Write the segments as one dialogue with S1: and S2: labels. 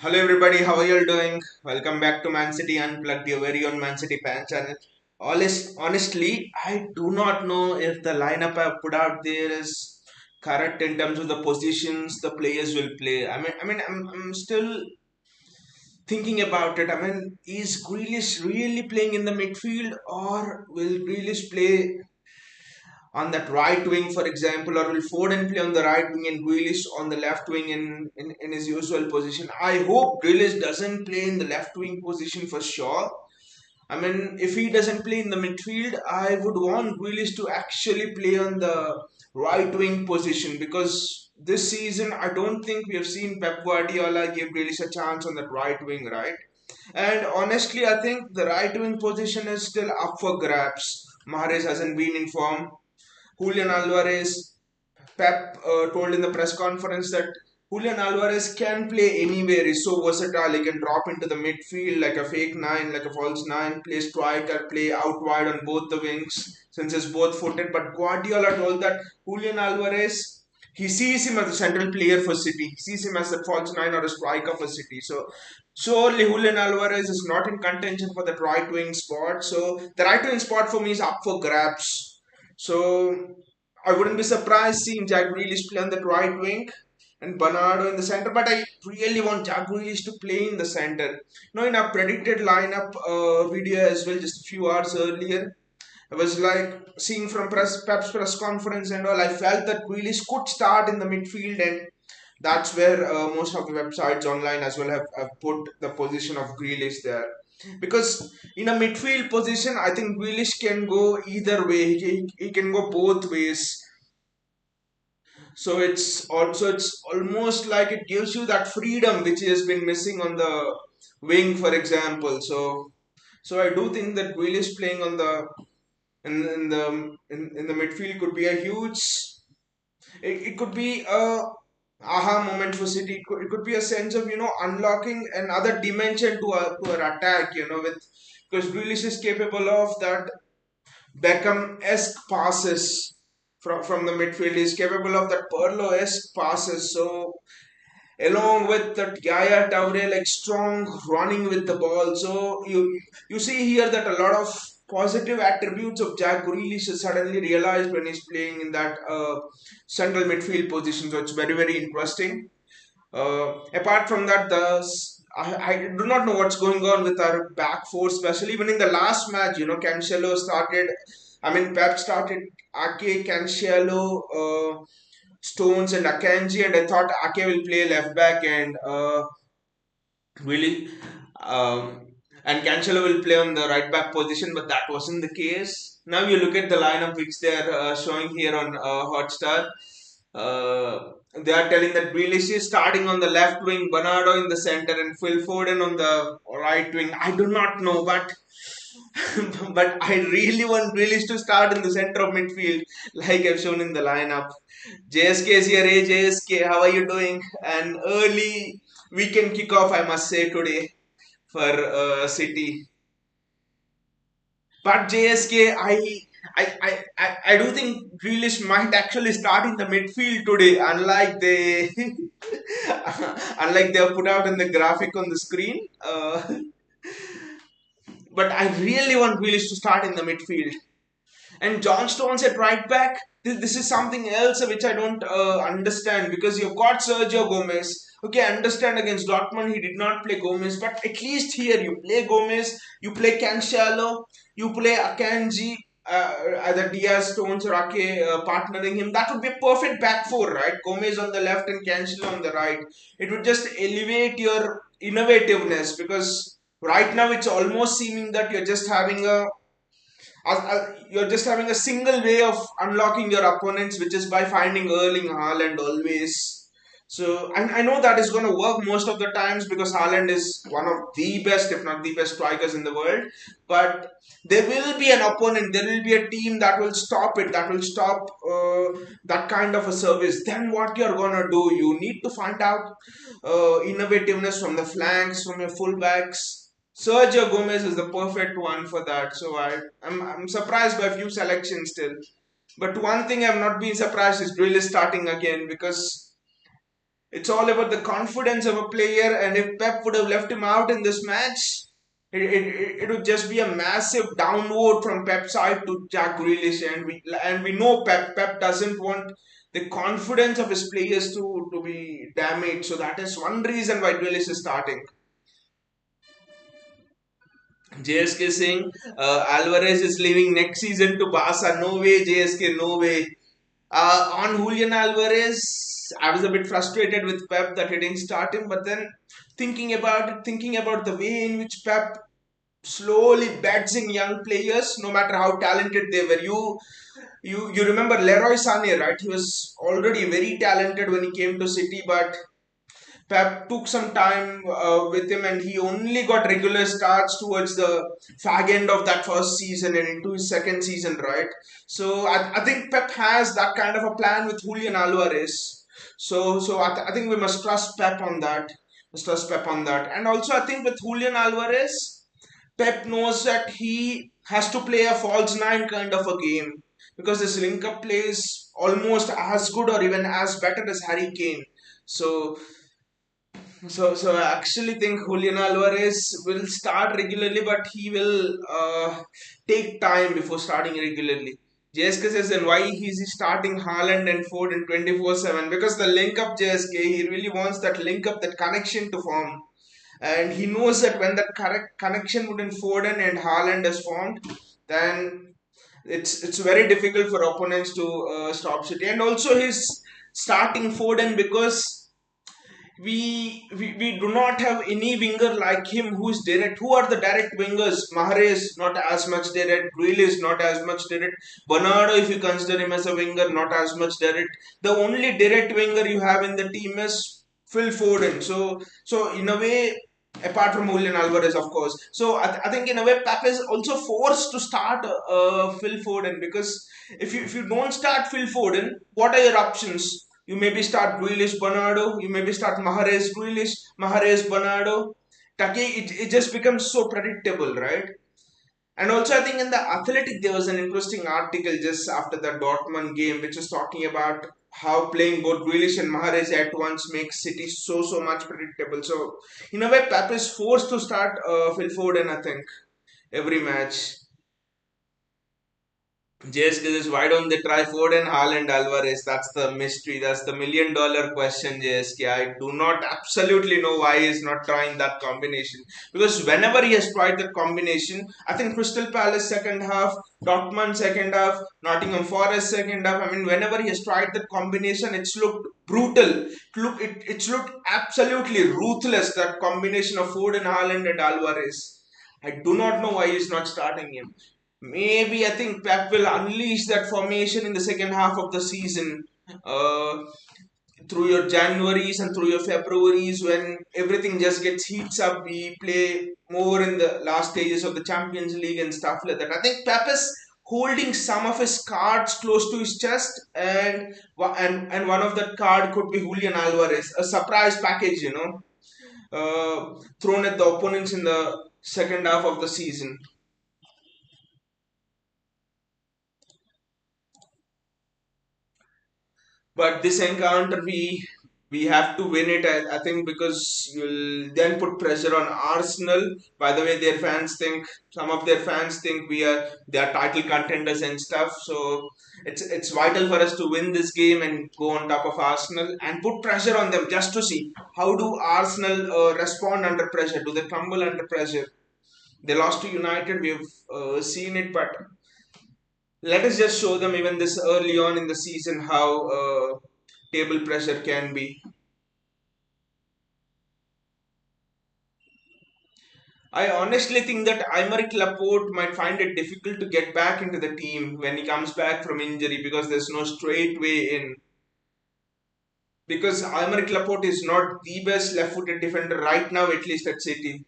S1: Hello everybody, how are you all doing? Welcome back to Man City Unplugged, your very own Man City fan channel. Honestly, I do not know if the lineup I put out there is correct in terms of the positions the players will play. I'm still thinking about it. Is Grealish really playing in the midfield, or will Grealish play on that right wing, for example, or will Foden play on the right wing and Grealish on the left wing in his usual position? I hope Grealish doesn't play in the left wing position for sure. If he doesn't play in the midfield, I would want Grealish to actually play on the right wing position because this season I don't think we have seen Pep Guardiola give Grealish a chance on that right wing, right? And honestly, I think the right wing position is still up for grabs. Mahrez hasn't been in form. Julian Alvarez, Pep told in the press conference that Julian Alvarez can play anywhere. He's so versatile. He can drop into the midfield like a fake nine, like a false nine, play striker, play out wide on both the wings since he's both footed. But Guardiola told that Julian Alvarez, he sees him as a central player for City. He sees him as a false nine or a striker for City. So surely Julian Alvarez is not in contention for that right wing spot. So the right wing spot for me is up for grabs. So I wouldn't be surprised seeing Jack Grealish play on that right wing and Bernardo in the center, but I really want Jack Grealish to play in the center. In our predicted lineup video as well, just a few hours earlier, I was like seeing from Pep's press conference and all. I felt that Grealish could start in the midfield, and that's where most of the websites online as well have put the position of Grealish there. Because in a midfield position, I think Grealish can go either way. He can go both ways, so it's almost like it gives you that freedom which has been missing on the wing, for example. So I do think that Grealish playing on the in the midfield could be a huge. It could be a aha moment for City. It could be a sense of unlocking another dimension to our attack. With because Grealish is capable of that Beckham-esque passes from the midfield. He's capable of that Pirlo-esque passes. So along with that Yaya Toure like strong running with the ball. So you see here that a lot of positive attributes of Jack Grealish is suddenly realized when he's playing in that central midfield position. So it's very very interesting. Apart from that, I do not know what's going on with our back four, especially even in the last match. Cancelo started. Pep started Ake, Cancelo, Stones, and Akanji, and I thought Ake will play left back and really, and Cancelo will play on the right back position, but that wasn't the case. Now you look at the lineup which they are showing here on Hotstar. They are telling that Grealish is starting on the left wing, Bernardo in the center, and Phil Foden on the right wing. I do not know, but but I really want Grealish to start in the center of midfield, like I've shown in the lineup. JSK is here. Hey JSK, how are you doing? An early weekend kickoff, I must say, today for City. But JSK, I do think Grealish might actually start in the midfield today, unlike they unlike they have put out in the graphic on the screen. But I really want Grealish to start in the midfield. And John Stones at right back, this is something else which I don't understand because you've got Sergio Gomez. Okay, I understand against Dortmund he did not play Gomez, but at least here you play Gomez, you play Cancelo, you play Akanji, either Diaz, Stones, or Ake partnering him. That would be a perfect back four, right? Gomez on the left and Cancelo on the right. It would just elevate your innovativeness because right now it's almost seeming that you're just having a single way of unlocking your opponents, which is by finding Erling Haaland always. So I know that is going to work most of the times because Haaland is one of the best, if not the best strikers in the world. But there will be an opponent, there will be a team that will stop it, that will stop that kind of a service. Then what you're going to do, you need to find out innovativeness from the flanks, from your fullbacks. Sergio Gomez is the perfect one for that. So I'm surprised by a few selections still. But one thing I've not been surprised is Drill is starting again because It's all about the confidence of a player, and if Pep would have left him out in this match, it would just be a massive downvote from Pep's side to Jack Grealish, and we know Pep doesn't want the confidence of his players to be damaged. So that is one reason why Grealish is starting. JSK saying Alvarez is leaving next season to Barca. No way, JSK, no way. On Julian Alvarez, I was a bit frustrated with Pep that he didn't start him, but then thinking about the way in which Pep slowly beds in young players, no matter how talented they were. You remember Leroy Sané, right? He was already very talented when he came to City, but Pep took some time with him, and he only got regular starts towards the fag end of that first season and into his second season, right? So I think Pep has that kind of a plan with Julian Alvarez. So I think we must trust Pep on that. Must trust Pep on that. And also I think with Julian Alvarez, Pep knows that he has to play a false nine kind of a game because this link up play is almost as good or even as better as Harry Kane. So so I actually think Julian Alvarez will start regularly, but he will take time before starting regularly. JSK says then why he's starting Haaland and Ford in 24/7 because the link up JSK, he really wants that link up, that connection to form, and he knows that when that correct connection between Foden and Haaland is formed, then it's very difficult for opponents to stop City. And also he's starting Foden because we do not have any winger like him who's direct. Who are the direct wingers? Mahrez not as much direct, Grealish not as much direct, Bernardo, if you consider him as a winger, not as much direct. The only direct winger you have in the team is Phil Foden. So in a way, apart from Julian Alvarez, of course. So I think in a way, Pep is also forced to start Phil Foden because if you don't start Phil Foden, what are your options? You maybe start Grealish, Bernardo. You maybe start Mahrez, Grealish, Mahrez, Bernardo. Taki, it just becomes so predictable, right? And also, I think in the Athletic, there was an interesting article just after the Dortmund game, which was talking about how playing both Grealish and Mahrez at once makes City so much predictable. So, in a way, Pep is forced to start Phil Foden, I think, every match. JSK says, why don't they try Foden, Haaland, Alvarez? That's the mystery. That's the $1 million question, JSK. I do not absolutely know why he's not trying that combination. Because whenever he has tried that combination, I think Crystal Palace second half, Dortmund second half, Nottingham Forest second half. I mean, whenever he has tried that combination, it's looked brutal. It's looked absolutely ruthless, that combination of Foden, Haaland, and Alvarez. I do not know why he's not starting him. Maybe I think Pep will unleash that formation in the second half of the season, uh, through your Januaries and through your Februaries when everything just gets heats up. We play more in the last stages of the Champions League and stuff like that. I think Pep is holding some of his cards close to his chest, and one of that card could be Julian Alvarez, a surprise package, thrown at the opponents in the second half of the season. But this encounter, we have to win it. I think because you'll then put pressure on Arsenal. By the way, some of their fans think they are title contenders and stuff. So it's vital for us to win this game and go on top of Arsenal and put pressure on them just to see how do Arsenal respond under pressure. Do they crumble under pressure? They lost to United. We've seen it, but let us just show them even this early on in the season how table pressure can be. I honestly think that Aymeric Laporte might find it difficult to get back into the team when he comes back from injury because there's no straight way in. Because Aymeric Laporte is not the best left-footed defender right now, at least at City.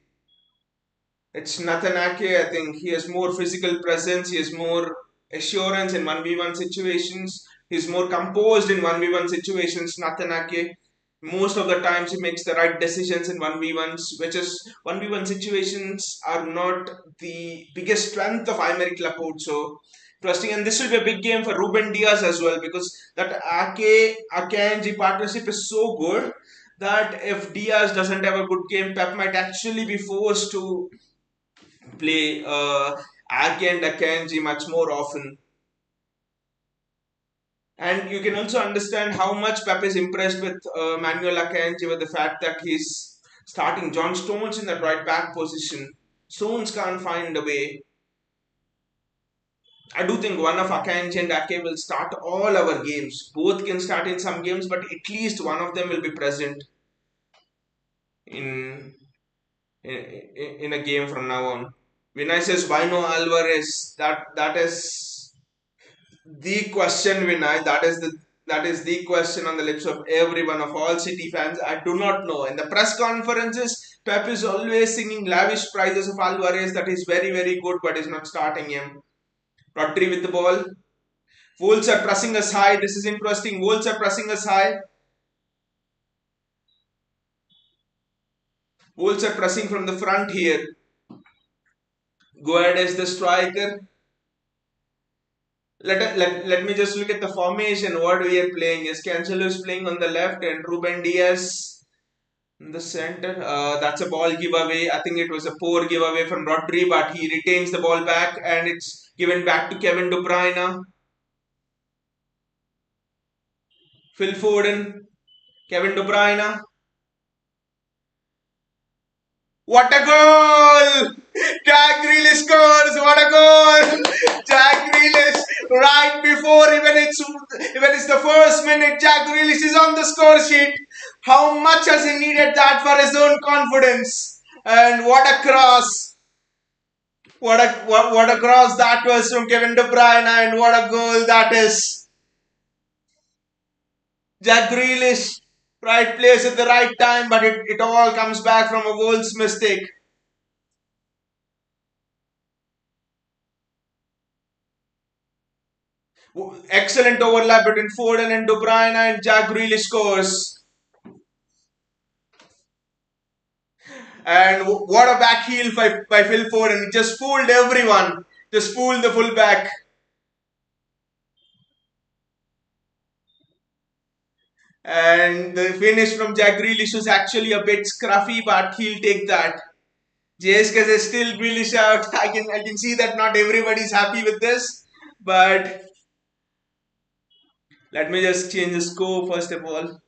S1: It's Nathan Ake. I think he has more physical presence. He has more assurance in 1v1 situations. He's more composed in 1v1 situations. Nathan Ake. Most of the times he makes the right decisions in 1v1s, which is 1v1 situations are not the biggest strength of Aymeric Laporte. So Interesting, and this will be a big game for Ruben Diaz as well because that Akanji partnership is so good that if Diaz doesn't have a good game, Pep might actually be forced to play Ake and Akanji much more often. And you can also understand how much Pep is impressed with Manuel Akanji with the fact that he's starting John Stones in that right back position. Stones can't find a way. I do think one of Akanji and Ake will start all our games. Both can start in some games, but at least one of them will be present in in a game from now on. Vinay says, why no Alvarez? That is the question, Vinay. That is the question on the lips of everyone of all City fans. I do not know. In the press conferences, Pep is always singing lavish praises of Alvarez that he's very, very good, but is not starting him. Rodri with the ball. Wolves are pressing us high. This is interesting. Wolves are pressing us high. Wolves are pressing from the front here. Guard is the striker. Let me just look at the formation. What we are playing is Cancelo is playing on the left and Ruben Diaz in the center. That's a ball giveaway. I think it was a poor giveaway from Rodri, but he retains the ball back and it's given back to Kevin De Bruyne. Phil Foden, Kevin De Bruyne. What a goal! Jack Grealish scores! What a goal! Jack Grealish, right before even it's the first minute, Jack Grealish is on the score sheet. How much has he needed that for his own confidence? And what a cross! What a cross that was from Kevin De Bruyne, and what a goal that is! Jack Grealish, right place at the right time, but it all comes back from a Wolves mistake. Excellent overlap between Foden and De Bruyne, and Jack Grealish scores. And what a back heel by Phil Foden. He just fooled everyone. Just fooled the fullback. And the finish from Jack Grealish was actually a bit scruffy, but he'll take that. JSK is still Grealish out. I can see that not everybody's happy with this, but let me just change the score first of all.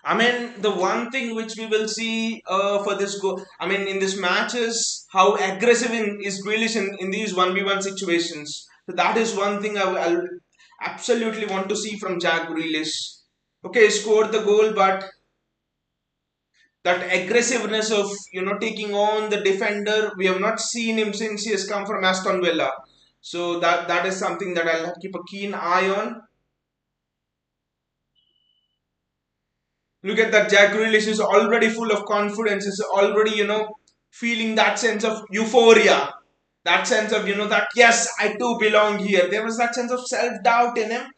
S1: I mean, the one thing which we will see for this go, I mean, in this match is how aggressive is Grealish in these 1v1 situations. So that is one thing I'll absolutely want to see from Jack Grealish. Okay, he scored the goal, but that aggressiveness of taking on the defender, we have not seen him since he has come from Aston Villa. So that is something that I'll keep a keen eye on. Look at that. Jack Grealish is already full of confidence. Is already, feeling that sense of euphoria. That sense of, that yes, I do belong here. There was that sense of self doubt in him,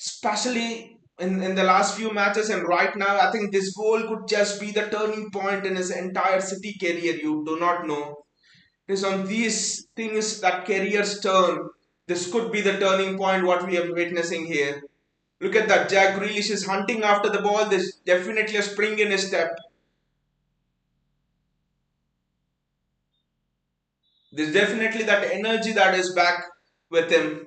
S1: especially in the last few matches. And right now, I think this goal could just be the turning point in his entire City career. You do not know. It is on these things that careers turn. This could be the turning point, what we are witnessing here. Look at that. Jack Grealish is hunting after the ball. There's definitely a spring in his step. There's definitely that energy that is back with him.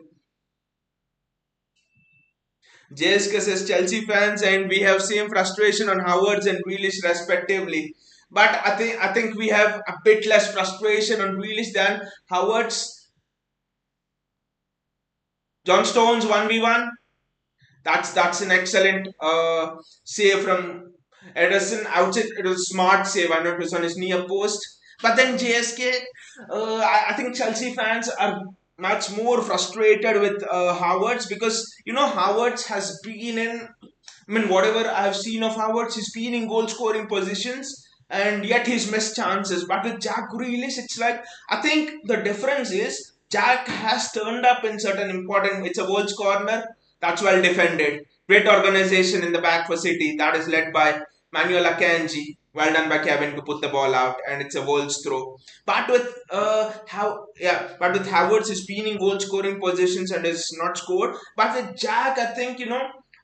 S1: JSK says Chelsea fans, and we have same frustration on Howards and Grealish respectively. But I think we have a bit less frustration on Grealish than Howards. John Stones 1v1. That's an excellent save from Ederson. I would say it was a smart save. I know it was on his near post. But then JSK, I think Chelsea fans are much more frustrated with Havertz because Havertz has been in. I mean, whatever I've seen of Havertz, he's been in goal scoring positions and yet he's missed chances. But with Jack Grealish, it's like I think the difference is Jack has turned up in certain important. It's a Wolves corner that's well defended. Great organization in the back for City that is led by Manuel Akanji. Well done by Kevin to put the ball out, and it's a Wolves throw. But with but with Havertz is been in goal scoring positions and is not scored. But with Jack, I think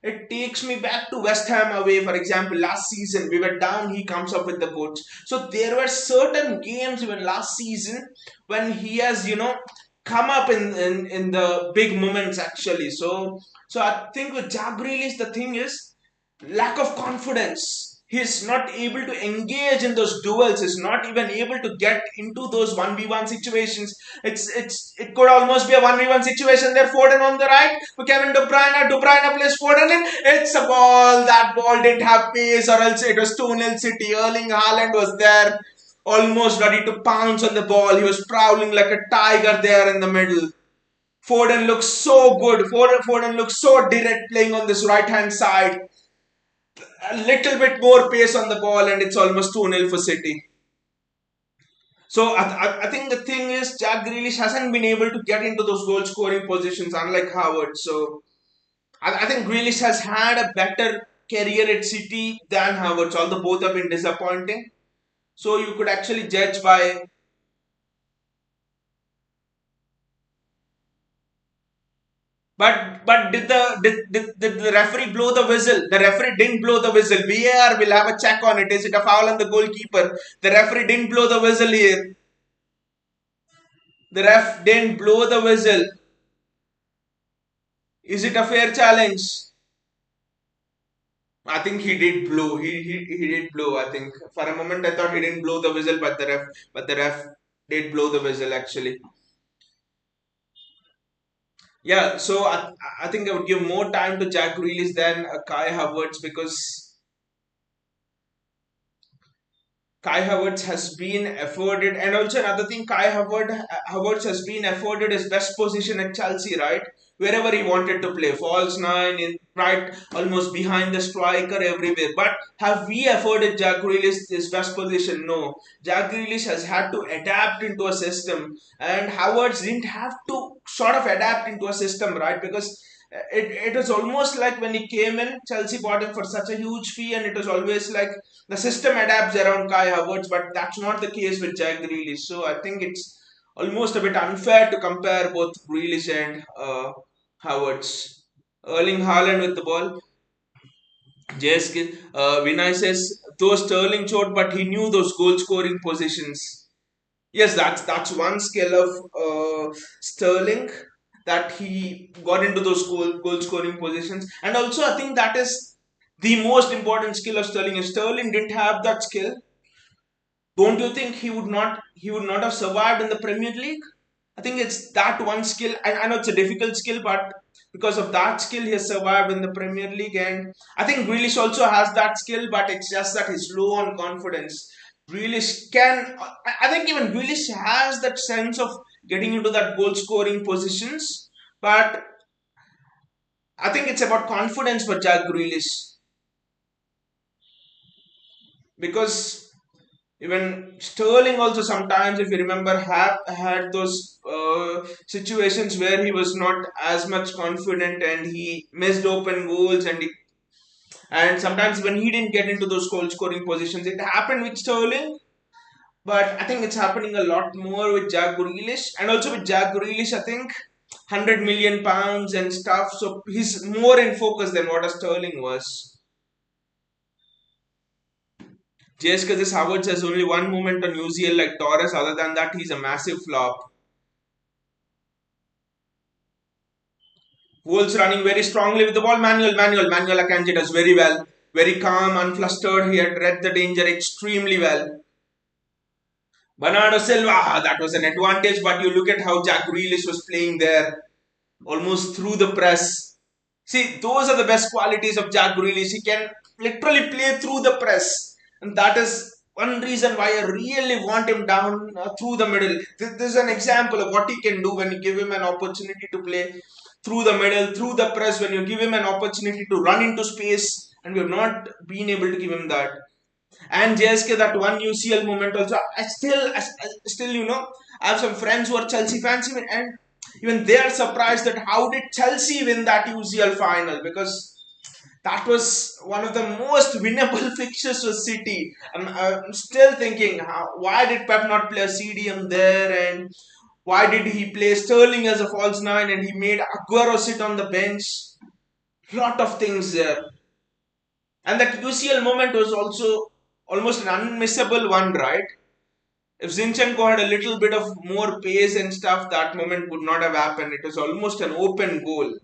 S1: it takes me back to West Ham away. For example, last season we were down, he comes up with the goods. So there were certain games even last season when he has come up in the big moments actually. So I think with Jack Grealish the thing is lack of confidence. He's not able to engage in those duels. He's not even able to get into those 1v1 situations. It could almost be a 1v1 situation there. Foden on the right, Kevin De Bruyne. De Bruyne plays Foden in. It's a ball. That ball didn't have pace, or else it was 2-0 City. Erling Haaland was there, almost ready to pounce on the ball. He was prowling like a tiger there in the middle. Foden looks so good. Foden looks so direct playing on this right hand side. A little bit more pace on the ball, and it's almost 2-0 for City. So I think the thing is Jack Grealish hasn't been able to get into those goal scoring positions unlike Howard. So I think Grealish has had a better career at City than Howard, although both have been disappointing. So you could actually judge by. But did the referee blow the whistle? The referee didn't blow the whistle. VAR will have a check on it. Is it a foul on the goalkeeper? The referee didn't blow the whistle here. The ref didn't blow the whistle. Is it a fair challenge? I think he did blow. He did blow. I think for a moment I thought he didn't blow the whistle, but the ref did blow the whistle actually. Yeah, so I think I would give more time to Jack Grealish than Kai Havertz because Kai Havertz has been afforded, and also another thing, Havertz has been afforded his best position at Chelsea, right? Wherever he wanted to play, false nine, in right, almost behind the striker, everywhere. But have we afforded Jack Grealish his best position? No. Jack Grealish has had to adapt into a system, and Havertz didn't have to sort of adapt into a system, right? Because it was almost like when he came in, Chelsea bought him for such a huge fee, and it was always like the system adapts around Kai Havertz, but that's not the case with Jack Grealish. So I think it's almost a bit unfair to compare both Grealish and Havertz. Erling Haaland with the ball. JSK, Vinay says, though Sterling showed, but he knew those goal scoring positions. Yes, that's one skill of Sterling, that he got into those goal scoring positions, and also I think that is the most important skill of Sterling. If Sterling didn't have that skill, don't you think he would not have survived in the Premier League? I think it's that one skill. I know it's a difficult skill, but because of that skill, he has survived in the Premier League. And I think Grealish also has that skill, but it's just that he's low on confidence. Grealish can, I think even Grealish has that sense of getting into that goal scoring positions, but I think it's about confidence for Jack Grealish because even Sterling also sometimes, if you remember, have had those situations where he was not as much confident and he missed open goals, and sometimes when he didn't get into those goal scoring positions, it happened with Sterling. But I think it's happening a lot more with Jack Grealish, and also with Jack Grealish, I think 100 million pounds and stuff. So he's more in focus than what a Sterling was. Just because this Havertz has only one moment on UCL like Torres, other than that, he's a massive flop. Wolves running very strongly with the ball. Manuel Akanji does very well. Very calm, unflustered. He had read the danger extremely well. Bernardo Silva, that was an advantage, but you look at how Jack Grealish was playing there, almost through the press. See, those are the best qualities of Jack Grealish. He can literally play through the press, and that is one reason why I really want him down through the middle. This is an example of what he can do when you give him an opportunity to play through the middle, through the press. When you give him an opportunity to run into space, and we have not been able to give him that. And JSK, that one UCL moment also, I still, I have some friends who are Chelsea fans, and even they are surprised that how did Chelsea win that UCL final, because That was one of the most winnable fixtures for City. I'm still thinking, why did Pep not play a CDM there, and why did he play Sterling as a false nine and he made Aguero sit on the bench? Lot of things there. And that UCL moment was also almost an unmissable one, right? If Zinchenko had a little bit of more pace and stuff, that moment would not have happened. It was almost an open goal.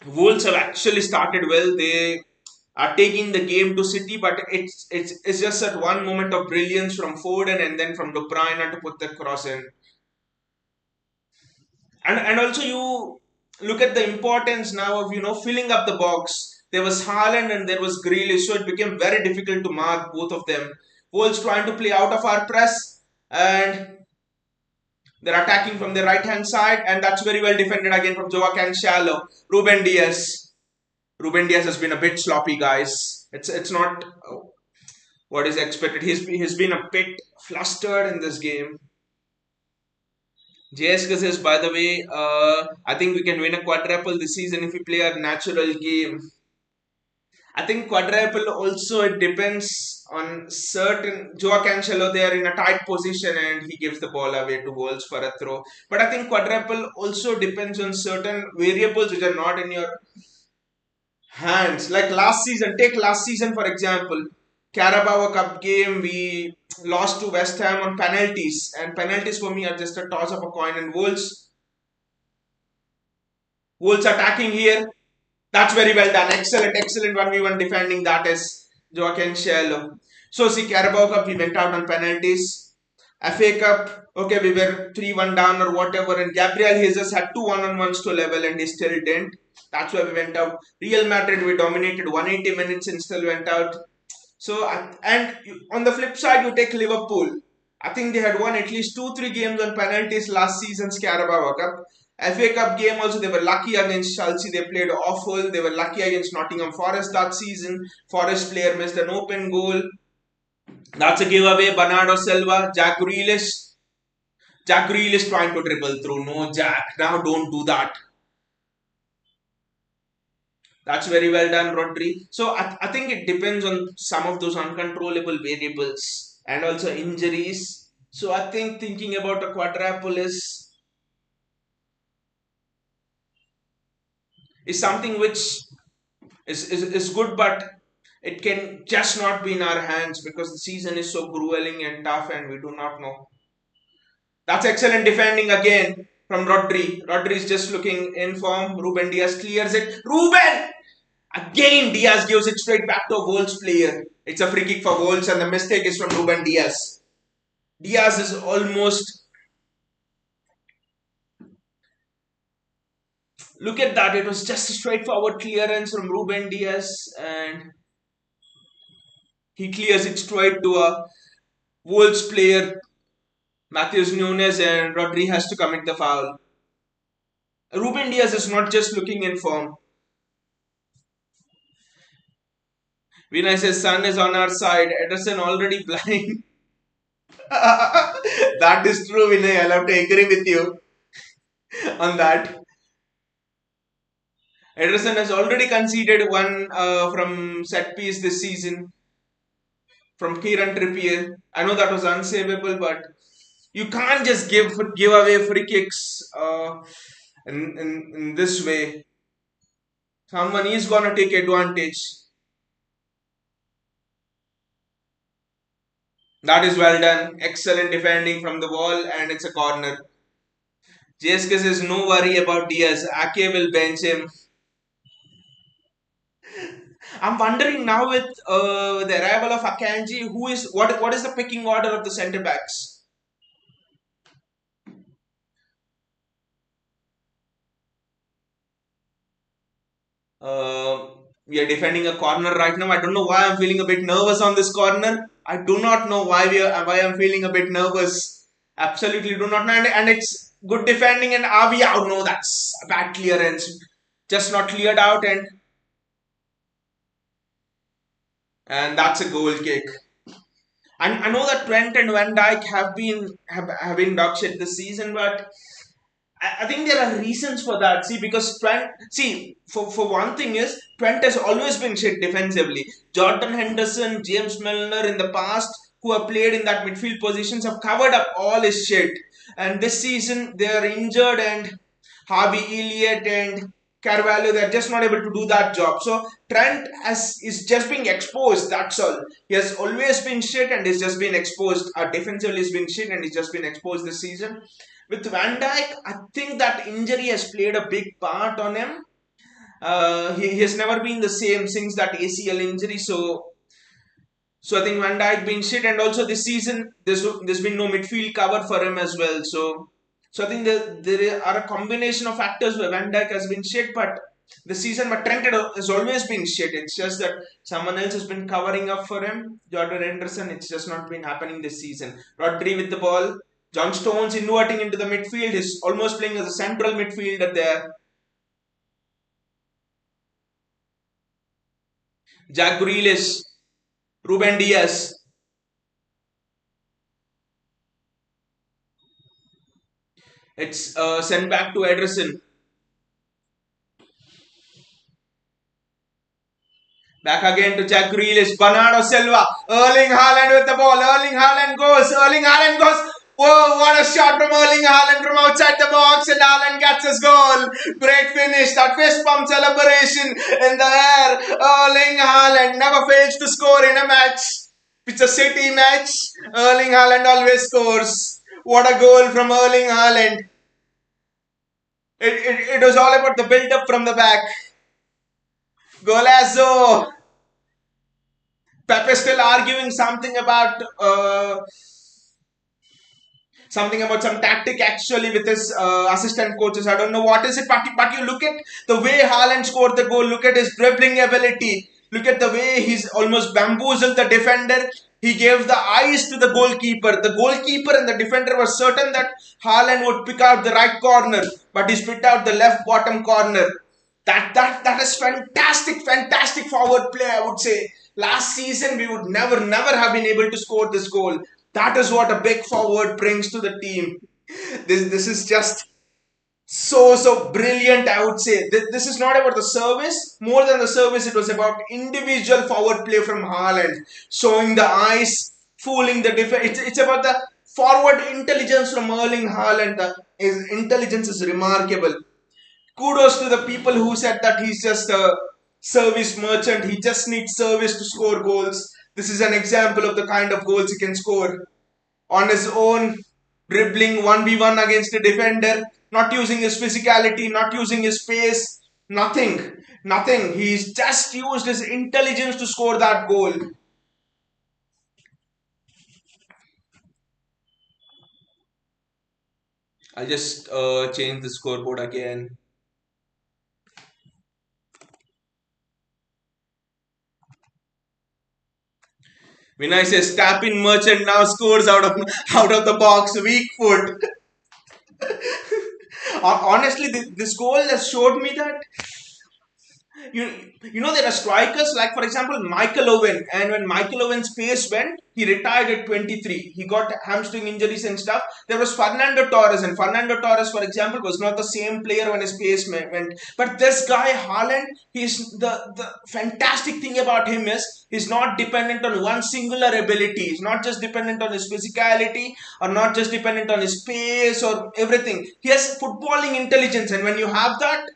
S1: Wolves have actually started well. They are taking the game to City, but it's just that one moment of brilliance from Foden and then from De Bruyne to put the cross in. And also you look at the importance now of filling up the box. There was Haaland and there was Grealish, so it became very difficult to mark both of them. Wolves trying to play out of our press, and they're attacking from the right hand side, and that's very well defended again from Joaquin Shallow. Ruben Diaz. Ruben Diaz has been a bit sloppy, guys. It's not what is expected. He's been a bit flustered in this game. JSK says, by the way, I think we can win a quadruple this season if we play a natural game. I think quadruple also it depends on certain. Joao Cancelo, they are in a tight position and he gives the ball away to Wolves for a throw. But I think quadruple also depends on certain variables which are not in your hands. Like last season, take last season for example. Carabao Cup game, we lost to West Ham on penalties, and penalties for me are just a toss of a coin. And Wolves attacking here. That's very well done. Excellent, excellent 1v1 defending. That is Joaquin Shallow. So see, Carabao Cup, we went out on penalties. FA Cup, okay, we were 3-1 down or whatever, and Gabriel Jesus had two one-on-ones to level and he still didn't. That's why we went out. Real Madrid, we dominated 180 minutes and still went out. So, and on the flip side, you take Liverpool. I think they had won at least 2-3 games on penalties last season's Carabao Cup. FA Cup game also, they were lucky against Chelsea. They played awful. They were lucky against Nottingham Forest that season. Forest player missed an open goal. That's a giveaway. Bernardo Silva, Jack Grealish. Jack Grealish trying to dribble through. No, Jack. Now don't do that. That's very well done, Rodri. So I think it depends on some of those uncontrollable variables and also injuries. So I think thinking about a quadruple is something which is good, but it can just not be in our hands because the season is so grueling and tough and we do not know. That's excellent defending again from Rodri. Rodri is just looking in form. Ruben Diaz clears it. Ruben! Again, Diaz gives it straight back to a Wolves player. It's a free kick for Wolves and the mistake is from Ruben Diaz. Diaz is almost... Look at that. It was just a straightforward clearance from Ruben Diaz and he clears it straight to a Wolves player, Matheus Nunes, and Rodri has to commit the foul. Ruben Diaz is not just looking in form. Vinay says, Sun is on our side. Ederson already blind. That is true, Vinay. I'll have to agree with you on that. Ederson has already conceded one from set piece this season from Kieran Trippier. I know that was unsavable, but you can't just give away free kicks in this way. Someone is gonna take advantage. That is well done. Excellent defending from the wall, and it's a corner. JSK says no worry about Diaz. Ake will bench him. I'm wondering now with the arrival of Akanji, what is the picking order of the centre backs? Uh, we are defending a corner right now. I don't know why I'm feeling a bit nervous on this corner. I do not know why I'm feeling a bit nervous. Absolutely do not know. And it's good defending and are we out? No, that's a bad clearance. Just not cleared out and that's a goal kick. And I know that Trent and Van Dijk have been dog shit this season, but I think there are reasons for that. See, because Trent, see, for one thing is Trent has always been shit defensively. Jordan Henderson, James Milner in the past, who have played in that midfield positions, have covered up all his shit. And this season they are injured, and Harvey Elliott and Carvalho, they're just not able to do that job. So Trent has is just being exposed. That's all. He has always been shit, and he's just been exposed. Defensively, he's been shit, and he's just been exposed this season. With Van Dijk, I think that injury has played a big part on him. He has never been the same since that ACL injury. So I think Van Dijk been shit, and also this season there's been no midfield cover for him as well. So I think there are a combination of factors where Van Dijk has been shit, but the season, but Trent has always been shit. It's just that someone else has been covering up for him. Jordan Henderson, it's just not been happening this season. Rodri with the ball. John Stones inverting into the midfield. He's almost playing as a central midfielder there. Jack Grealish, Ruben Diaz. It's sent back to Ederson. Back again to Jack Grealish, Bernardo Silva, Erling Haaland with the ball. Erling Haaland goes. Erling Haaland goes. Whoa, what a shot from Erling Haaland from outside the box, and Haaland gets his goal. Great finish. That fist pump celebration in the air. Erling Haaland never fails to score in a match. It's a City match. Erling Haaland always scores. What a goal from Erling Haaland. It was all about the build up from the back. Golazo. Pepe still arguing something about some tactic actually with his assistant coaches. I don't know what is it, but you look at the way Haaland scored the goal. Look at his dribbling ability. Look at the way he's almost bamboozled the defender. He gave the eyes to the goalkeeper. The goalkeeper and the defender were certain that Haaland would pick out the right corner, but he spit out the left bottom corner. That is fantastic forward play, I would say. Last season we would never have been able to score this goal. That is what a big forward brings to the team. This is just so brilliant, I would say. This is not about the service. More than the service, it was about individual forward play from Haaland, showing the eyes, fooling the defense. It's about the forward intelligence from Erling Haaland. His intelligence is remarkable. Kudos to the people who said that he's just a service merchant. He just needs service to score goals. This is an example of the kind of goals he can score on his own, dribbling 1v1 against a defender, not using his physicality, not using his pace, nothing. He's just used his intelligence to score that goal. I'll just change the scoreboard again. Vinay says tap in merchant now scores out of the box. Weak foot. Honestly, this goal has showed me that you you know there are strikers like for example Michael Owen, and when Michael Owen's pace went, he retired at 23. He got hamstring injuries and stuff. There was Fernando Torres, and Fernando Torres, for example, was not the same player when his pace went. But this guy Haaland, he's the fantastic thing about him is he's not dependent on one singular ability. He's not just dependent on his physicality or not just dependent on his pace or everything. He has footballing intelligence, and when you have that,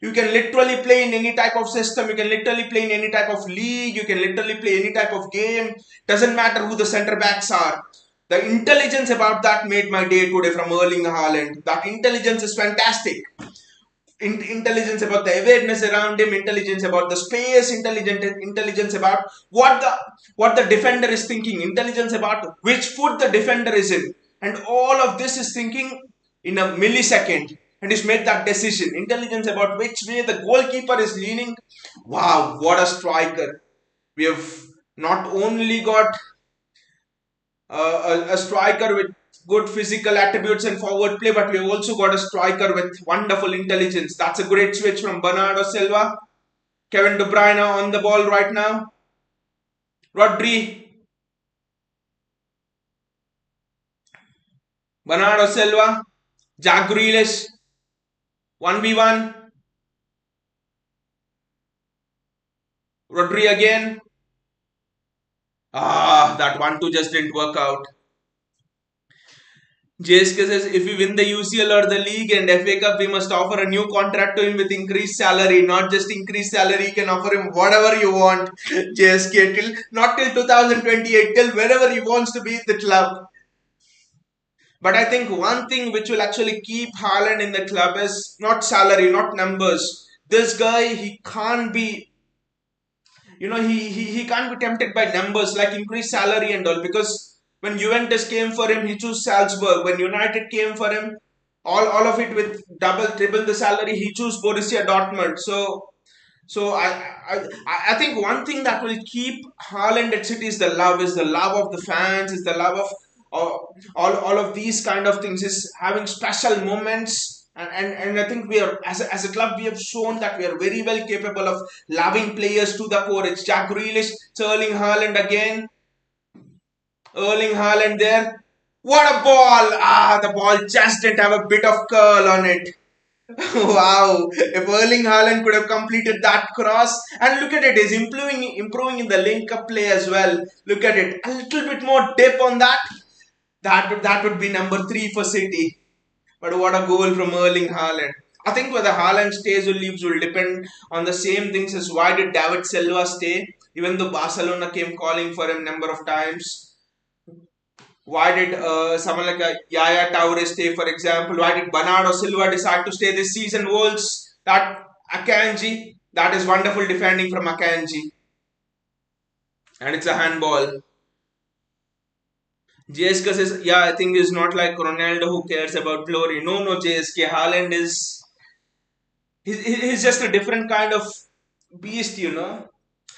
S1: you can literally play in any type of system. You can literally play in any type of league. You can literally play any type of game. Doesn't matter who the center backs are. The intelligence about that made my day today from Erling Haaland. That intelligence is fantastic. Intelligence about the awareness around him, intelligence about the space, intelligence about what the defender is thinking, intelligence about which foot the defender is in, and all of this is thinking in a millisecond, and he's made that decision. Intelligence about which way the goalkeeper is leaning. Wow, what a striker! We have not only got a striker with good physical attributes and forward play, but we've also got a striker with wonderful intelligence. That's a great switch from Bernardo Silva. Kevin De Bruyne on the ball right now. Rodri. Bernardo Silva. Jack Grealish, 1v1. Rodri again. That 1-2 just didn't work out. JSK says if we win the UCL or the league and FA Cup, we must offer a new contract to him with increased salary. Not just increased salary, you can offer him whatever you want. JSK till not till 2028, till wherever he wants to be at the club. But I think one thing which will actually keep Haaland in the club is not salary, not numbers. This guy, he can't be, he can't be tempted by numbers like increased salary and all, because when Juventus came for him, he chose Salzburg. When United came for him, all of it with double, triple the salary, he chose Borussia Dortmund. So I think one thing that will keep Haaland at City is the love of the fans, is the love of all of these kind of things, is having special moments. And I think we are, as a club, we have shown that we are very well capable of loving players to the core. It's Jack Grealish, it's Erling Haaland again. Erling Haaland there. What a ball! The ball just didn't have a bit of curl on it. Wow, if Erling Haaland could have completed that cross, and look at it, he's improving in the link up play as well. Look at it, a little bit more dip on that. That would be number three for City. But what a goal from Erling Haaland. I think whether Haaland stays or leaves will depend on the same things as why did David Silva stay, even though Barcelona came calling for him number of times. Why did someone like Yaya Toure stay, for example? Why did Bernardo Silva decide to stay this season? Wolves, that Akanji, that is wonderful defending from Akanji. And it's a handball. JSK says, yeah, I think it's not like Ronaldo who cares about glory. No, JSK. Haaland is, he's just a different kind of beast.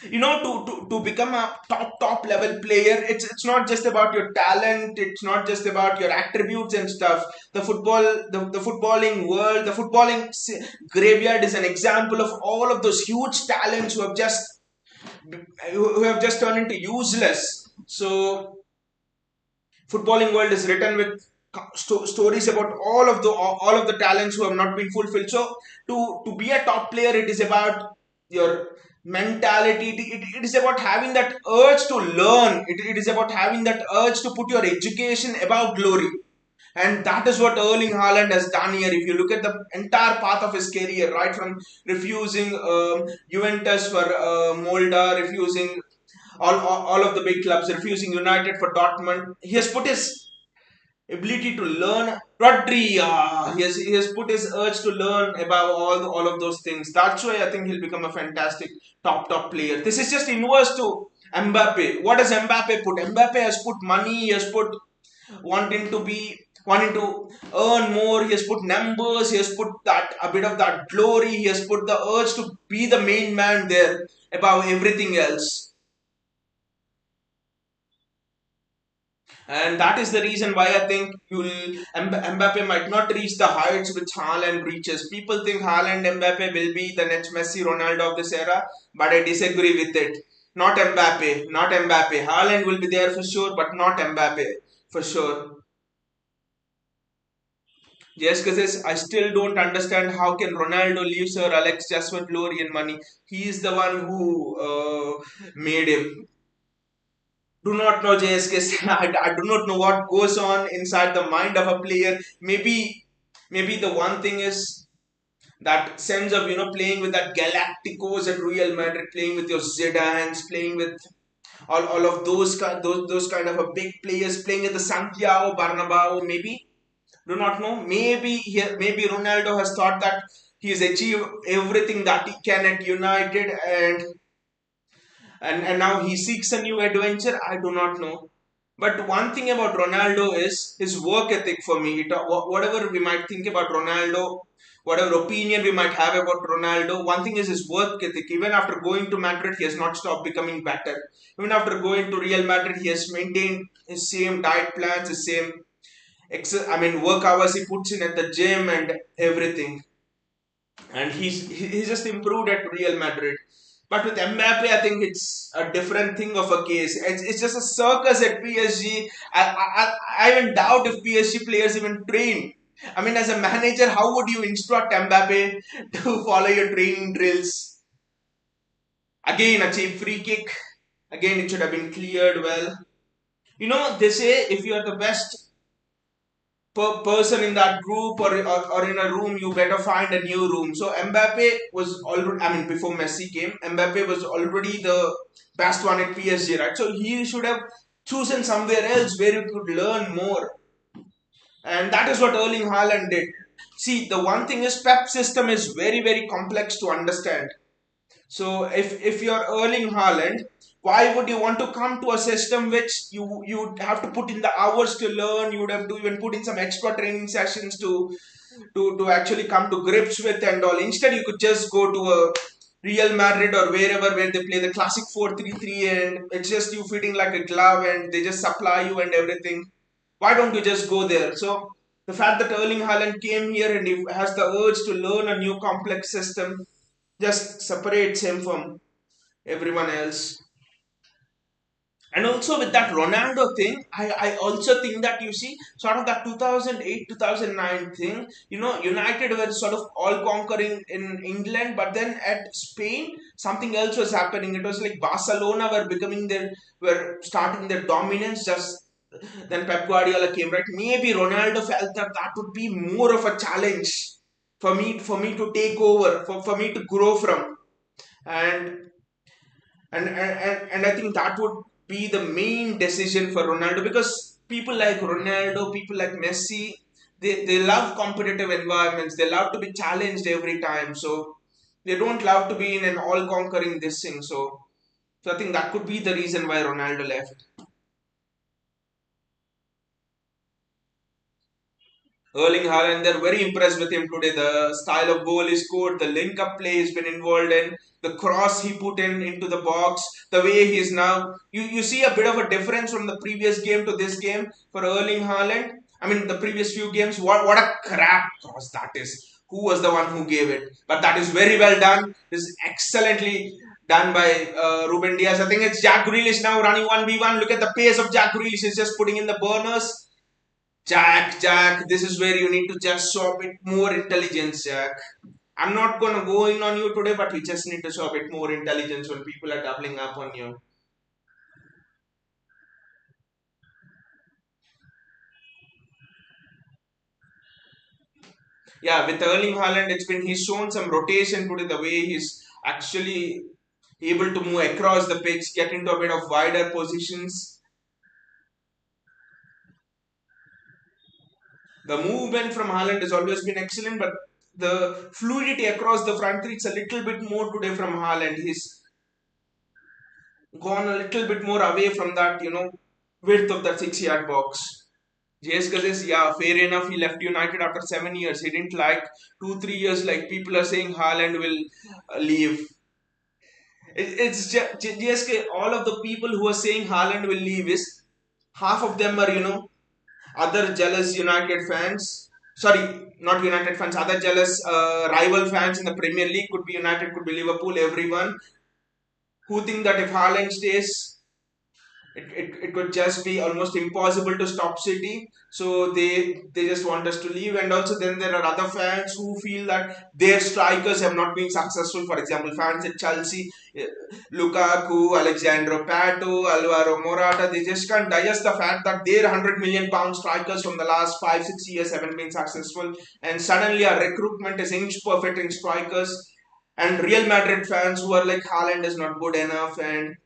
S1: To become a top level player, it's not just about your talent, it's not just about your attributes and stuff. The footballing world, the footballing graveyard is an example of all of those huge talents who have just turned into useless. So footballing world is written with stories about all of the talents who have not been fulfilled. So to be a top player, it is about your mentality. It is about having that urge to learn. It is about having that urge to put your education above glory. And that is what Erling Haaland has done here. If you look at the entire path of his career, right from refusing Juventus for Molda, refusing all of the big clubs, refusing United for Dortmund. He has put his ability to learn. Rodri, he has put his urge to learn about all of those things. That's why I think he'll become a fantastic top player. This is just inverse to Mbappe. What does Mbappe put? Mbappe has put money. He has put wanting to earn more. He has put numbers. He has put that a bit of that glory. He has put the urge to be the main man there above everything else. And that is the reason why I think Mbappe might not reach the heights which Haaland reaches. People think Haaland Mbappe will be the next Messi Ronaldo of this era, but I disagree with it. Not Mbappe, not Mbappe. Haaland will be there for sure, but not Mbappe for sure. Jessica says, I still don't understand how can Ronaldo leave Sir Alex just for glory and money. He is the one who made him. Do not know, JSK. I do not know what goes on inside the mind of a player. Maybe the one thing is that sense of playing with that Galacticos at Real Madrid, playing with your Zidanes, playing with all of those kind of a big players, playing at the Santiago Bernabeu. Maybe, do not know. Maybe Ronaldo has thought that he has achieved everything that he can at United, and now he seeks a new adventure. I do not know. But one thing about Ronaldo is his work ethic for me. Whatever we might think about Ronaldo, whatever opinion we might have about Ronaldo, one thing is his work ethic. Even after going to Madrid, he has not stopped becoming better. Even after going to Real Madrid, he has maintained his same diet plans, his same work hours he puts in at the gym and everything. And he's just improved at Real Madrid. But with Mbappe, I think it's a different thing of a case. It's just a circus at PSG. I even doubt if PSG players even train. I mean, as a manager, how would you instruct Mbappe to follow your training drills? Again, a cheap free kick. Again, it should have been cleared well. They say if you are the best person in that group, or in a room, you better find a new room. So Mbappe was already, I mean, before Messi came, Mbappe was already the best one at PSG, right? So he should have chosen somewhere else where he could learn more. And that is what Erling Haaland did. See, the one thing is Pep system is very, very complex to understand. So if you're Erling Haaland, why would you want to come to a system which you would have to put in the hours to learn? You would have to even put in some extra training sessions to actually come to grips with and all. Instead, you could just go to a Real Madrid or wherever where they play the classic 4-3-3, and it's just you fitting like a glove and they just supply you and everything. Why don't you just go there? So the fact that Erling Haaland came here and he has the urge to learn a new complex system just separates him from everyone else. And also with that Ronaldo thing, I also think that you see sort of that 2008 2009 thing, United were sort of all conquering in England, but then at Spain something else was happening. It was like Barcelona were starting their dominance. Just then Pep Guardiola came, right? Maybe Ronaldo felt that that would be more of a challenge for me to take over, for me to grow from. And and, and, and I think that would be the main decision for Ronaldo, because people like Ronaldo, people like Messi, they love competitive environments. They love to be challenged every time. So they don't love to be in an all conquering this thing. So I think that could be the reason why Ronaldo left. Erling Haaland, they're very impressed with him today. The style of goal he scored, the link up play he's been involved in, the cross he put in into the box, the way he is now. You see a bit of a difference from the previous game to this game for Erling Haaland. I mean, the previous few games, what a crap cross that is. Who was the one who gave it? But that is very well done. This is excellently done by Ruben Diaz. I think it's Jack Grealish now running 1v1. Look at the pace of Jack Grealish. He's just putting in the burners. Jack, this is where you need to just show a bit more intelligence, Jack. I'm not gonna go in on you today, but we just need to show a bit more intelligence when people are doubling up on you. Yeah, with Erling Haaland, he's shown some rotation today, the way he's actually able to move across the pitch, get into a bit of wider positions. The movement from Haaland has always been excellent, but the fluidity across the front three, it's a little bit more today from Haaland. He's gone a little bit more away from that, width of that 6 yard box. JS says, yeah, fair enough. He left United after 7 years. He didn't like 2, 3 years, like people are saying Haaland will leave. It's just, JSK, all of the people who are saying Haaland will leave is half of them are, other jealous United fans. Sorry, not United fans, other jealous rival fans in the Premier League. Could be United, could be Liverpool, everyone who think that if Haaland stays, it could just be almost impossible to stop City. So they just want us to leave. And also then there are other fans who feel that their strikers have not been successful. For example, fans at Chelsea, Lukaku, Alexandro Pato, Alvaro Morata, they just can't digest the fact that their £100 million strikers from the last 5, 6 years haven't been successful. And suddenly our recruitment is inch perfect in strikers. And Real Madrid fans who are like Haaland is not good enough, and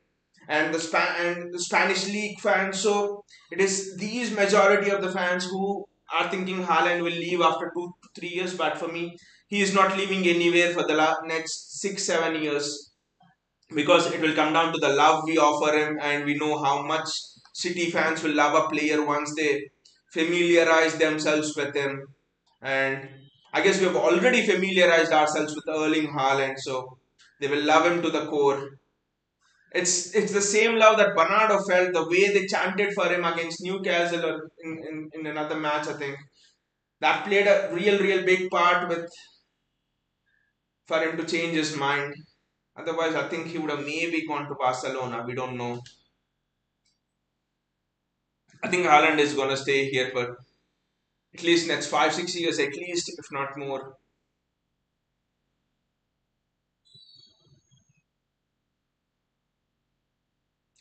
S1: the Spanish league fans. So it is these majority of the fans who are thinking Haaland will leave after 2 to 3 years. But for me, he is not leaving anywhere for the next 6, 7 years, because it will come down to the love we offer him, and we know how much City fans will love a player once they familiarize themselves with him. And I guess we have already familiarized ourselves with Erling Haaland, so they will love him to the core. It's the same love that Bernardo felt, the way they chanted for him against Newcastle, or in another match, I think. That played a real big part with for him to change his mind. Otherwise, I think he would have maybe gone to Barcelona. We don't know. I think Haaland is gonna stay here for. At least next 5 6 years, at least, if not more.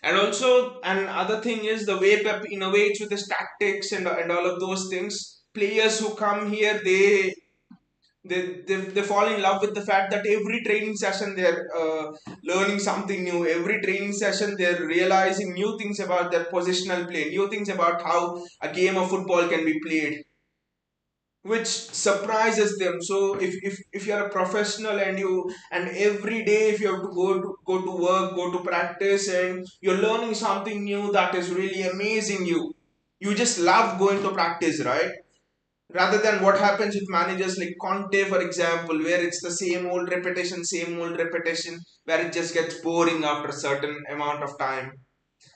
S1: And also, another thing is the way Pep innovates with his tactics and all of those things. Players who come here, they fall in love with the fact that every training session they're learning something new. Every training session they're realizing new things about their positional play, new things about how a game of football can be played, which surprises them. So if you're a professional and every day if you have to go to work, go to practice, and you're learning something new that is really amazing, you just love going to practice, right? Rather than what happens with managers like Conte, for example, where it's the same old repetition, where it just gets boring after a certain amount of time.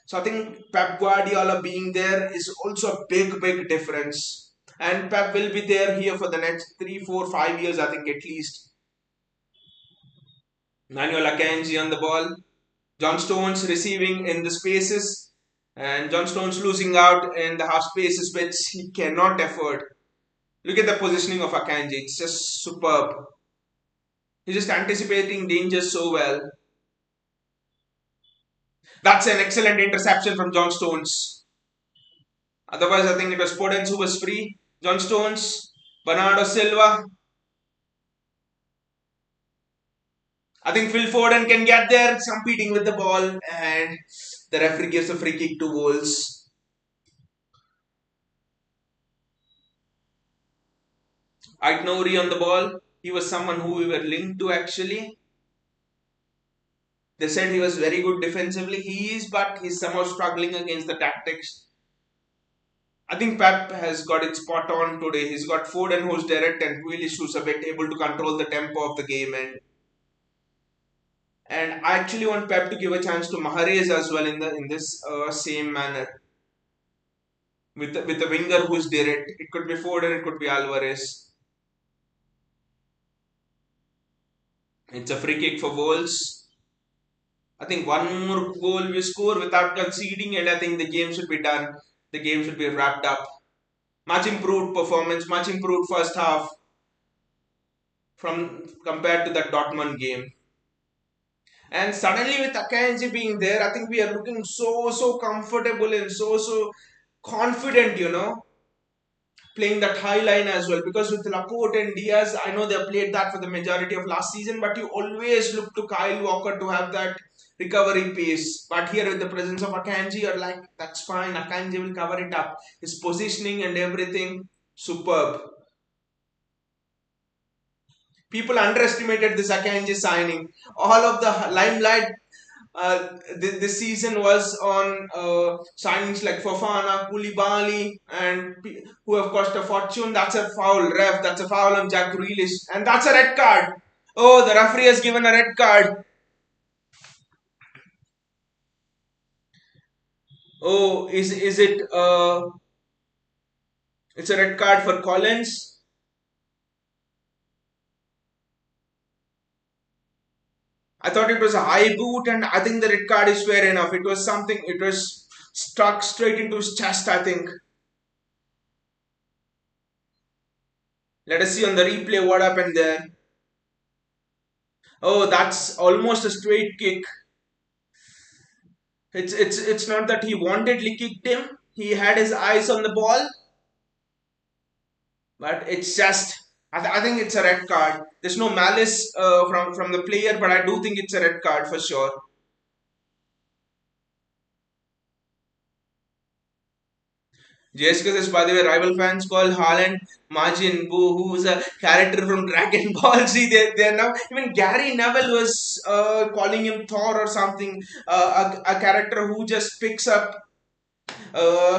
S1: So I think Pep Guardiola being there is also a big difference. And Pep will be there here for the next 3 4 5 years, I think, at least. Manuel Akanji on the ball, John Stones receiving in the spaces, and John Stones losing out in the half spaces which he cannot afford. Look at the positioning of Akanji; it's just superb. He's just anticipating danger so well. That's an excellent interception from John Stones. Otherwise, I think it was Podence who was free. John Stones, Bernardo Silva. I think Phil Foden can get there, competing with the ball, and the referee gives a free kick to Wolves. Ait Nouri on the ball. He was someone who we were linked to actually. They said he was very good defensively. He is, but he's somehow struggling against the tactics. I think Pep has got it spot on today. He's got Foden who's direct and Grealish who's a bit able to control the tempo of the game, and I actually want Pep to give a chance to Mahrez as well in this same manner with the winger who's direct. It could be Foden, it could be Alvarez. It's a free kick for Wolves. I think one more goal we score without conceding, and I think the game should be done. The game should be wrapped up. Much improved performance, much improved first half from compared to the Dortmund game. And suddenly with Akanji being there, I think we are looking so comfortable and so confident, playing that high line as well. Because with Laporte and Diaz, I know they played that for the majority of last season, but you always look to Kyle Walker to have that recovery pace. But here with the presence of Akanji, you're like, that's fine, Akanji will cover it up. His positioning and everything, superb. People underestimated this Akanji signing. All of the limelight this season was on signings like Fofana, Koulibaly, and who have cost a fortune. That's a foul, ref. That's a foul on Jack Grealish, and that's a red card. Oh, the referee has given a red card. Oh, is it? It's a red card for Collins. I thought it was a high boot, and I think the red card is fair enough. It was something. It was struck straight into his chest, I think. Let us see on the replay what happened there. Oh, that's almost a straight kick. It's not that he wantedly kicked him. He had his eyes on the ball, but it's just. I think it's a red card. There's no malice from the player, but I do think it's a red card for sure. Just because, by the way, rival fans call Haaland Majin Buu, who's a character from Dragon Ball Z. They're now, even Gary Neville was calling him Thor or something. A character who just picks up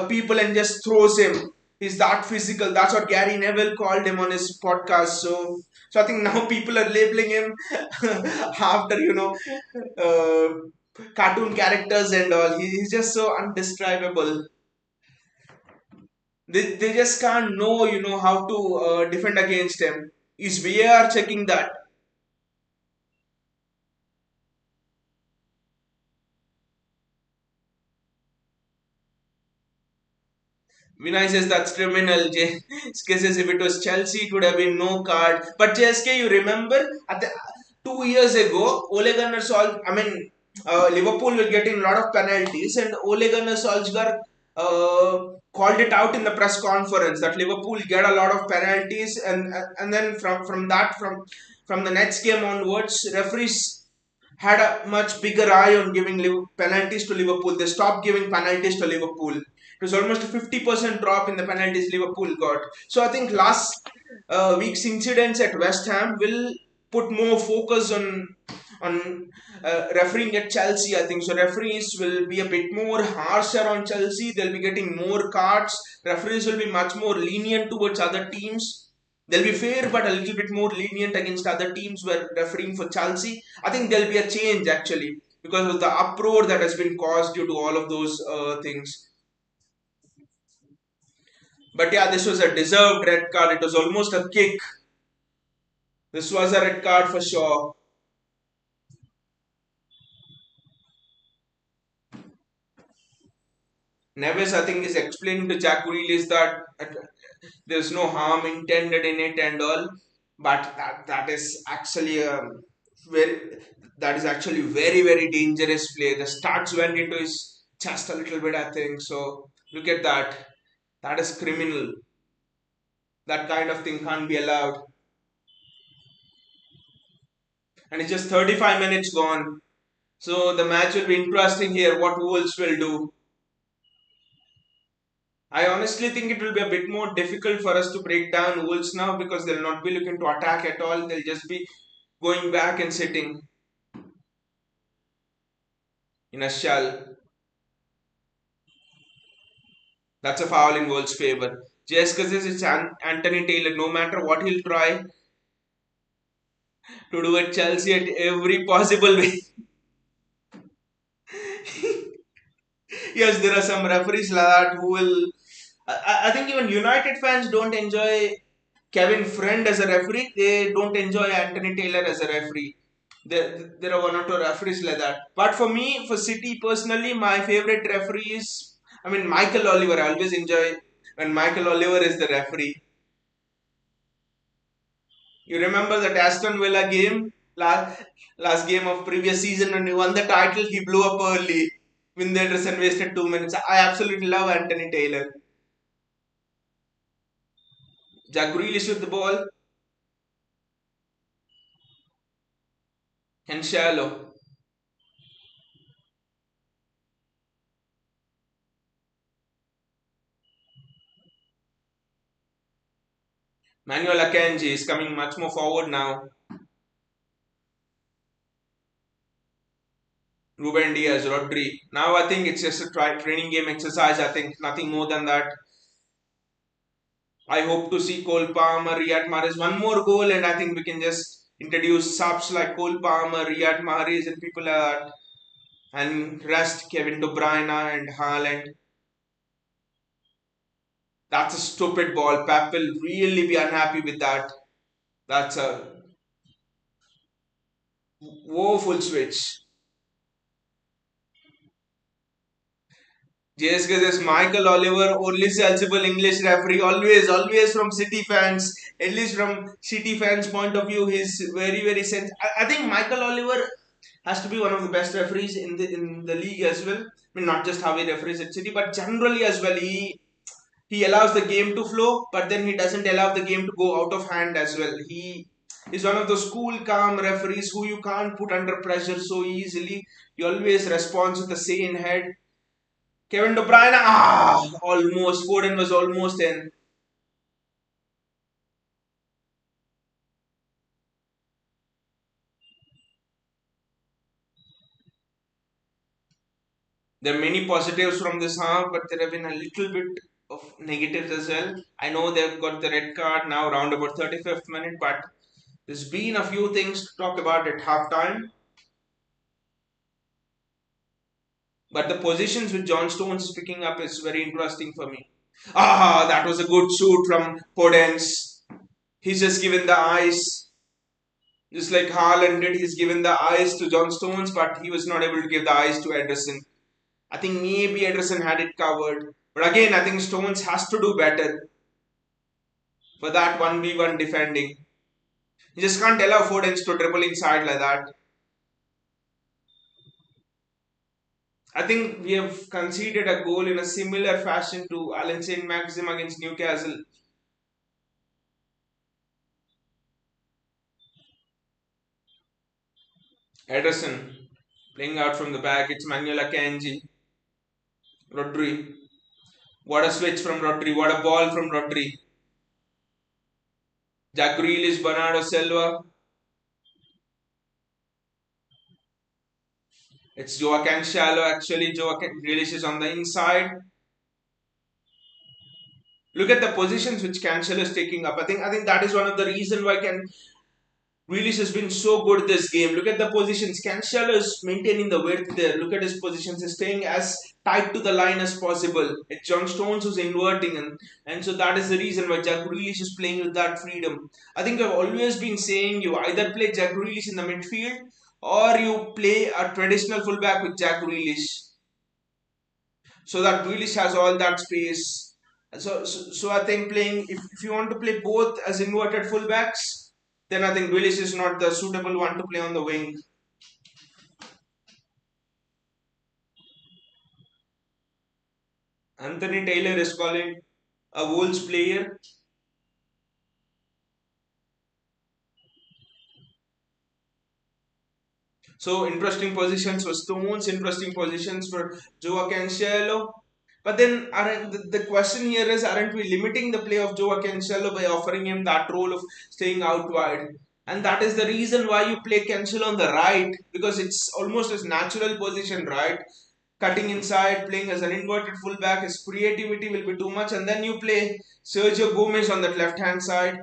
S1: people and just throws him. He's that physical. That's what Gary Neville called him on his podcast. So I think now people are labeling him after cartoon characters and all. He's just so undescribable. They just can't know how to defend against him. Is VAR checking that? Vinay says that's criminal. JSK says if it was Chelsea, it would have been no card. But JSK, you remember at the 2 years ago, Ole Gunnar Solskjaer, Liverpool were getting a lot of penalties, and Ole Gunnar Solskjaer called it out in the press conference that Liverpool get a lot of penalties, and then from the next game onwards, referees had a much bigger eye on giving penalties to Liverpool. They stopped giving penalties to Liverpool. It was almost a 50% drop in the penalties Liverpool got. So I think last week's incidents at West Ham will put more focus on refereeing at Chelsea. I think so. Referees will be a bit more harsher on Chelsea. They'll be getting more cards. Referees will be much more lenient towards other teams. They'll be fair but a little bit more lenient against other teams who are refereeing for Chelsea. I think there'll be a change actually because of the uproar that has been caused due to all of those things. But yeah, this was a deserved red card. It was almost a kick. This was a red card for sure. Neves, I think, is explaining to Jack Grealish that there's no harm intended in it and all, but that is actually a very very dangerous play. The studs went into his chest a little bit, I think. So look at that. That is criminal. That kind of thing can't be allowed. And it's just 35 minutes gone. So the match will be interesting here. What Wolves will do. I honestly think it will be a bit more difficult for us to break down Wolves now because they'll not be looking to attack at all. They'll just be going back and sitting in a shell. That's a foul in Wolves' favor. Just because it's Anthony Taylor, no matter what he'll try to do at Chelsea at every possible way. Yes, there are some referees like that who will. I think even United fans don't enjoy Kevin Friend as a referee. They don't enjoy Anthony Taylor as a referee. There are one or two referees like that. But for me, for City personally, my favorite referee is, Michael Oliver. I always enjoy when Michael Oliver is the referee. You remember that Aston Villa game, last game of previous season when he won the title, he blew up early. Win the and wasted 2 minutes. I absolutely love Anthony Taylor. Jack Grealish with the ball and shallow. Manuel Akanji is coming much more forward now. Ruben Diaz, Rodri. Now I think it's just a training game exercise. I think nothing more than that. I hope to see Cole Palmer, Riyad Mahrez one more goal, and I think we can just introduce subs like Cole Palmer, Riyad Mahrez, and people like that, and rest Kevin De Bruyne and Haaland. That's a stupid ball. Pep will really be unhappy with that. That's a woeful switch. JSK says Michael Oliver, only sensible English referee, always from City fans, at least from City fans' point of view, he's very sensible. I think Michael Oliver has to be one of the best referees in the league as well. Not just how he referees at City, but generally as well. He allows the game to flow, but then he doesn't allow the game to go out of hand as well. He is one of those cool, calm referees who you can't put under pressure so easily. He always responds with a sane head. Kevin De Bruyne, almost. Foden was almost in. There are many positives from this half, but there have been a little bit of negatives as well. I know they've got the red card now, around about 35th minute, but there's been a few things to talk about at half time. But the positions which John Stones is picking up is very interesting for me. That was a good shoot from Podence. He's just given the eyes. Just like Haaland did, he's given the eyes to John Stones, but he was not able to give the eyes to Ederson. I think maybe Ederson had it covered. But again, I think Stones has to do better for that 1v1 defending. You just can't allow Foden to dribble inside like that. I think we have conceded a goal in a similar fashion to Alan Saint Maxim against Newcastle. Ederson playing out from the back. It's Manuel Akanji. Rodri. What a switch from Rodri. What a ball from Rodri. Jack Grealish, Bernardo Silva. It's Joao Cancelo. Actually, Joao Grealish is on the inside. Look at the positions which Cancelo is taking up. I think that is one of the reason why Grealish has been so good this game. Look at the positions. Cancelo is maintaining the width there. Look at his positions. He's staying as tight to the line as possible. It's John Stones who's inverting, and so that is the reason why Jack Grealish is playing with that freedom. I think I've always been saying you either play Jack Grealish in the midfield or you play a traditional fullback with Jack Grealish so that Grealish has all that space. So I think playing if you want to play both as inverted fullbacks, then I think Grealish is not the suitable one to play on the wing. Anthony Taylor is calling a Wolves player. So interesting positions for Stones, interesting positions for Joao Cancelo. But then the question here is, aren't we limiting the play of Joao Cancelo by offering him that role of staying out wide? And that is the reason why you play Cancelo on the right, because it's almost his natural position, right? Cutting inside, playing as an inverted fullback, his creativity will be too much. And then you play Sergio Gomez on that left hand side,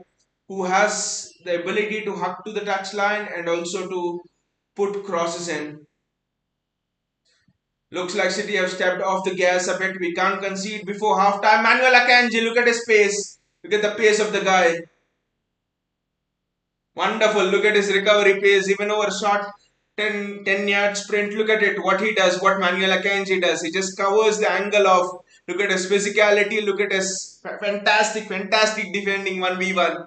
S1: who has the ability to hug to the touchline and also to put crosses in. Looks like City have stepped off the gas a bit. We can't concede before half time. Manuel Akanji, look at his pace. Look at the pace of the guy. Wonderful. Look at his recovery pace. Even over short 10 yard sprint. Look at it. What he does, what Manuel Akanji does. He just covers the angle off. Look at his physicality. Look at his fantastic defending 1v1.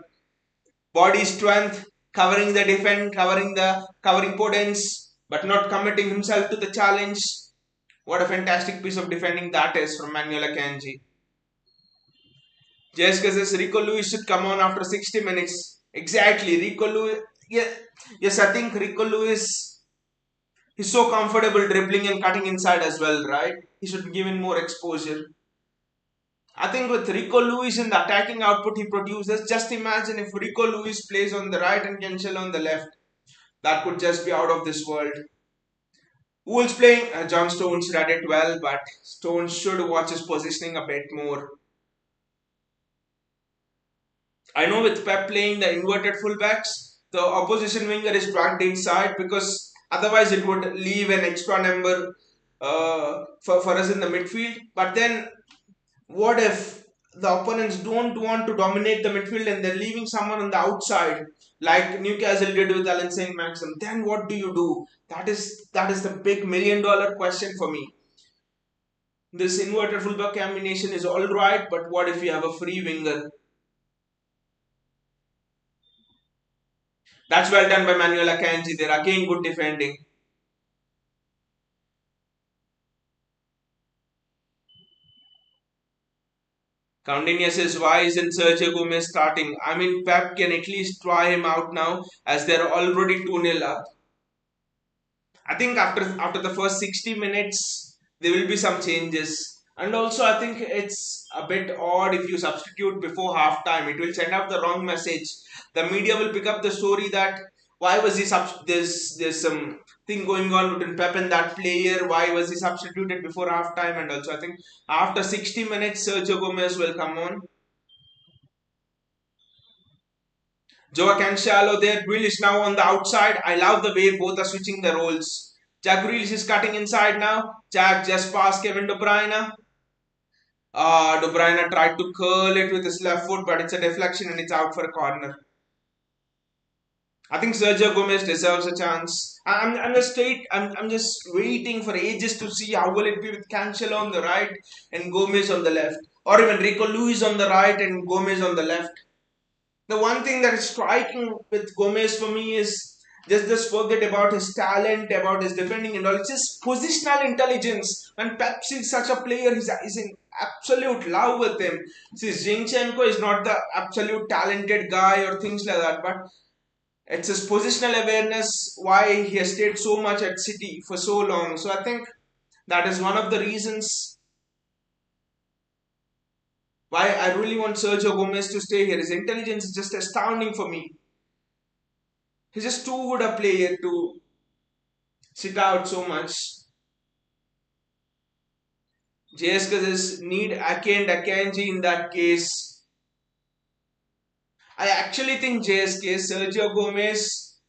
S1: Body strength, covering the defense, covering potence, but not committing himself to the challenge. What a fantastic piece of defending that is from Manuel Akanji. Just because Rico Lewis should come on after 60 minutes. Exactly, Rico Lewis. Yeah, yes, I think Rico Lewis is so comfortable dribbling and cutting inside as well, right? He should give him more exposure. I think with Rico Lewis in the attacking output he produces, just imagine if Rico Lewis plays on the right and Cancelo on the left. That could just be out of this world. Who's playing? John Stones read it well, but Stones should watch his positioning a bit more. I know with Pep playing the inverted fullbacks, the opposition winger is dragged inside because otherwise it would leave an extra number for us in the midfield. But then what if the opponents don't want to dominate the midfield and they're leaving someone on the outside, like Newcastle did with Alan Saint Maxim? Then what do you do? That is the big $1 million question for me. This inverted fullback combination is all right, but what if you have a free winger? That's well done by Manuel Akanji. They're again good defending. Coutinho says, why isn't Sergio Gomez starting? I mean, Pep can at least try him out now as they're already 2-0 up. I think after the first 60 minutes, there will be some changes. And also, I think it's a bit odd if you substitute before halftime. It will send out the wrong message. The media will pick up the story that why was he there's some thing going on between Pep and that player. Why was he substituted before halftime? And also, I think after 60 minutes, Sergio Gomez will come on. Joao Cancelo there. Grealish now on the outside. I love the way both are switching the roles. Jack Grealish is cutting inside now. Jack just past Kevin De Bruyne. De Bruyne tried to curl it with his left foot, but it's a deflection and it's out for a corner. I think Sergio Gomez deserves a chance. I'm just waiting for ages to see how will it be with Cancelo on the right and Gomez on the left, or even Rico Lewis on the right and Gomez on the left. The one thing that is striking with Gomez for me is just forget about his talent, about his defending and all. It's just positional intelligence. When Pep sees such a player, he's in absolute love with him. See, Zinchenko is not the absolute talented guy or things like that, but it's his positional awareness why he has stayed so much at City for so long. So I think that is one of the reasons why I really want Sergio Gomez to stay here. His intelligence is just astounding for me. He's just too good a player to sit out so much. JSK just need Ake and Akanji in that case. I actually think JSK, Sergio Gomez,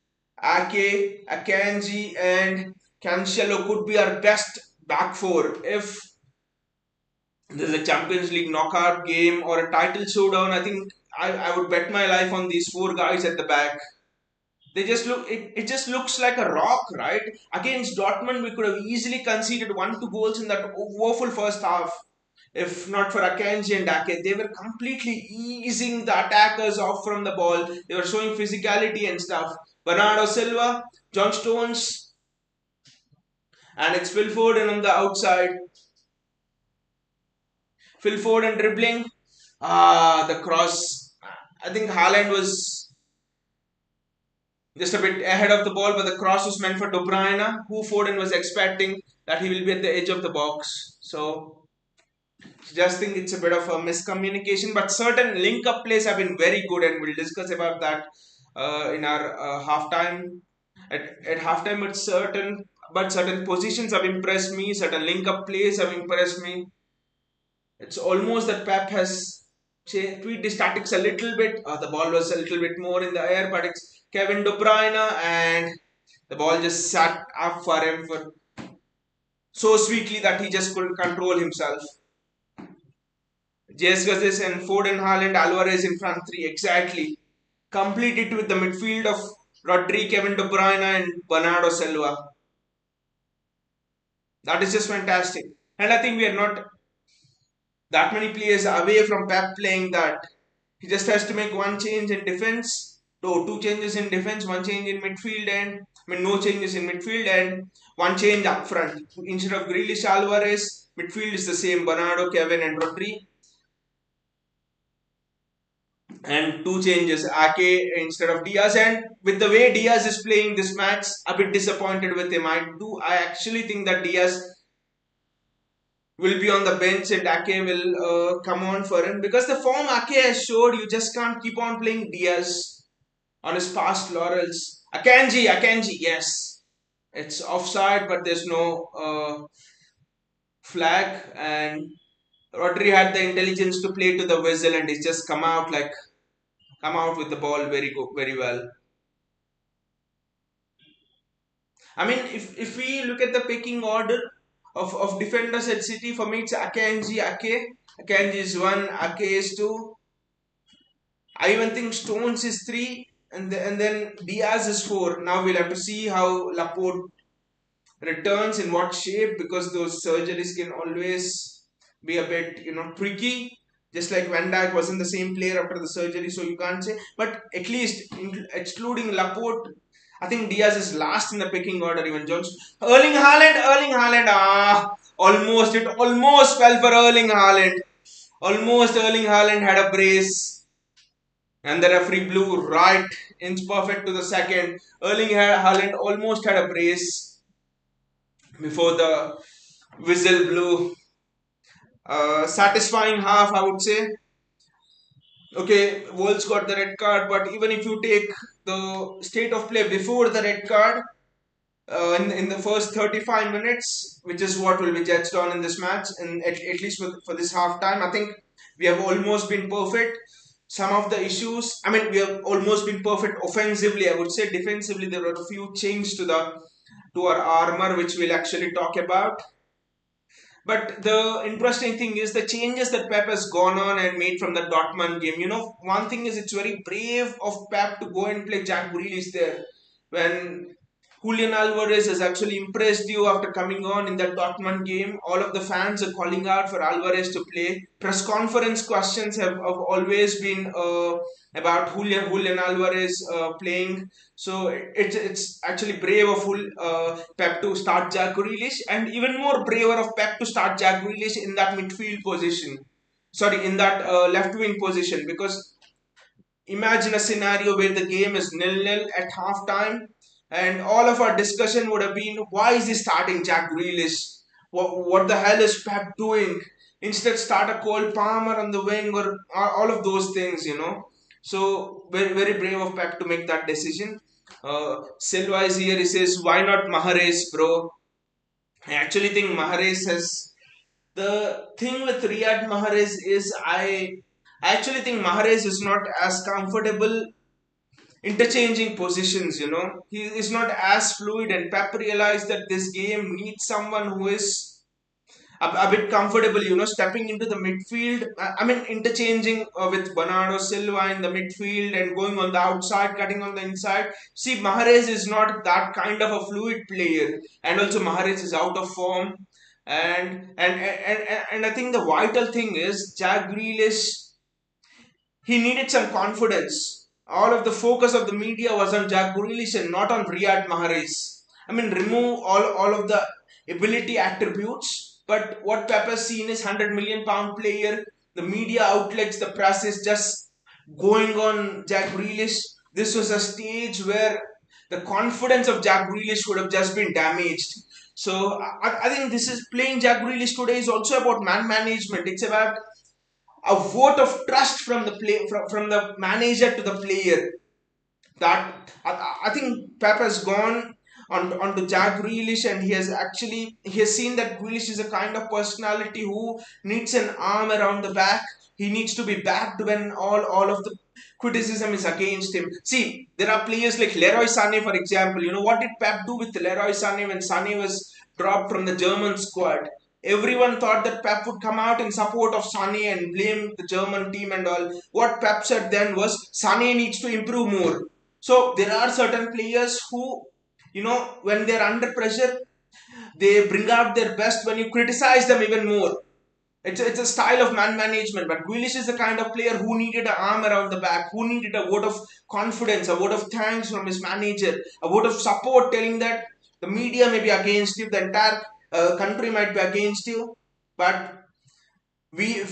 S1: Ake, Akanji, and Cancelo could be our best back four if there's a Champions League knockout game or a title showdown. I think I would bet my life on these four guys at the back. They just look it just looks like a rock, right? Against Dortmund, we could have easily conceded 1-2 goals in that woeful first half. If not for Akanji and Ake, they were completely easing the attackers off from the ball. They were showing physicality and stuff. Bernardo Silva, John Stones, and it's Phil Foden on the outside. Phil Foden dribbling. The cross. I think Haaland was just a bit ahead of the ball, but the cross was meant for De Bruyne, who Foden was expecting that he will be at the edge of the box. So just think it's a bit of a miscommunication, but certain link-up plays have been very good, and we'll discuss about that in our halftime. At halftime, but certain positions have impressed me. Certain link-up plays have impressed me. It's almost that Pep has tweaked his tactics a little bit. The ball was a little bit more in the air, but it's Kevin De Bruyne, and the ball just sat up for him for so sweetly that he just couldn't control himself. Jesus and Foden, Haaland, Alvarez in front three exactly. Complete it with the midfield of Rodri, Kevin De Bruyne, and Bernardo Silva. That is just fantastic. And I think we are not that many players away from Pep playing that. He just has to make one change in defense. No, two changes in defense, one change in midfield, and no changes in midfield, and one change up front. Instead of Grealish, Alvarez, midfield is the same: Bernardo, Kevin, and Rodri. And two changes: Ake instead of Diaz. And with the way Diaz is playing this match, a bit disappointed with him. I actually think that Diaz will be on the bench and Ake will come on for him, because the form Ake has showed, you just can't keep on playing Diaz on his past laurels. Akanji, yes, it's offside, but there's no flag, and Rodri had the intelligence to play to the whistle, and he's just come out with the ball very good, very well. I mean, if we look at the picking order of defenders at City, for me it's Akanji, Ake. Akanji is one, Ake is two. I even think Stones is three, and then Diaz is four. Now we'll have to see how Laporte returns, in what shape, because those surgeries can always be a bit tricky. Just like Van Dijk wasn't the same player after the surgery, so you can't say. But at least excluding Laporte, I think Diaz is last in the picking order. Even Jones, Erling Haaland. It almost fell for Erling Haaland. Almost Erling Haaland had a brace, and the referee blew right inch perfect to the second. Erling Haaland almost had a brace before the whistle blew. Satisfying half, I would say. Okay, Wolves got the red card, but even if you take the state of play before the red card, in the first 35 minutes, which is what will be judged on in this match, and at least for this half time, I think we have almost been perfect. Some of the issues, I mean, we have almost been perfect offensively. I would say defensively, there were a few changes to our armor, which we'll actually talk about. But the interesting thing is the changes that Pep has gone on and made from the Dortmund game. One thing is it's very brave of Pep to go and play Jack Grealish there when Julian Alvarez has actually impressed you after coming on in that Dortmund game. All of the fans are calling out for Alvarez to play. Press conference questions have always been about Julian Alvarez playing. So it's actually brave of Pep to start Jack Grealish, and even more braver of Pep to start Jack Grealish in that midfield position. Sorry, in that left wing position, because imagine a scenario where the game is nil-nil at halftime, and all of our discussion would have been, why is he starting Jack Grealish? What the hell is Pep doing? Instead, start a Cole Palmer on the wing, or all of those things. So, very, very brave of Pep to make that decision. Silva is here, he says, why not Mahrez, bro? I actually think Mahrez has. The thing with Riyad Mahrez is I actually think Mahrez is not as comfortable interchanging positions. He is not as fluid, and Pep realized that this game needs someone who is a bit comfortable, stepping into the midfield. I mean, interchanging with Bernardo Silva in the midfield and going on the outside, cutting on the inside. See, Mahrez is not that kind of a fluid player, and also Mahrez is out of form. And I think the vital thing is Jack Grealish, he needed some confidence. All of the focus of the media was on Jack Grealish and not on Riyad Mahrez. I mean, remove all of the ability attributes. But what Pep has seen is £100 million player. The media outlets, the press is just going on Jack Grealish. This was a stage where the confidence of Jack Grealish would have just been damaged. So I think this is playing Jack Grealish today is also about man management. It's about a vote of trust from the from the manager to the player. That I think Pep has gone on to Jack Grealish, and he has seen that Grealish is a kind of personality who needs an arm around the back. He needs to be backed when all of the criticism is against him. See, there are players like Leroy Sané, for example. What did Pep do with Leroy Sané when Sané was dropped from the German squad? Everyone thought that Pep would come out in support of Sané and blame the German team and all. What Pep said then was Sané needs to improve more. So there are certain players who, when they're under pressure, they bring out their best when you criticize them even more. It's a style of man management, but Grealish is the kind of player who needed an arm around the back, who needed a vote of confidence, a vote of thanks from his manager, a vote of support telling that the media may be against you, the entire country might be against you, but we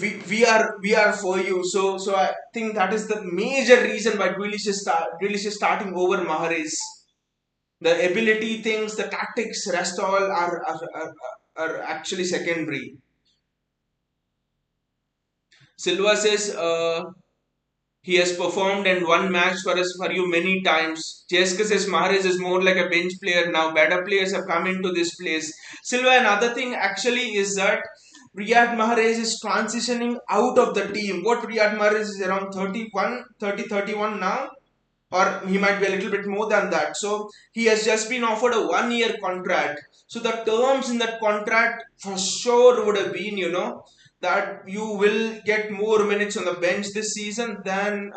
S1: are for you. So I think that is the major reason why Grealish is starting over Mahrez. The ability things, the tactics, rest all are actually secondary. Silva says he has performed and won match for you many times. Cheska says Mahrez is more like a bench player now. Better players have come into this place. Silva, another thing actually is that Riyad Mahrez is transitioning out of the team. What Riyad Mahrez is around 31 now, or he might be a little bit more than that. So he has just been offered a 1 year contract. So the terms in that contract for sure would have been, that you will get more minutes on the bench this season than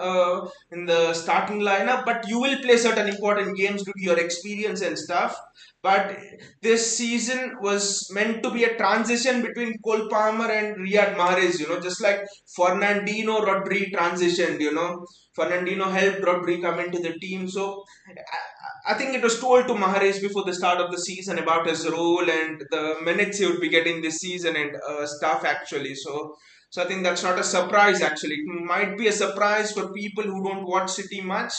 S1: in the starting lineup, but you will play certain important games due to your experience and stuff. But this season was meant to be a transition between Cole Palmer and Riyad Mahrez, just like Fernandinho Rodri transitioned, Fernandinho helped Rodri come into the team. So I think it was told to Mahrez before the start of the season about his role and the minutes he would be getting this season and stuff actually. So I think that's not a surprise actually. It might be a surprise for people who don't watch City much,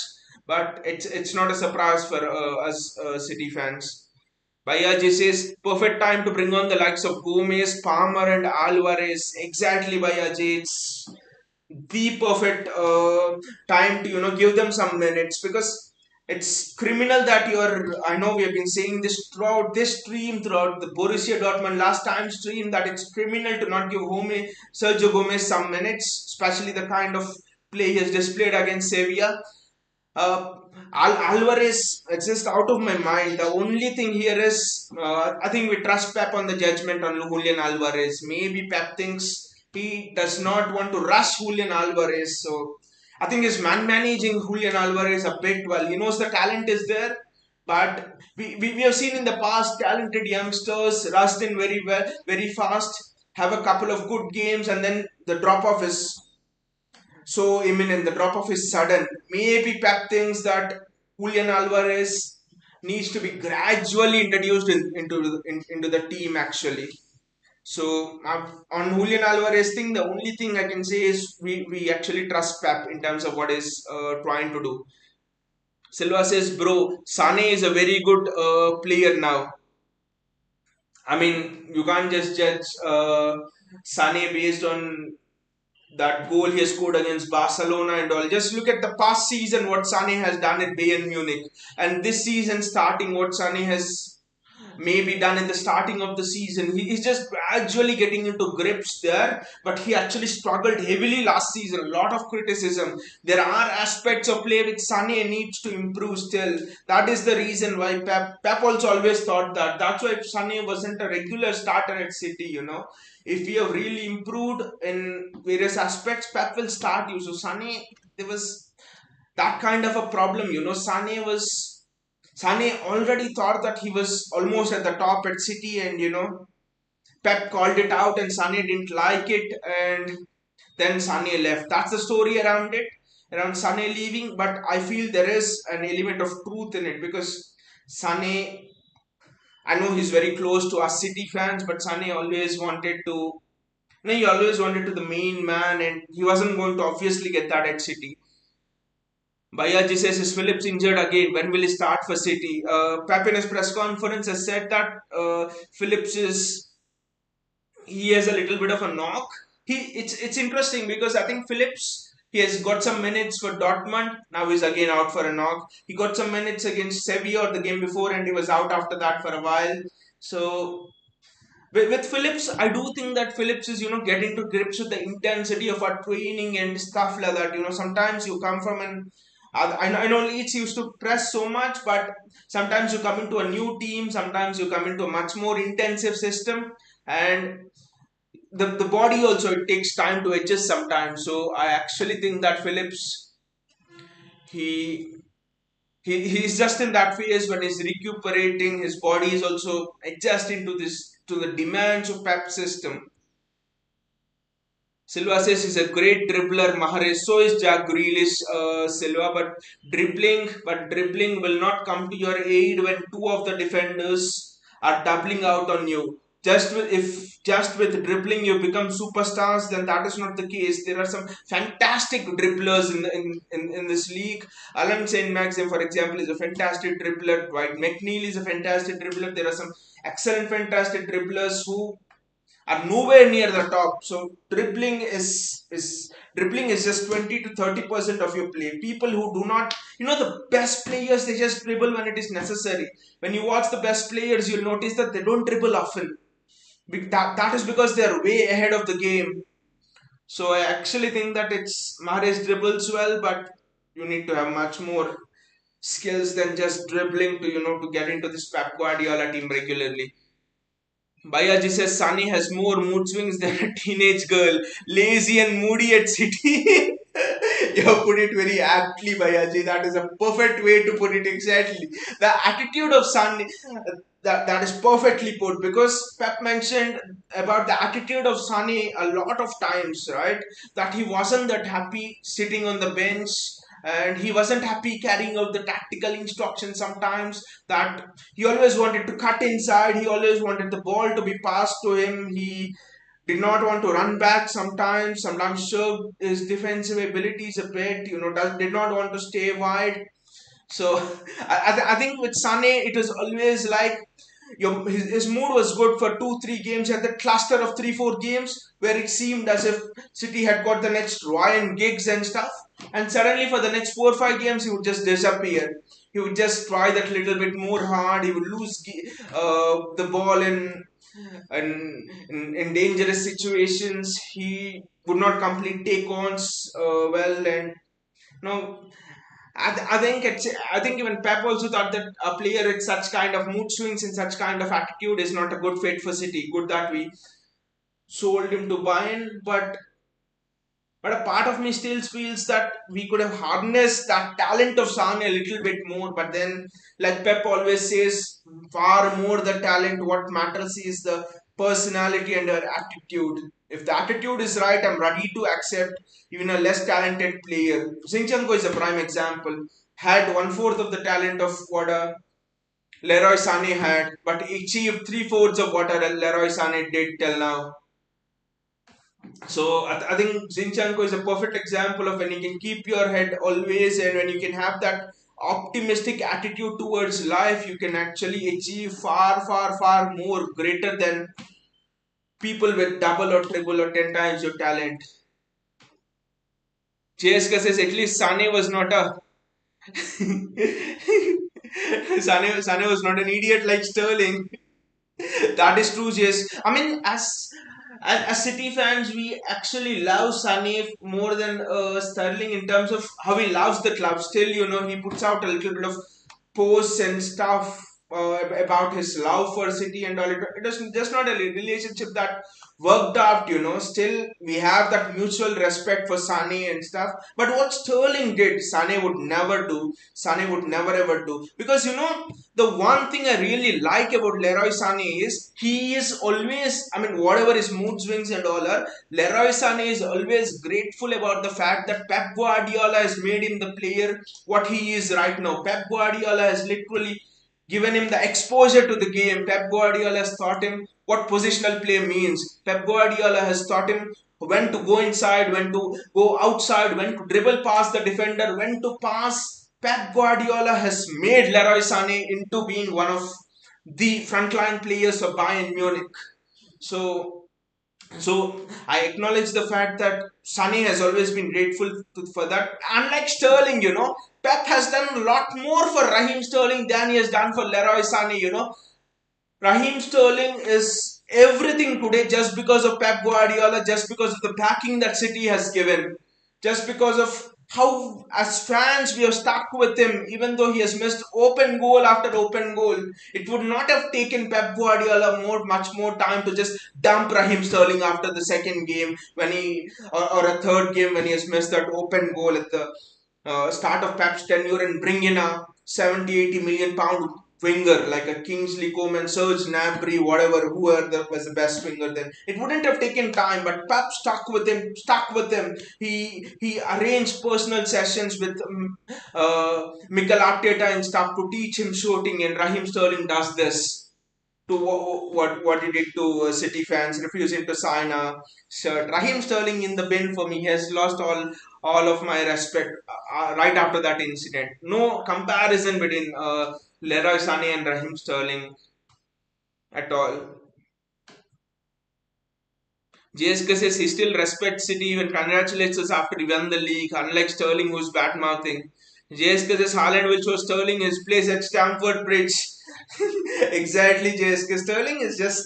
S1: but it's not a surprise for us City fans. Bayaji says, perfect time to bring on the likes of Gomez, Palmer, and Alvarez. Exactly, Bayaji. It's the perfect time to give them some minutes, because it's criminal that you're. I know we have been saying this throughout this stream, throughout the Borussia Dortmund last time stream, that it's criminal to not give Sergio Gomez some minutes, especially the kind of play he has displayed against Sevilla. Uh, Alvarez, it's just out of my mind. The only thing here is, I think we trust Pep on the judgment on Julian Alvarez. Maybe Pep thinks he does not want to rush Julian Alvarez. So I think he's managing Julian Alvarez a bit well. He knows the talent is there, but we have seen in the past talented youngsters rushed in very well, very fast, have a couple of good games, and then the drop off is so imminent, the drop off is sudden. Maybe Pep thinks that Julian Alvarez needs to be gradually introduced into the team actually. So on Julian Alvarez thing, the only thing I can say is we actually trust Pep in terms of what is trying to do. Silva says, bro, Sane is a very good player now. I mean, you can't just judge Sane based on that goal he has scored against Barcelona and all. Just look at the past season what Sane has done at Bayern Munich, and this season starting what Sane has maybe done in the starting of the season. He's just gradually getting into grips there, but he actually struggled heavily last season. A lot of criticism. There are aspects of play which Sane needs to improve still. That is the reason why Pep also always thought that. That's why Sane wasn't a regular starter at City, you know. If we have really improved in various aspects, Pep will start you. So Sane, there was that kind of a problem, you know. Sane already thought that he was almost at the top at City, and you know, Pep called it out, and Sane didn't like it, and then Sane left. That's the story around it, around Sane leaving. But I feel there is an element of truth in it because Sane, I know he's very close to us City fans, but Sane always wanted to. No, he always wanted to the main man, and he wasn't going to obviously get that at City. Bayaji says, is Phillips injured again? When will he start for City? Pep in his press conference has said that Phillips is he has a little bit of a knock. It's interesting because I think Phillips he has got some minutes for Dortmund. Now he's again out for a knock. He got some minutes against Sevilla or the game before, and he was out after that for a while. So with Phillips, I do think that Phillips is, you know, getting to grips with the intensity of our training and stuff like that. You know, sometimes you come from an I know Leeds used to press so much, but sometimes you come into a new team, sometimes you come into a much more intensive system, and the body also it takes time to adjust sometimes. So I actually think that Phillips he he's just in that phase when he's recuperating, his body is also adjusting to this to the demands of Pep system. Silva says he's a great dribbler. Mahrez, so is Jack Grealish, Silva, but dribbling will not come to your aid when two of the defenders are doubling out on you. If just with dribbling you become superstars, then that is not the case. There are some fantastic dribblers in this league. Alan Saint Maxim, for example, is a fantastic dribbler. Dwight McNeil is a fantastic dribbler. There are some excellent, fantastic dribblers who are nowhere near the top. So dribbling is just 20 to 30% of your play. People who do not, you know, the best players they just dribble when it is necessary. When you watch the best players, you'll notice that they don't dribble often. That is because they are way ahead of the game. So I actually think that it's Mahrez dribbles well, but you need to have much more skills than just dribbling to, you know, to get into this Pep Guardiola team regularly. Bayaji says Sunny has more mood swings than a teenage girl, lazy and moody at City. You have put it very aptly, Bayaji. That is a perfect way to put it exactly. The attitude of Sunny, that is perfectly put because Pep mentioned about the attitude of Sunny a lot of times, right? That he wasn't that happy sitting on the bench and he wasn't happy carrying out the tactical instructions sometimes, that he always wanted to cut inside, he always wanted the ball to be passed to him, he did not want to run back sometimes showed his defensive abilities a bit, you know, did not want to stay wide. So I think with Sane it was always like his mood was good for 2 3 games. He had that cluster of 3 4 games where it seemed as if City had got the next Ryan Giggs and stuff, and suddenly for the next 4 5 games he would just disappear. He would just try that little bit more hard. He would lose the ball in dangerous situations. He would not complete take ons well, and no. I think it's. I think even Pep also thought that a player with such kind of mood swings and such kind of attitude is not a good fit for City. Good that we sold him to Bayern, but a part of me still feels that we could have harnessed that talent of Sane a little bit more. But then, like Pep always says, far more the talent. What matters is the personality and her attitude. If the attitude is right, I'm ready to accept even a less talented player. Zinchenko is a prime example. Had one fourth of the talent of what a Leroy Sané had, but achieved three fourths of what a Leroy Sané did till now. So I think Zinchenko is a perfect example of when you can keep your head always and when you can have that optimistic attitude towards life, you can actually achieve far, far, far more greater than people with double or triple or 10 times your talent. JSK says at least Sane was not a Sane was not an idiot like Sterling. That is true, Jace. I mean, as City fans, we actually love Sané more than Sterling in terms of how he loves the club. Still, he puts out a little bit of posts and stuff about his love for City and all. It is just not a relationship that worked out. Still, we have that mutual respect for Sané and stuff. But what Sterling did, Sané would never do. Sané would never ever do because the one thing I really like about Leroy Sané is he is always, I mean, whatever his mood swings and all are, Leroy Sané is always grateful about the fact that Pep Guardiola has made him the player what he is right now. Pep Guardiola has literally given him the exposure to the game. Pep Guardiola has taught him what positional play means. Pep Guardiola has taught him when to go inside, when to go outside, when to dribble past the defender, when to pass. Pep Guardiola has made Leroy Sané into being one of the frontline players of Bayern Munich. So, so I acknowledge the fact that Sané has always been grateful for that. Unlike Sterling, Pep has done a lot more for Raheem Sterling than he has done for Leroy Sané. Raheem Sterling is everything today just because of Pep Guardiola, just because of the backing that City has given, just because of how, as fans, we have stuck with him, even though he has missed open goal after open goal. It would not have taken Pep Guardiola much more time to just dump Raheem Sterling after the second game or a third game when he has missed that open goal at the start of Pep's tenure and bring in a 70-80 million pound winger like a Kingsley Coman, Serge Gnabry, whatever, whoever was the best winger then. It wouldn't have taken time, but Pep stuck with him. He arranged personal sessions with Mikel Arteta and stuff to teach him shooting, and Raheem Sterling does this to what he did to City fans, refusing to sign a shirt. Raheem Sterling in the bin for me. He has lost all of my respect right after that incident. No comparison between Leroy Sané and Raheem Sterling at all. JSK says he still respects City and congratulates us after he won the league, unlike Sterling who's bad mouthing. JSK says Haaland will show Sterling his place at Stamford Bridge. Exactly, JSK. Sterling is just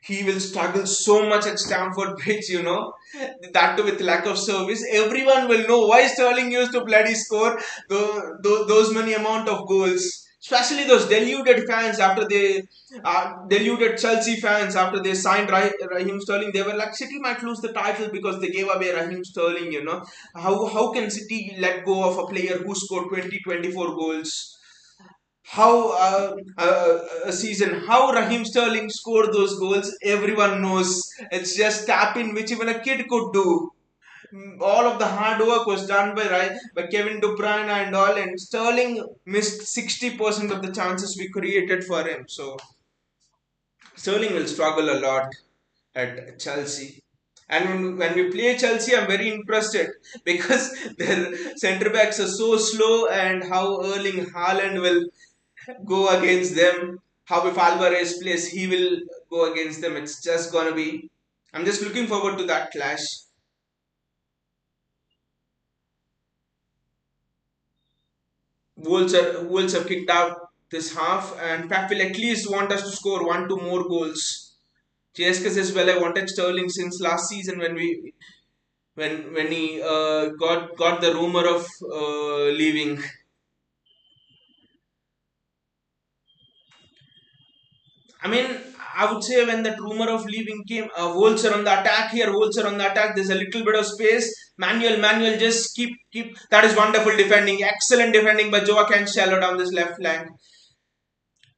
S1: he will struggle so much at Stamford Bridge, that too with lack of service. Everyone will know why Sterling used to bloody score those many amount of goals. Especially those deluded fans after they, deluded Chelsea fans after they signed Raheem Sterling. They were like, City might lose the title because they gave away Raheem Sterling. How can City let go of a player who scored 20-24 goals? How a season, how Raheem Sterling scored those goals, everyone knows. It's just tap in, which even a kid could do. All of the hard work was done by Kevin De Bruyne and all, and Sterling missed 60% of the chances we created for him. So Sterling will struggle a lot at Chelsea. And when we play Chelsea, I'm very interested because their centre backs are so slow, and how Erling Haaland will go against them. How if Alvarez plays, he will go against them. It's just gonna be. I'm just looking forward to that clash. Wolves have kicked out this half, and Pep will at least want us to score 1-2 more goals. JSK says, well, I wanted Sterling since last season when when he got the rumor of leaving. I mean, I would say when that rumor of leaving came, Wolzer on the attack here, Wolzer on the attack. There's a little bit of space. Manuel, just keep. That is wonderful defending, excellent defending by Joao Cancelo down this left flank.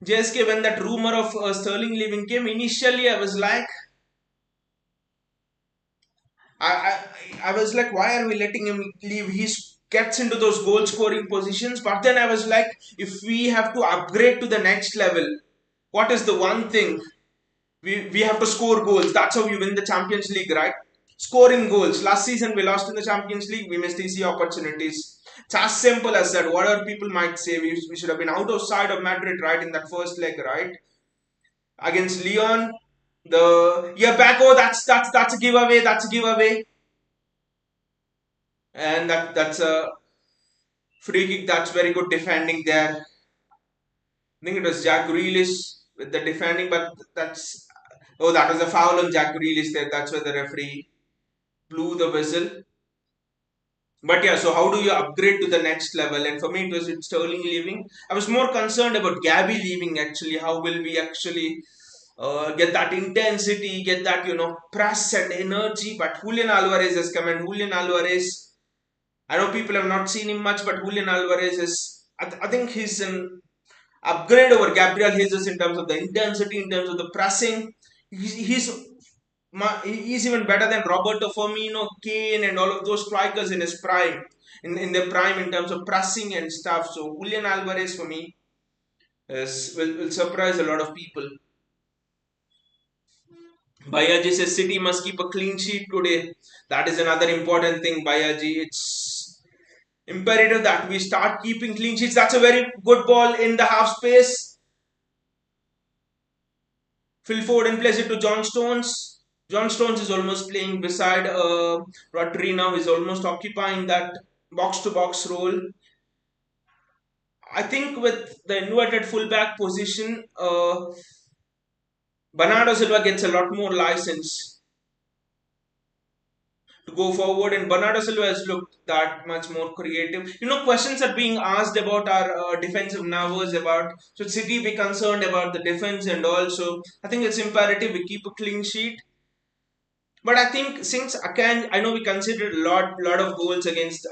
S1: JSK, when that rumor of Sterling leaving came, initially I was like, I, I was like, why are we letting him leave? He gets into those goal scoring positions. But then I was like, if we have to upgrade to the next level, what is the one thing? We have to score goals. That's how you win the Champions League, right? Scoring goals. Last season we lost in the Champions League. We missed easy opportunities. It's as simple as that. Whatever people might say, we should have been out of sight of Madrid, right, in that first leg, right? Against Leon, the yeah back. Oh, that's a giveaway. That's a giveaway. And that's a free kick. That's very good defending there. I think it was Jack Grealish with the defending, but that's oh, that was a foul on Jack Grealish there. That's where the referee blew the whistle. But yeah, so how do you upgrade to the next level? And for me, it was with Sterling leaving. I was more concerned about Gabby leaving actually. How will we actually get that intensity, get that, press and energy? But Julian Alvarez has come, and Julian Alvarez, I know people have not seen him much, but Julian Alvarez is, I think he's an upgrade over Gabriel Jesus in terms of the intensity, in terms of the pressing. He's he's even better than Roberto Firmino, Kane, and all of those strikers in his prime, in their prime in terms of pressing and stuff. So Julian Alvarez for me will surprise a lot of people. Bayaji says City must keep a clean sheet today. That is another important thing, Bayaji. It's imperative that we start keeping clean sheets. That's a very good ball in the half space. Phil Foden plays it to John Stones. John Stones is almost playing beside Rodri now. He's almost occupying that box to box role. I think with the inverted fullback position, Bernardo Silva gets a lot more license to go forward, and Bernardo Silva has looked that much more creative. Questions are being asked about our defensive nerves, about should City be concerned about the defense and also. I think it's imperative we keep a clean sheet. But I think since I know we considered a lot of goals against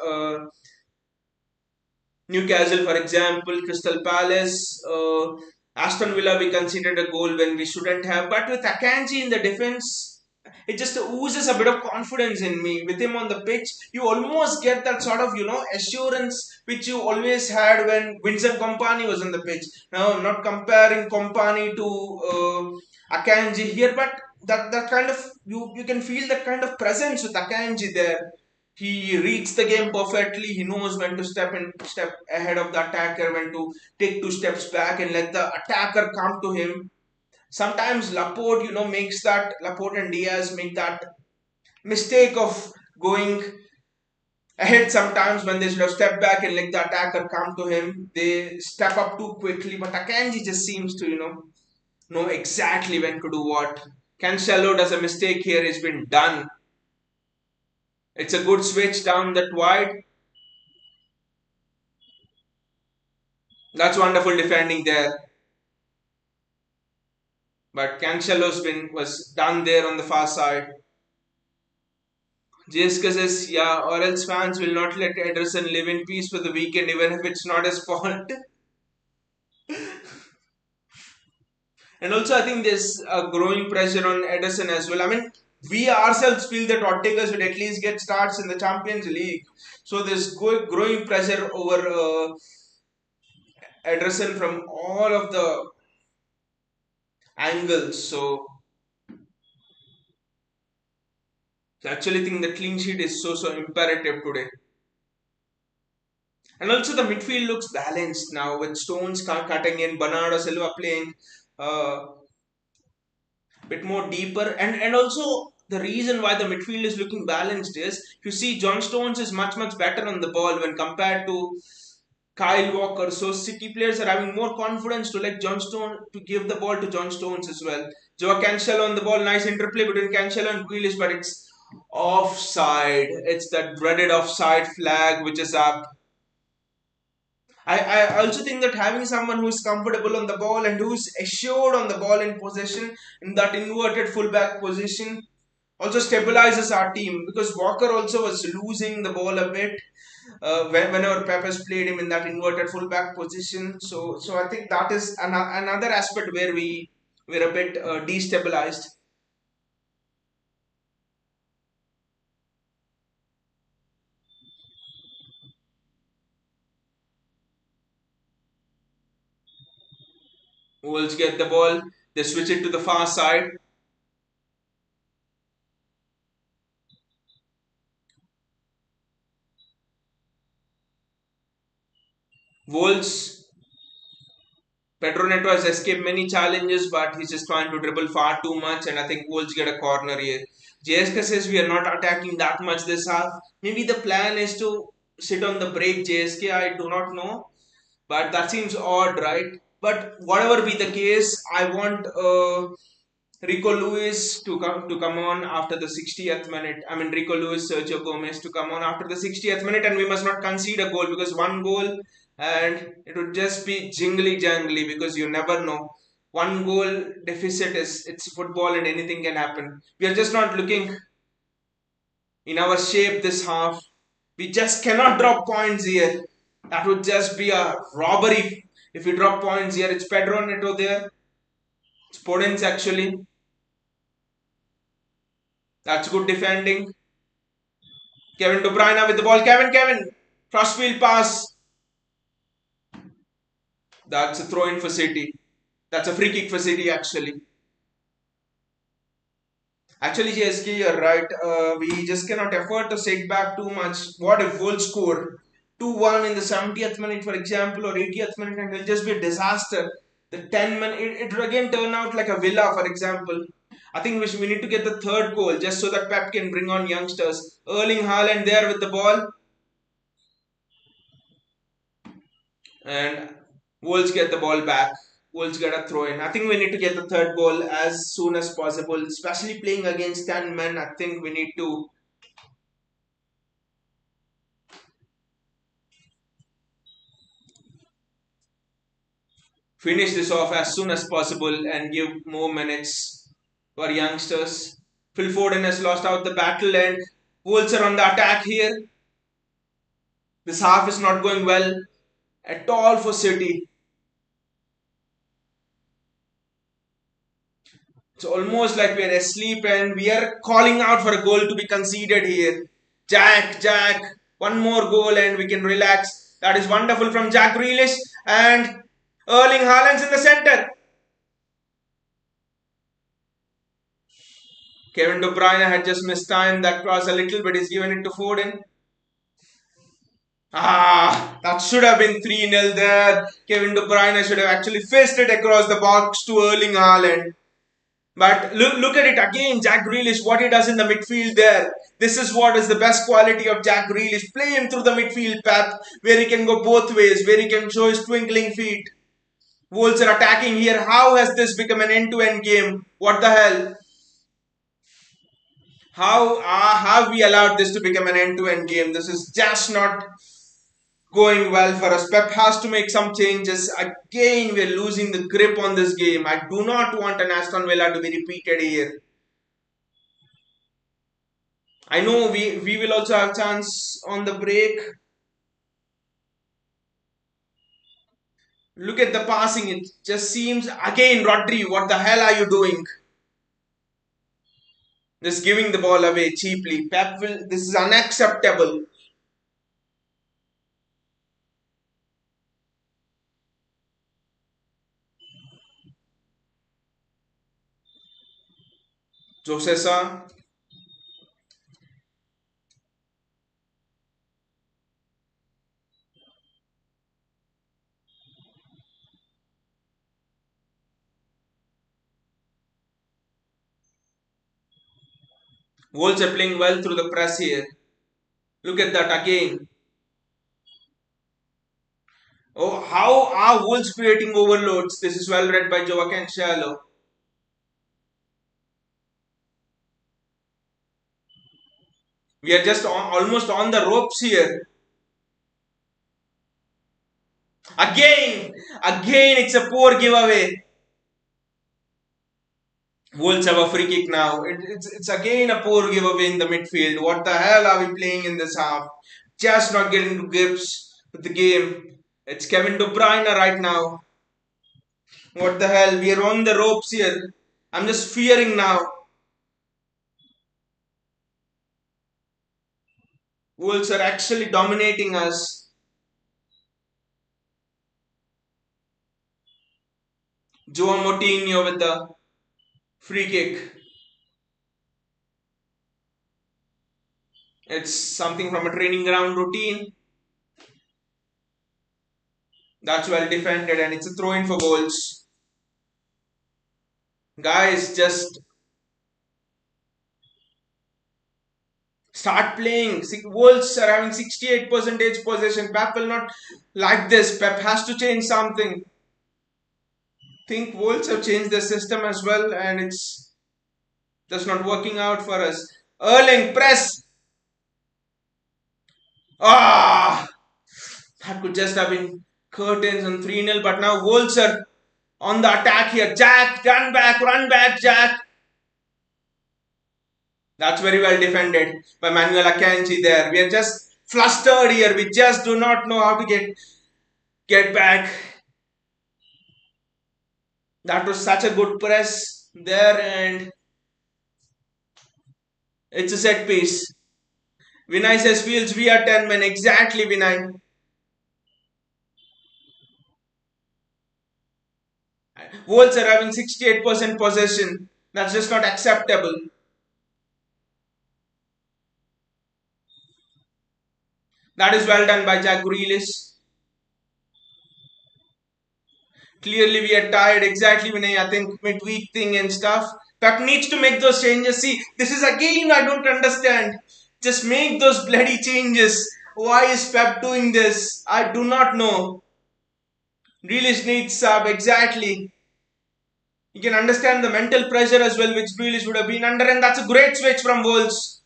S1: Newcastle, for example, Crystal Palace, Aston Villa, we considered a goal when we shouldn't have. But with Akanji in the defense, it just oozes a bit of confidence in me. With him on the pitch, you almost get that sort of, assurance which you always had when Vincent Kompany was on the pitch. Now, I'm not comparing Kompany to Akanji here, but that kind of, you can feel that kind of presence with Akanji there. He reads the game perfectly. He knows when to step ahead of the attacker, when to take 2 steps back and let the attacker come to him. Sometimes Laporte, makes that Laporte and Diaz make that mistake of going ahead sometimes when they should have stepped back and let the attacker come to him. They step up too quickly, but Akanji just seems to, know exactly when to do what. Cancelo does a mistake here, it's been done. It's a good switch down that wide. That's wonderful defending there. But Cancelo's was done there on the far side. JSK says, yeah, or else fans will not let Ederson live in peace for the weekend even if it's not his fault. And also, I think there's a growing pressure on Ederson as well. I mean, we ourselves feel that Ortega should at least get starts in the Champions League. So there's growing pressure over Ederson from all of the angles. So I actually think the clean sheet is so imperative today. And also the midfield looks balanced now with Stones cutting in, Bernardo Silva playing bit more deeper, and also the reason why the midfield is looking balanced is you see John Stones is much better on the ball when compared to Kyle Walker. So City players are having more confidence to let John Stone to give the ball to John Stones as well. Joao Cancelo on the ball, nice interplay between Cancelo and Grealish, but it's Offside. It's that dreaded offside flag which is up. I also think that having someone who's comfortable on the ball and who's assured on the ball in possession in that inverted fullback position also stabilizes our team, because Walker also was losing the ball a bit whenever Pep has played him in that inverted fullback position. So I think that is another aspect where we're a bit destabilized. Wolves get the ball, they switch it to the far side. Wolves Pedro Neto has escaped many challenges, but he's just trying to dribble far too much, and I think Wolves get a corner here. JSK says we are not attacking that much this half. Maybe the plan is to sit on the break. JSK, I do not know, but that seems odd, right? But whatever be the case, I want Rico Lewis to come on after the 60th minute. I mean Rico Lewis, Sergio Gomez to come on after the 60th minute, and we must not concede a goal, because one goal and it would just be jingly jangly, because you never know. One goal deficit is, it's football and anything can happen. We are just not looking in our shape this half. We just cannot drop points here. That would just be a robbery if we drop points here. It's Pedro Neto there. It's Podence actually. That's good defending. Kevin De Bruyne with the ball. Kevin. Crossfield pass. That's a throw in for City. That's a free kick for City actually. Actually, JSK, you're right. We just cannot afford to sit back too much. What if Wolves score 2-1 in the 70th minute, for example, or 80th minute, and it'll just be a disaster. The 10 minute, it will again turn out like a Villa, for example. I think we need to get the third goal just so that Pep can bring on youngsters. Erling Haaland there with the ball, and Wolves get the ball back. Wolves get a throw in. I think we need to get the third goal as soon as possible, especially playing against 10 men. I think we need to finish this off as soon as possible and give more minutes for youngsters. Phil Foden has lost out the battle, and Wolves are on the attack here. This half is not going well at all for City. It's almost like we are asleep and we are calling out for a goal to be conceded here. Jack, one more goal and we can relax. That is wonderful from Jack Grealish, and Erling Haaland's in the center. Kevin De Bruyne had just missed time that cross a little, but he's given it to Foden. That should have been 3-0 there. Kevin De Bruyne should have actually fisted across the box to Erling Haaland. But look at it again, Jack Grealish, what he does in the midfield there. This is what is the best quality of Jack Grealish. Play him through the midfield, Pep, where he can go both ways, where he can show his twinkling feet. Wolves are attacking here. How has this become an end-to-end game? What the hell? How have we allowed this to become an end-to-end game? This is just not going well for us. Pep has to make some changes. Again, we're losing the grip on this game. I do not want an Aston Villa to be repeated here. I know we will also have chance on the break. Look at the passing. It just seems, again, Rodri, what the hell are you doing? Just giving the ball away cheaply. Pep will, this is unacceptable. Josesa. Wolves are playing well through the press here. Look at that again. Oh, how are Wolves creating overloads? This is well read by Joaquin Shallow. We are just almost on the ropes here. Again, again, it's a poor giveaway. Wolves have a free kick now. It's again a poor giveaway in the midfield. What the hell are we playing in this half? Just not getting to grips with the game. It's Kevin De Bruyne right now. What the hell? We are on the ropes here. I'm just fearing now. Wolves are actually dominating us. Joao Moutinho with the free kick. It's something from a training ground routine. That's well defended and it's a throw in for goals. Guys, just start playing. Wolves are having 68 percentage possession. Pep will not like this. Pep has to change something. Think Wolves have changed the system as well and it's just not working out for us. Erling, press! Ah! That could just have been curtains on 3-0, but now Wolves are on the attack here. Jack, run back, Jack. That's very well defended by Manuel Akanji there. We are just flustered here. We just do not know how to get back. That was such a good press there, and it's a set piece. Vinay says Fields, we are 10 men. Exactly, Vinay. Wolves are having 68% possession. That's just not acceptable. That is well done by Jack Grealish. Clearly, we are tired. Exactly, Vinay. I think midweek thing and stuff. Pep needs to make those changes. See, this is again I don't understand. Just make those bloody changes. Why is Pep doing this? I do not know. Grealish needs sub. Exactly. You can understand the mental pressure as well, which Grealish would have been under, and that's a great switch from Wolves.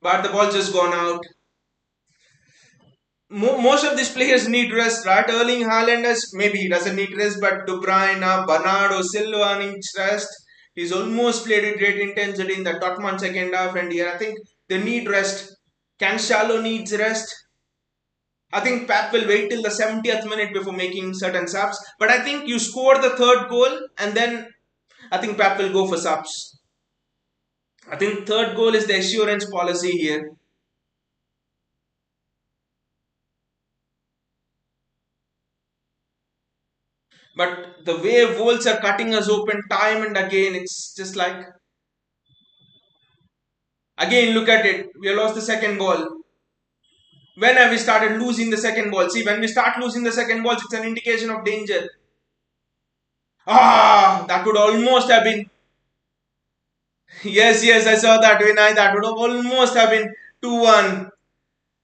S1: But the ball just gone out. Most of these players need rest, right? Erling Haaland maybe he doesn't need rest, but De Bruyne, Bernardo Silva needs rest. He's almost played with great intensity in the Tottenham second half, and here I think they need rest. Cancelo needs rest. I think Pep will wait till the 70th minute before making certain subs, but I think you score the third goal, and then I think Pep will go for subs. I think third goal is the assurance policy here. But the way Wolves are cutting us open time and again, it's just like, again, look at it. We have lost the second ball. When have we started losing the second ball? See, when we start losing the second balls, it's an indication of danger. Ah, that would almost have been. Yes, yes, I saw that, Vinay. That would have almost have been 2-1.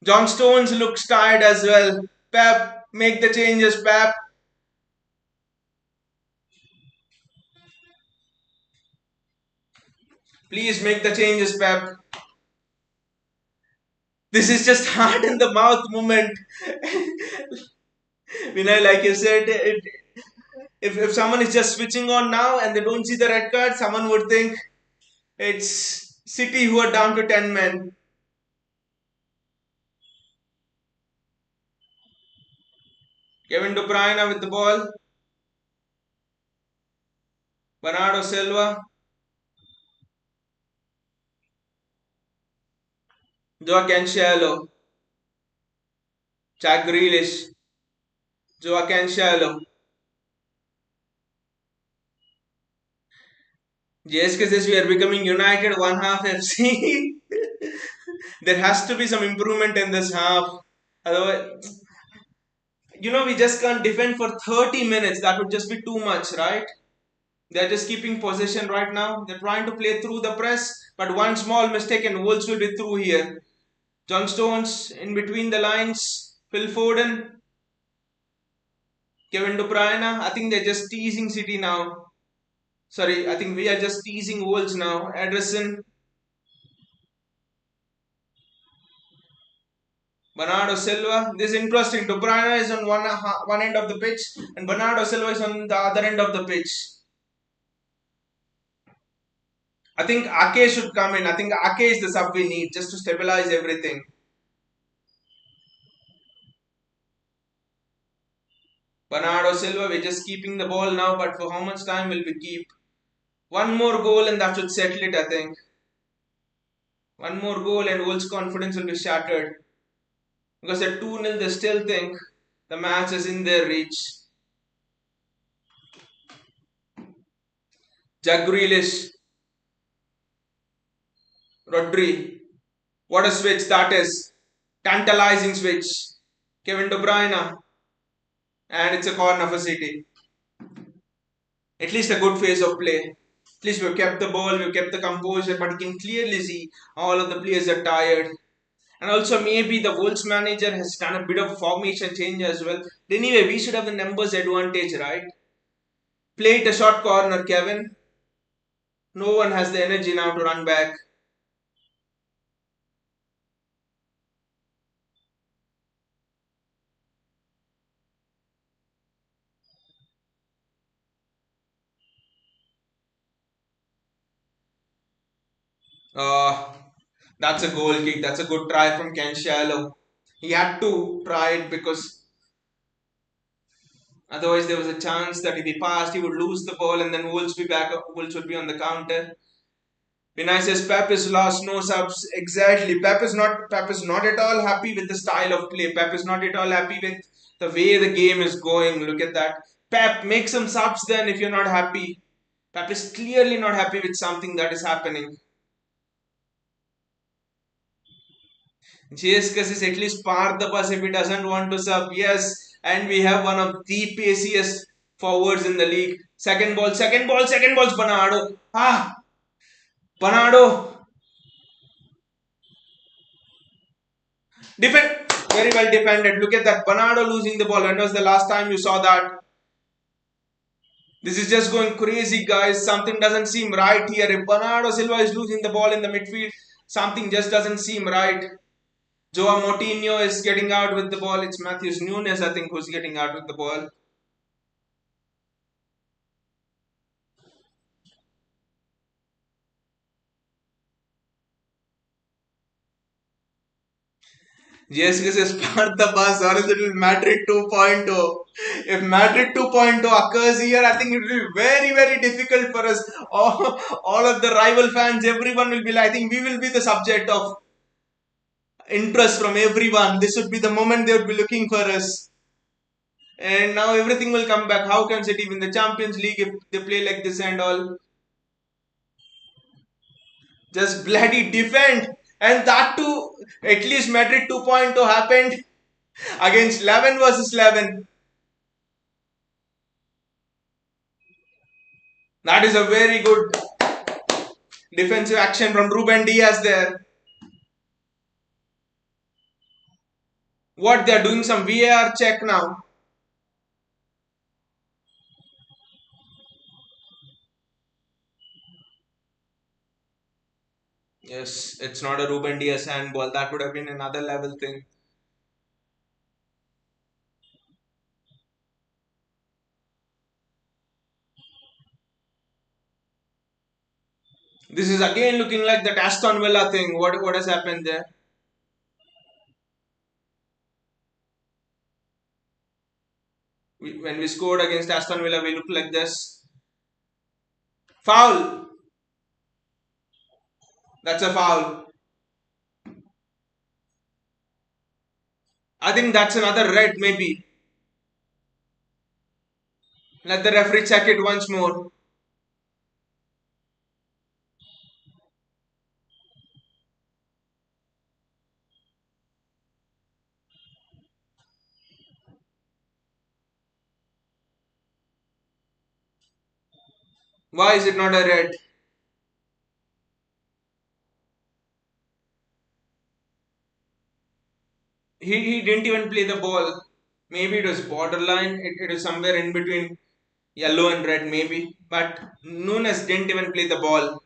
S1: John Stones looks tired as well. Pep, make the changes, Pep. Please make the changes, Pep. This is just heart in the mouth moment. Vinay, like you said, if someone is just switching on now and they don't see the red card, someone would think it's City who are down to 10 men. Kevin De Bruyne with the ball. Bernardo Silva. Joao Cancelo. Jack Grealish. Joao Cancelo. JSK says we are becoming United one half FC. There has to be some improvement in this half. Otherwise, we just can't defend for 30 minutes. That would just be too much, right? They're just keeping possession right now. They're trying to play through the press, but one small mistake and Wolves will be through here. John Stones in between the lines. Phil Foden. Kevin De Bruyne. I think they're just teasing City now. Sorry, I think we are just teasing Wolves now. Ederson. Bernardo Silva. This is interesting. De Bruyne is on one end of the pitch, and Bernardo Silva is on the other end of the pitch. I think Ake should come in. I think Ake is the sub we need just to stabilize everything. Bernardo Silva, we're just keeping the ball now, but for how much time will we keep? One more goal and that should settle it, I think. One more goal and Wolves' confidence will be shattered. Because at 2-0, they still think the match is in their reach. Jack Grealish, Rodri. What a switch that is. Tantalizing switch. Kevin De Bruyne. And it's a corner for City. At least a good phase of play. At least we've kept the ball, we've kept the composure, but you can clearly see all of the players are tired. And also maybe the Wolves manager has done a bit of formation change as well. Anyway, we should have the numbers advantage, right? Play it a short corner, Kevin. No one has the energy now to run back. Uh, that's a goal kick. That's a good try from Ken Shallow. He had to try it because otherwise there was a chance that if he passed, he would lose the ball and then Wolves be back. Wolves would be on the counter. Vinay says Pep is lost, no subs. Exactly. Pep is not at all happy with the style of play. Pep is not at all happy with the way the game is going. Look at that. Pep, make some subs then if you're not happy. Pep is clearly not happy with something that is happening. JSK says at least park the bus if he doesn't want to sub. Yes, and we have one of the paciest forwards in the league. Second ball's Bernardo. Bernardo. Defend, very well defended. Look at that. Bernardo losing the ball. When was the last time you saw that? This is just going crazy, guys. Something doesn't seem right here. If Bernardo Silva is losing the ball in the midfield, something just doesn't seem right. Joao Moutinho is getting out with the ball. It's Matheus Nunes, I think, who's getting out with the ball. JSK says part the bus or is it Madrid 2.0? If Madrid 2.0 occurs here, I think it will be very, very difficult for us. All of the rival fans, everyone will be like, I think we will be the subject of interest from everyone. This would be the moment they would be looking for us. And now everything will come back. How can City win the Champions League if they play like this and all? Just bloody defend. And that too, at least Madrid 2.0 happened against 11 versus 11. That is a very good defensive action from Ruben Diaz there. What, they are doing some VAR check now. Yes, it's not a Ruben Diaz handball. That would have been another level thing. This is again looking like that Aston Villa thing. What has happened there? When we scored against Aston Villa, we looked like this. Foul. That's a foul. I think that's another red maybe. Let the referee check it once more. Why is it not a red? He didn't even play the ball. Maybe it was borderline. It was somewhere in between yellow and red maybe. But Nunes didn't even play the ball.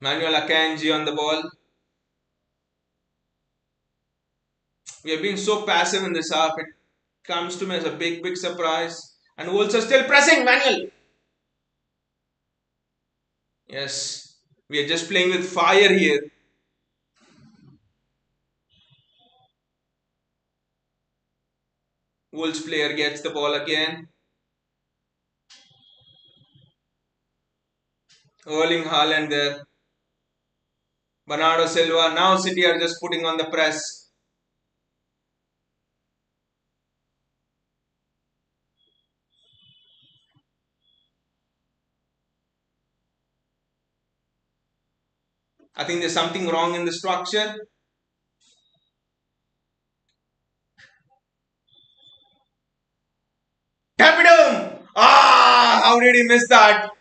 S1: Manuel Akanji on the ball. We have been so passive in this half. It comes to me as a big, big surprise. And Wolves are still pressing. Manuel. Yes. We are just playing with fire here. Wolves player gets the ball again. Erling Haaland there. Bernardo Silva. Now City are just putting on the press. I think there's something wrong in the structure. Tap it home! Ah! How did he miss that?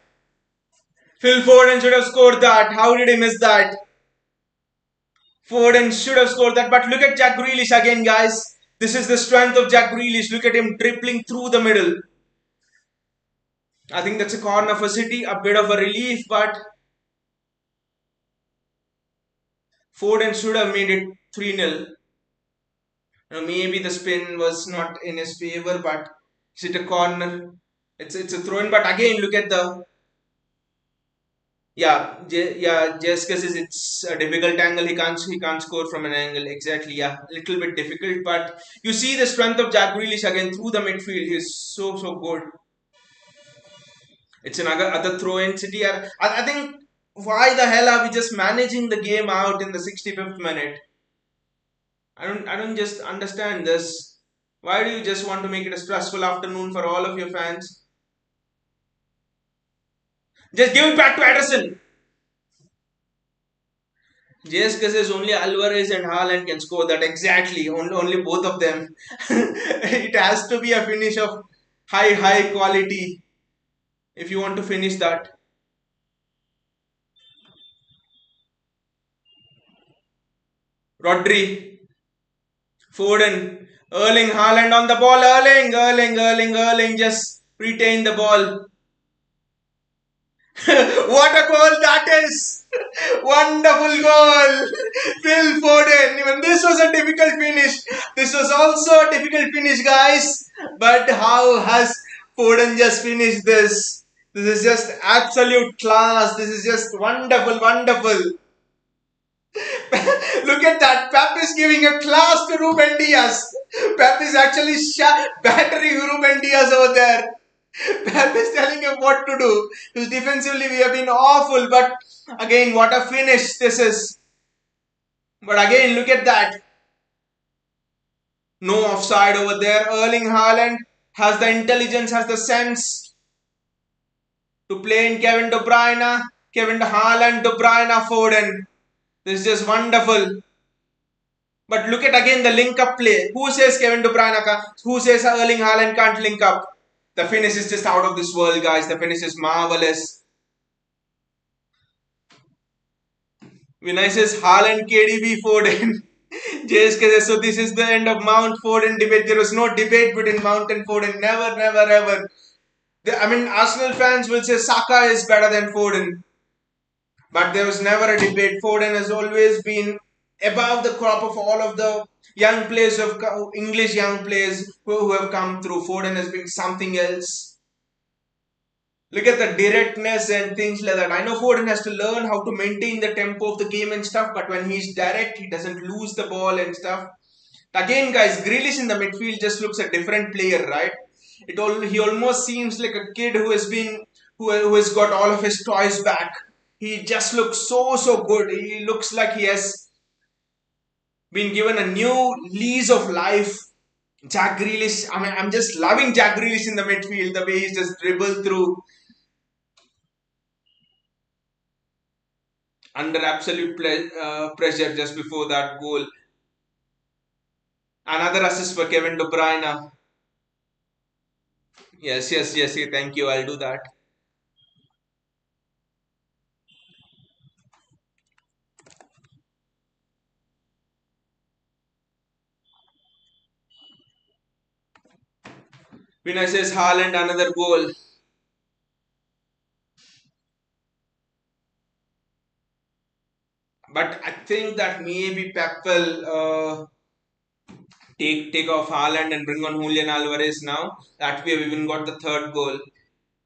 S1: Phil Foden should have scored that. How did he miss that? Foden should have scored that. But look at Jack Grealish again, guys. This is the strength of Jack Grealish. Look at him dribbling through the middle. I think that's a corner for City. A bit of a relief, but Foden should have made it 3-0. Maybe the spin was not in his favor, but is it a corner? It's a throw in. But again, look at the just because it's a difficult angle. He can't score from an angle exactly. Yeah, little bit difficult, but you see the strength of Jack Grealish again through the midfield. He's so good. It's another other throw in City. I think why the hell are we just managing the game out in the 65th minute? I don't just understand this. Why do you just want to make it a stressful afternoon for all of your fans? Just give it back to Ederson. Just because only Alvarez and Haaland can score that exactly. Only both of them. It has to be a finish of high quality if you want to finish that. Rodri, Foden, Erling Haaland on the ball. Erling, just retain the ball. What a goal that is! Wonderful goal! Phil Foden. Even this was a difficult finish. This was also a difficult finish, guys. But how has Foden just finished this? This is just absolute class. This is just wonderful. Look at that. Pep is giving a class to Ruben Diaz. Pep is actually battering Ruben Diaz over there. Pep is telling him what to do. Because defensively we have been awful, but again, what a finish this is. But again, look at that. No offside over there. Erling Haaland has the intelligence, has the sense to play in Kevin De Bruyne. Kevin Haaland, De Bruyne, Foden. This is just wonderful. But look at again the link up play. Who says Kevin De Bruyne? Who says Erling Haaland can't link up? The finish is just out of this world, guys. The finish is marvelous. Vinay says Haaland, KDB, Foden. JSK says, so this is the end of Mount Foden debate. There was no debate between Mount and Foden. Never, ever. Arsenal fans will say Saka is better than Foden. But there was never a debate. Foden has always been above the crop of all of the young players of English young players who have come through. Foden has been something else. Look at the directness and things like that. I know Foden has to learn how to maintain the tempo of the game and stuff, but when he's direct, he doesn't lose the ball and stuff. Again, guys, Grealish in the midfield just looks a different player, right? He almost seems like a kid who has got all of his toys back. He just looks so good. He looks like he has been given a new lease of life. Jack Grealish, I'm just loving Jack Grealish in the midfield, the way he's just dribbled through under absolute pressure just before that goal. Another assist for Kevin De Bruyne. Yes, thank you, I'll do that. Vinay says Haaland, another goal. think that maybe Pep will take off Haaland and bring on Julian Alvarez now. That we have even got the third goal.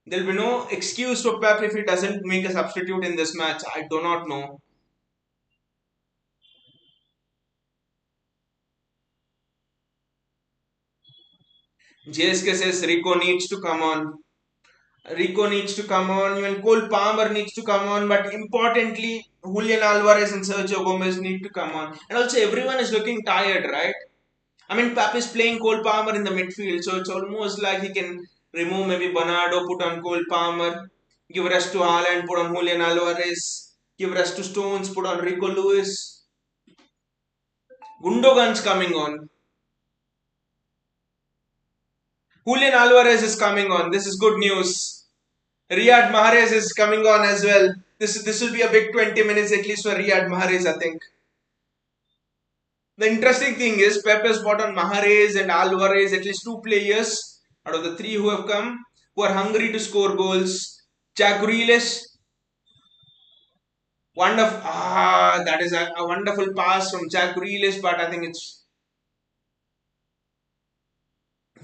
S1: There'll be no excuse for Pep if he doesn't make a substitute in this match. I do not know. JSK says Rico needs to come on. Rico needs to come on. Even Cole Palmer needs to come on. But importantly, Julian Alvarez and Sergio Gomez need to come on. And also, everyone is looking tired, right? I mean, Pep is playing Cole Palmer in the midfield, so it's almost like he can remove maybe Bernardo, put on Cole Palmer, give rest to Haaland, put on Julian Alvarez, give rest to Stones, put on Rico Lewis. Gundogan's coming on. Julian Alvarez is coming on. This is good news. Riyad Mahrez is coming on as well. This will be a big 20 minutes at least for Riyad Mahrez, I think. The interesting thing is Pep has bought on Mahrez and Alvarez, at least two players out of the three who have come, who are hungry to score goals. Jack Grealish, that is a wonderful pass from Jack Grealish, but I think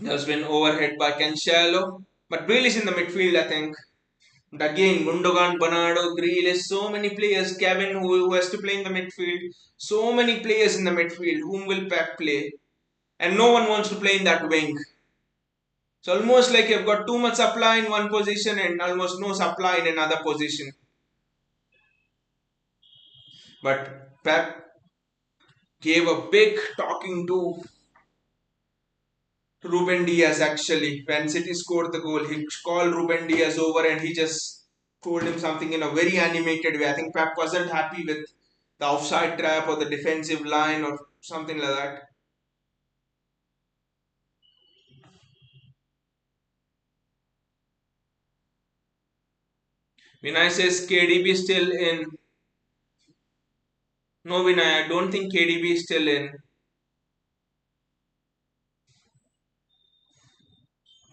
S1: has been overhead by Cancelo. But Grealish in the midfield, I think. But again, Gundogan, Bernardo, Grealish, so many players. Kevin, who has to play in the midfield. So many players in the midfield. Whom will Pep play? And no one wants to play in that wing. It's almost like you've got too much supply in one position and almost no supply in another position. But Pep gave a big talking to Ruben Diaz actually. When City scored the goal, he called Ruben Diaz over and he just told him something in a very animated way. I think Pep wasn't happy with the offside trap or the defensive line or something like that. Vinay says KDB still in. No, Vinay, I don't think KDB is still in.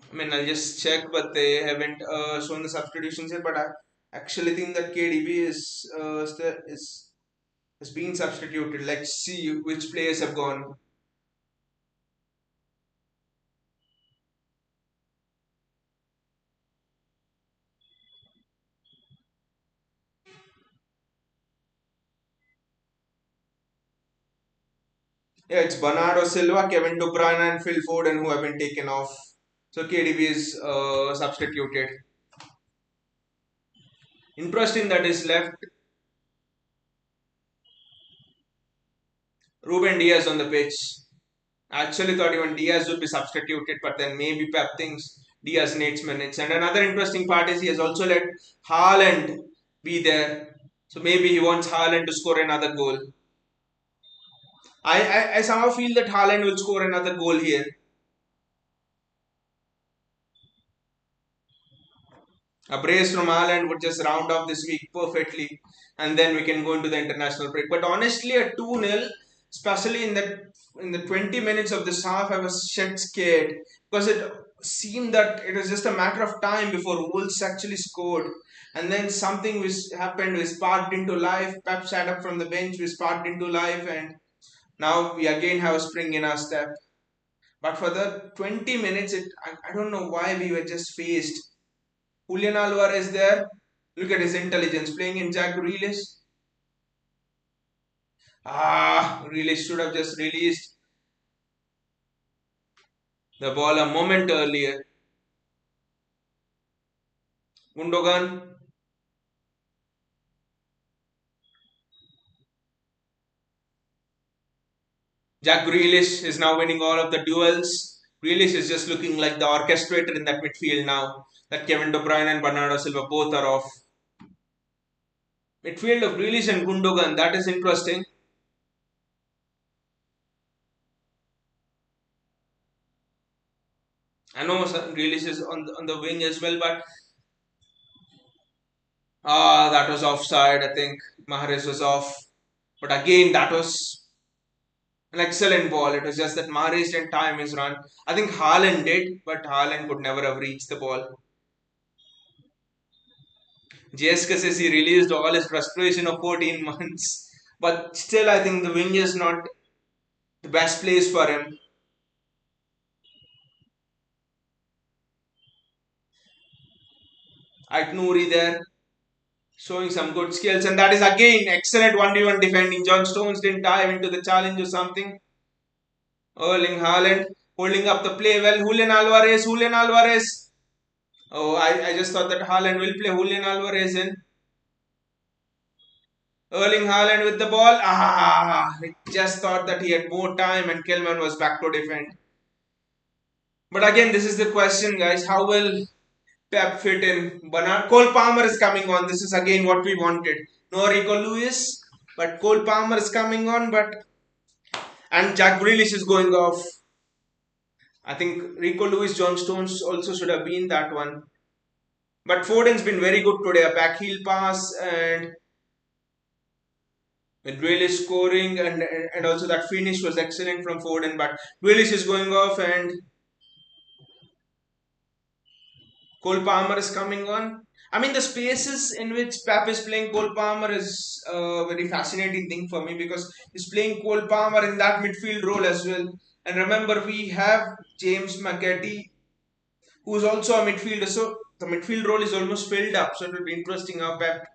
S1: I mean, I'll just check, but they haven't shown the substitutions yet. But I actually think that KDB is being substituted. Let's see which players have gone. Yeah, it's Bernardo Silva, Kevin De Bruyne, and Phil Foden who have been taken off. So KDB is substituted. Interesting that is left Ruben Diaz on the pitch. I actually thought even Diaz would be substituted, but then maybe Pep thinks Diaz needs minutes. And another interesting part is he has also let Haaland be there. So maybe he wants Haaland to score another goal. I somehow feel that Haaland will score another goal here. A brace from Haaland would just round off this week perfectly, and then we can go into the international break. But honestly, a 2-0, especially in the 20 minutes of this half, I was shit scared because it seemed that it was just a matter of time before Wolves actually scored. And then something was happened, we sparked into life. Pep sat up from the bench, we sparked into life, and now we again have a spring in our step. But for the 20 minutes, I don't know why we were just phased. Julian Alvarez there. Look at his intelligence playing in Jack Grealish. Grealish should have just released the ball a moment earlier. Gundogan. Jack Grealish is now winning all of the duels. Grealish is just looking like the orchestrator in that midfield now. That Kevin De Bruyne and Bernardo Silva both are off. Midfield of Grealish and Gundogan. That is interesting. I know Grealish is on the wing as well, but that was offside. I think Mahrez was off. But again, that was an excellent ball. It was just that Mahrez didn't time his run. I think Haaland did, but Haaland could never have reached the ball. JSK says he released all his frustration of 14 months. But still, I think the wing is not the best place for him. At Nouri there, showing some good skills, and that is again excellent 1v1 defending. John Stones didn't dive into the challenge or something. Erling Haaland holding up the play well. Julian Alvarez, Julian Alvarez. Oh, I just thought that Haaland will play Julian Alvarez in. Erling Haaland with the ball. I just thought that he had more time and Kelman was back to defend. But again, this is the question, guys. How will Pep fit in? Bernard Cole Palmer is coming on. This is again what we wanted. No Rico Lewis, but Cole Palmer is coming on. But and Jack Grealish is going off. I think Rico Lewis, John Stones also should have been that one. But Foden's been very good today. A back heel pass and Grealish scoring and also that finish was excellent from Foden. But Grealish is going off and Cole Palmer is coming on. I mean, the spaces in which Pep is playing Cole Palmer is a very fascinating thing for me because he's playing Cole Palmer in that midfield role as well. And remember, we have James McAtee, who's also a midfielder. So the midfield role is almost filled up. So it will be interesting how Pep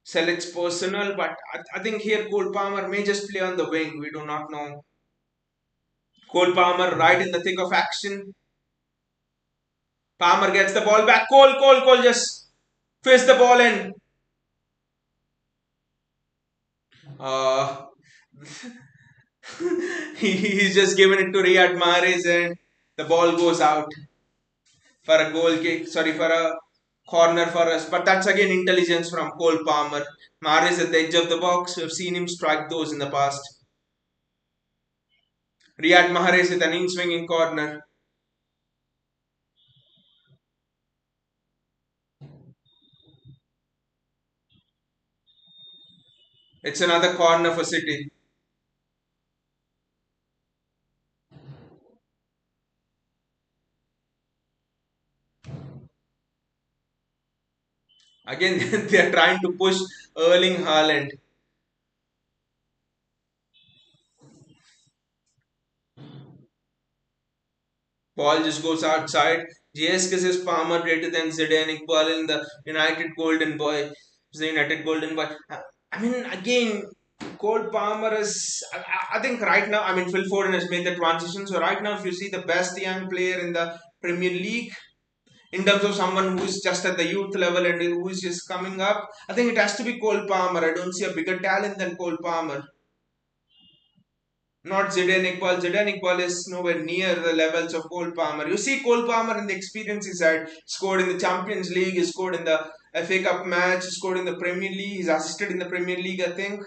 S1: selects personnel. But I think here Cole Palmer may just play on the wing. We do not know. Cole Palmer right in the thick of action. Palmer gets the ball back. Cole just face the ball in. Uh, he's just given it to Riyad Mahrez and the ball goes out for a goal kick. Sorry, for a corner for us. But that's again intelligence from Cole Palmer. Mahrez at the edge of the box. We've seen him strike those in the past. Riyad Mahrez with an in-swinging corner. It's another corner for City. Again, they are trying to push Erling Haaland. Ball just goes outside. GSK says Palmer greater than Zidane Iqbal in the United Golden Boy. The United Golden Boy. I mean, again, Cole Palmer is. I think right now, I mean, Phil Foden has made the transition. So right now, if you see the best young player in the Premier League, in terms of someone who is just at the youth level and who is just coming up, I think it has to be Cole Palmer. I don't see a bigger talent than Cole Palmer. Not Zidane Iqbal. Zidane Iqbal is nowhere near the levels of Cole Palmer. You see Cole Palmer in the experience he's had. Scored in the Champions League, he scored in the FA Cup match, he scored in the Premier League, he's assisted in the Premier League, I think.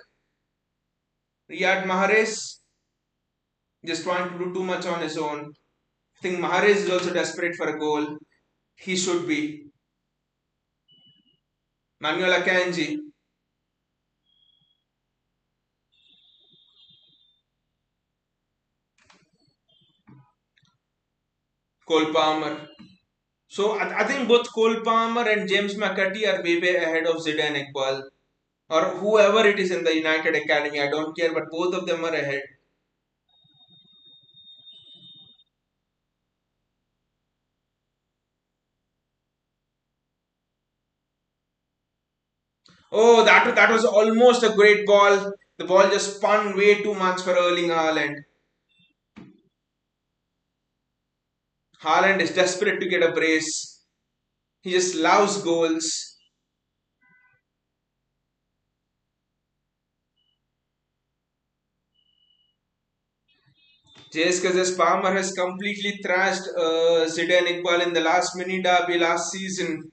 S1: Riyad Mahrez just trying to do too much on his own. I think Mahrez is also desperate for a goal. He should be. Manuel Akanji, Cole Palmer. So I think both Cole Palmer and James McAtee are way ahead of Zidane Iqbal or whoever it is in the United Academy. I don't care, but both of them are ahead. Oh, that was almost a great ball. The ball just spun way too much for Erling Haaland. Haaland is desperate to get a brace. He just loves goals. JS Palmer has completely thrashed Zidane Iqbal in the last mini derby last season.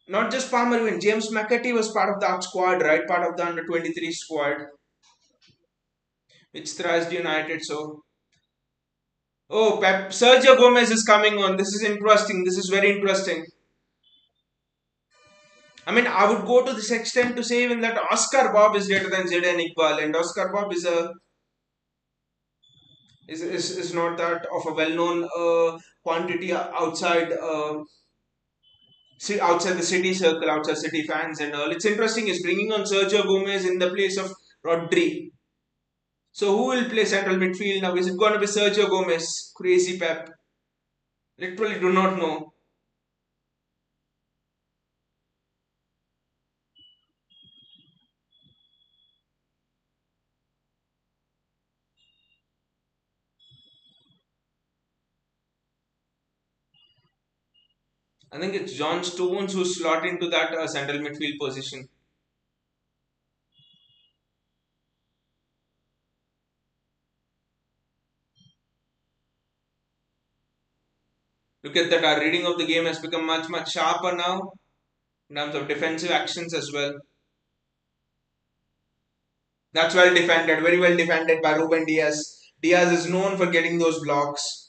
S1: Not just Palmer, even James McAtee was part of that squad, right? Part of the under 23 squad, which thrashed United. So, oh, Sergio Gomez is coming on. This is interesting. This is very interesting. I mean, I would go to this extent to say even that Oscar Bob is greater than Zidane Iqbal, and Oscar Bob is not that of a well-known quantity outside. See, outside the city circle, outside city fans and all. It's interesting is bringing on Sergio Gomez in the place of Rodri. So who will play central midfield now? Is it going to be Sergio Gomez? Crazy Pep. Literally do not know. I think it's John Stones who slot into that central midfield position. Look at that. Our reading of the game has become much sharper now in terms of defensive actions as well. That's well defended, very well defended by Ruben Diaz. Diaz is known for getting those blocks.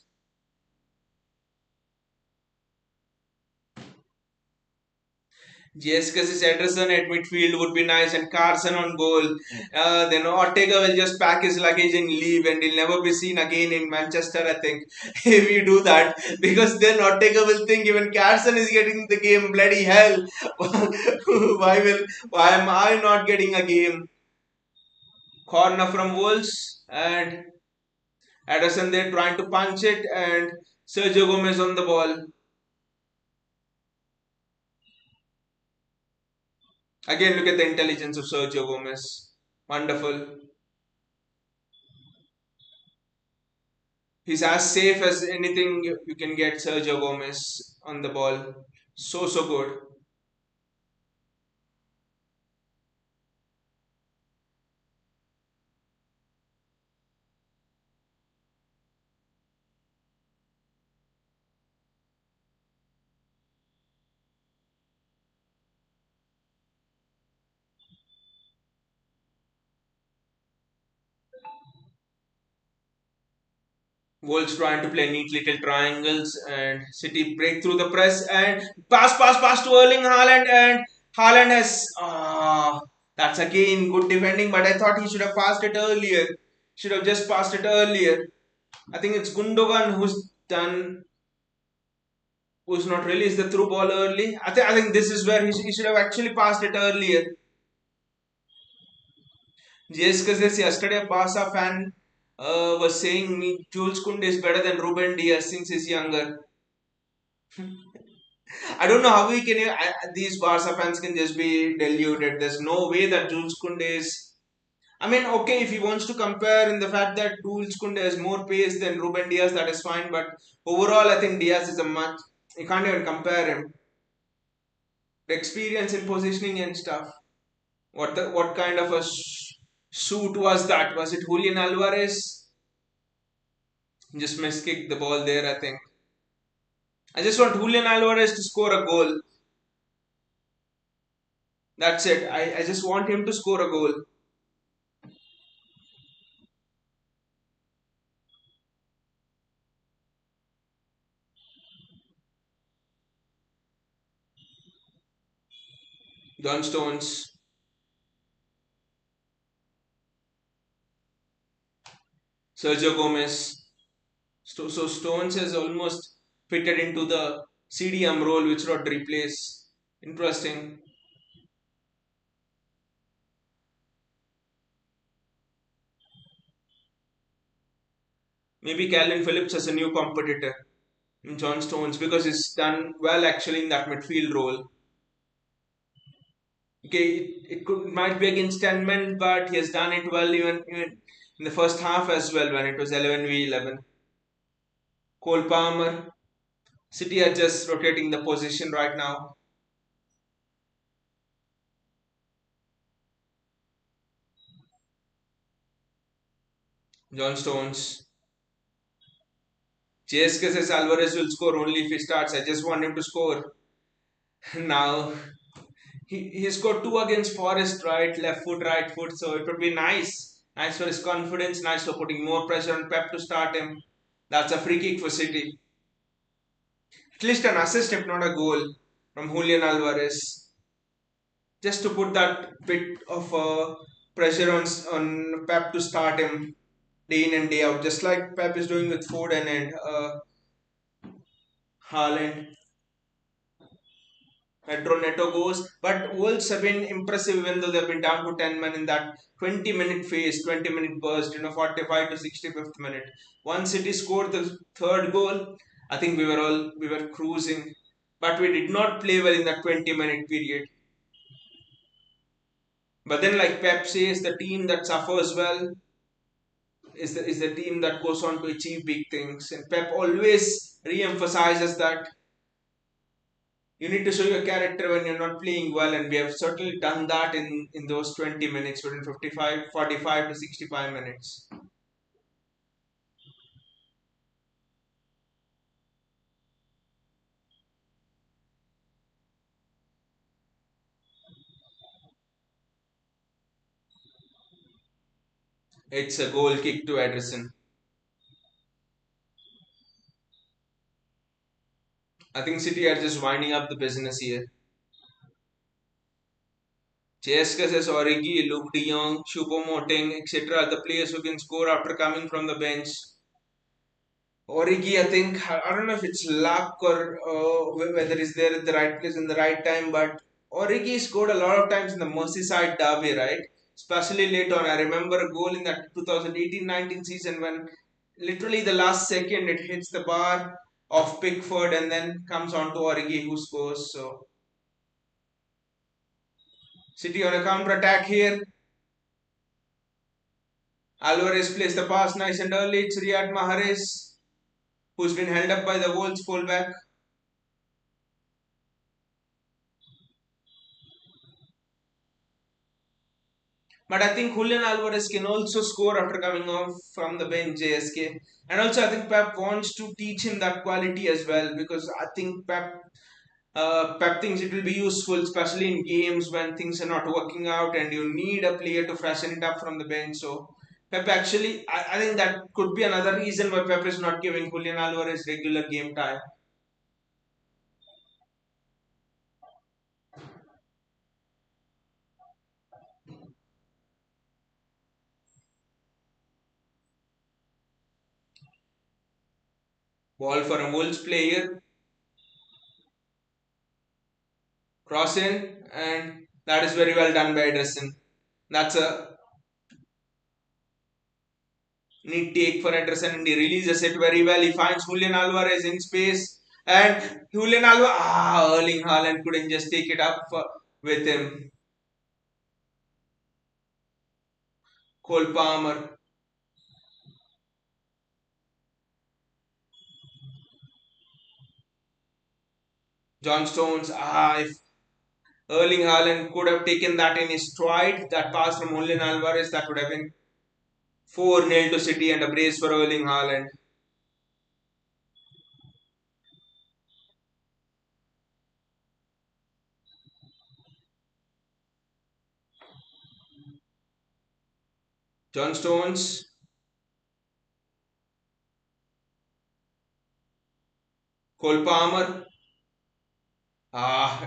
S1: Jesus Ederson at midfield would be nice, and Carson on goal. Then Ortega will just pack his luggage and leave, and he'll never be seen again in Manchester. I think if you do that, because then Ortega will think even Carson is getting the game. Bloody hell! Why am I not getting a game? Corner from Wolves, and Ederson there trying to punch it, and Sergio Gomez on the ball. Again, look at the intelligence of Sergio Gomez. Wonderful. He's as safe as anything you can get Sergio Gomez on the ball. So good. Wolves trying to play neat little triangles and City break through the press and pass to Erling Haaland, and Haaland has that's again good defending, but I thought he should have passed it earlier. Should have just passed it earlier. I think it's Gundogan who's not released the through ball early. I think this is where he should have actually passed it earlier. Just because this yesterday a Barca fan was saying me Jules Koundé is better than Ruben Diaz since he's younger. I don't know how we can these Barca fans can just be deluded. There's no way that Jules Koundé is. I mean, okay, if he wants to compare in the fact that Jules Koundé has more pace than Ruben Diaz, that is fine. But overall, I think Diaz is a much. You can't even compare him. The experience in positioning and stuff. What kind of a shoot was that? Was it Julian Alvarez? Just miskicked the ball there, I think. I just want Julian Alvarez to score a goal. That's it. I just want him to score a goal. John Stones, Sergio Gomez. So Stones has almost fitted into the CDM role which Rod replace. Interesting. Maybe Calvin Phillips as a new competitor in John Stones because he's done well actually in that midfield role. Okay, it might be against 10 men, but he has done it well even in the first half as well when it was 11v11. Cole Palmer, City are just rotating the position right now. John Stones. JSK says Alvarez will score only if he starts. I just want him to score. Now, he scored two against Forest, right foot. So it would be nice. Nice for his confidence, nice for putting more pressure on Pep to start him. That's a free kick for City. At least an assist, if not a goal, from Julian Alvarez. Just to put that bit of pressure on Pep to start him day in and day out, just like Pep is doing with Foden and Haaland. Pedro Neto goes, but Wolves have been impressive even though they've been down to 10 men in that 20-minute phase, 20-minute burst, 45 to 65th minute. Once City scored the third goal, I think we were cruising, but we did not play well in that 20-minute period. But then, like Pep says, the team that suffers well is the team that goes on to achieve big things. And Pep always re-emphasizes that you need to show your character when you're not playing well, and we have certainly done that in those 20 minutes, within 45 to 65 minutes. It's a goal kick to Ederson. I think City are just winding up the business here. CSK says Origi, Luke de Jong, Choupo-Moting, etc. are the players who can score after coming from the bench. Origi, I think, I don't know if it's luck or whether he's there at the right place in the right time, but Origi scored a lot of times in the Merseyside derby, right? Especially late on. I remember a goal in that 2018-19 season when literally the last second it hits the bar of Pickford and then comes on to Origi who scores. So City on a counter attack here. Alvarez plays the pass nice and early. It's Riyad Mahrez who's been held up by the Wolves fullback. But I think Julian Alvarez can also score after coming off from the bench, JSK. And also, I think Pep wants to teach him that quality as well because I think Pep thinks it will be useful, especially in games when things are not working out and you need a player to freshen it up from the bench. So, Pep actually, I think that could be another reason why Pep is not giving Julian Alvarez regular game time. Ball for a Wolves player, cross in, and that is very well done by Ederson. That's a neat take for Ederson and he releases it very well. He finds Julian Alvarez in space and Erling Haaland couldn't just take it up with him. Cole Palmer, John Stones, if Erling Haaland could have taken that in his stride, that pass from Julian Alvarez, that would have been 4-0 to City and a brace for Erling Haaland. John Stones, Cole Palmer,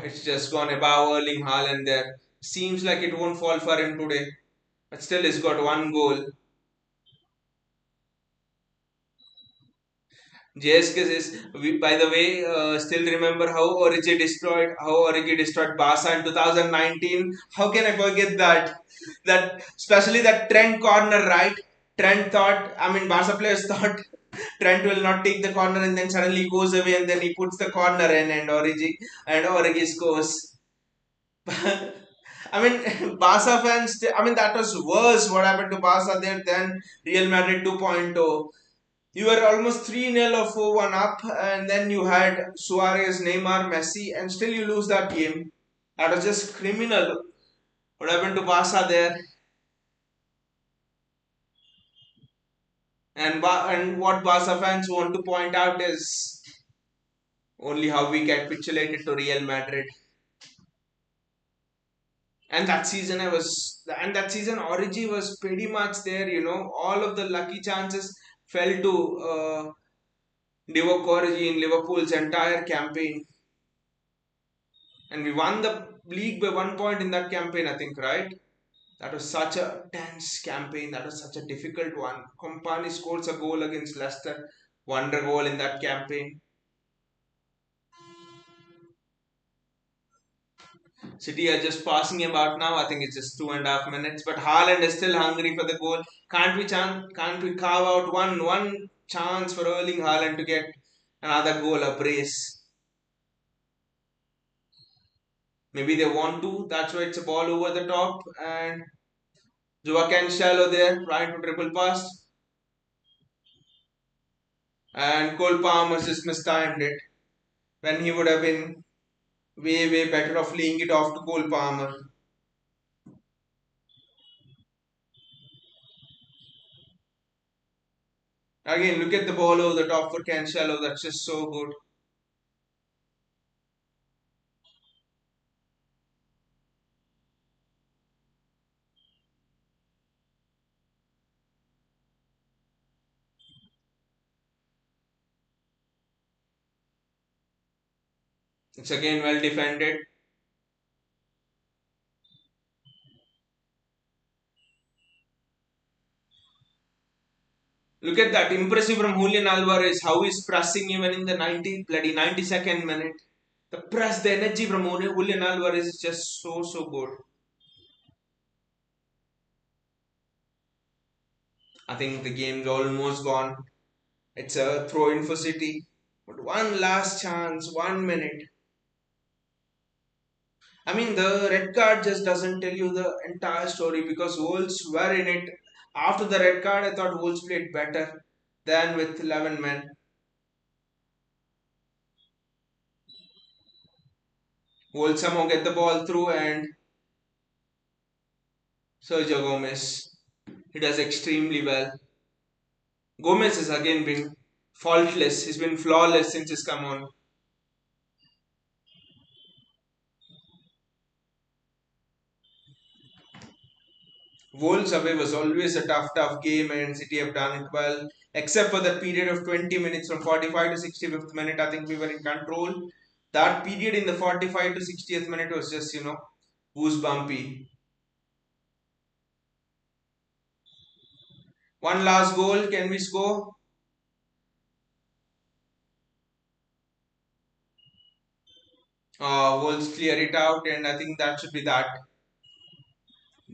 S1: it's just gone above Erling Haaland there. Seems like it won't fall for him today. But still, he's got one goal. JSK says, by the way, still remember how Origi destroyed Barca in 2019. How can I forget that? That especially that Trent corner, right? Trent thought, I mean, Barca players thought Trent will not take the corner, and then suddenly he goes away, and then he puts the corner in, and Origi scores. I mean, Barca fans. I mean, that was worse. What happened to Barca there than Real Madrid 2.0? You were almost 3-0 or 4-1 up, and then you had Suarez, Neymar, Messi, and still you lose that game. That was just criminal. What happened to Barca there? And what Barca fans want to point out is only how we capitulated to Real Madrid. And that season that season Origi was pretty much there. All of the lucky chances fell to Divock Origi in Liverpool's entire campaign. And we won the league by 1 point in that campaign, I think, right? That was such a tense campaign. That was such a difficult one. Company scores a goal against Leicester, wonder goal in that campaign. City are just passing him out now. I think it's just 2.5 minutes. But Haaland is still hungry for the goal. Can't we carve out one chance for Erling Haaland to get another goal, a brace? Maybe they want to. That's why it's a ball over the top and Joao Cancelo there trying to triple pass and Cole Palmer just mistimed it when he would have been way better off laying it off to Cole Palmer. Again, look at the ball over the top for Cancelo. That's just so good. It's again well defended. Look at that, impressive from Julian Alvarez. How he's pressing even in the 92nd minute. The press, the energy from Julian Alvarez is just so good. I think the game's almost gone. It's a throw in for City. But one last chance, 1 minute. I mean, the red card just doesn't tell you the entire story because Wolves were in it. After the red card, I thought Wolves played better than with 11 men. Wolves somehow get the ball through and Sergio Gomez. He does extremely well. Gomez has again been faultless. He's been flawless since he's come on. Wolves away was always a tough game, and City have done it well. Except for that period of 20 minutes from 45 to 65th minute, I think we were in control. That period in the 45 to 60th minute was just, goosebumpy. One last goal, can we score? Wolves clear it out, and I think that should be that.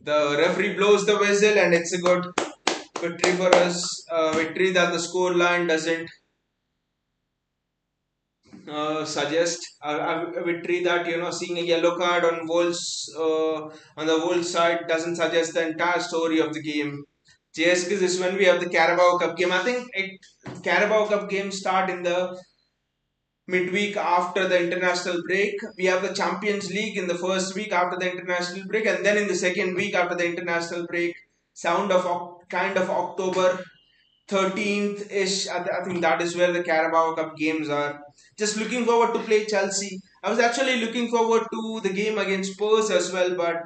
S1: The referee blows the whistle, and it's a good victory for us. Victory that the score line doesn't suggest a victory that seeing a yellow card on the Wolves side doesn't suggest the entire story of the game. JSK is when we have the Carabao Cup game. I think Carabao Cup games start in the midweek after the international break. We have the Champions League in the first week after the international break, and then in the second week after the international break, kind of October 13th ish. I think that is where the Carabao Cup games are. Just looking forward to play Chelsea. I was actually looking forward to the game against Spurs as well, but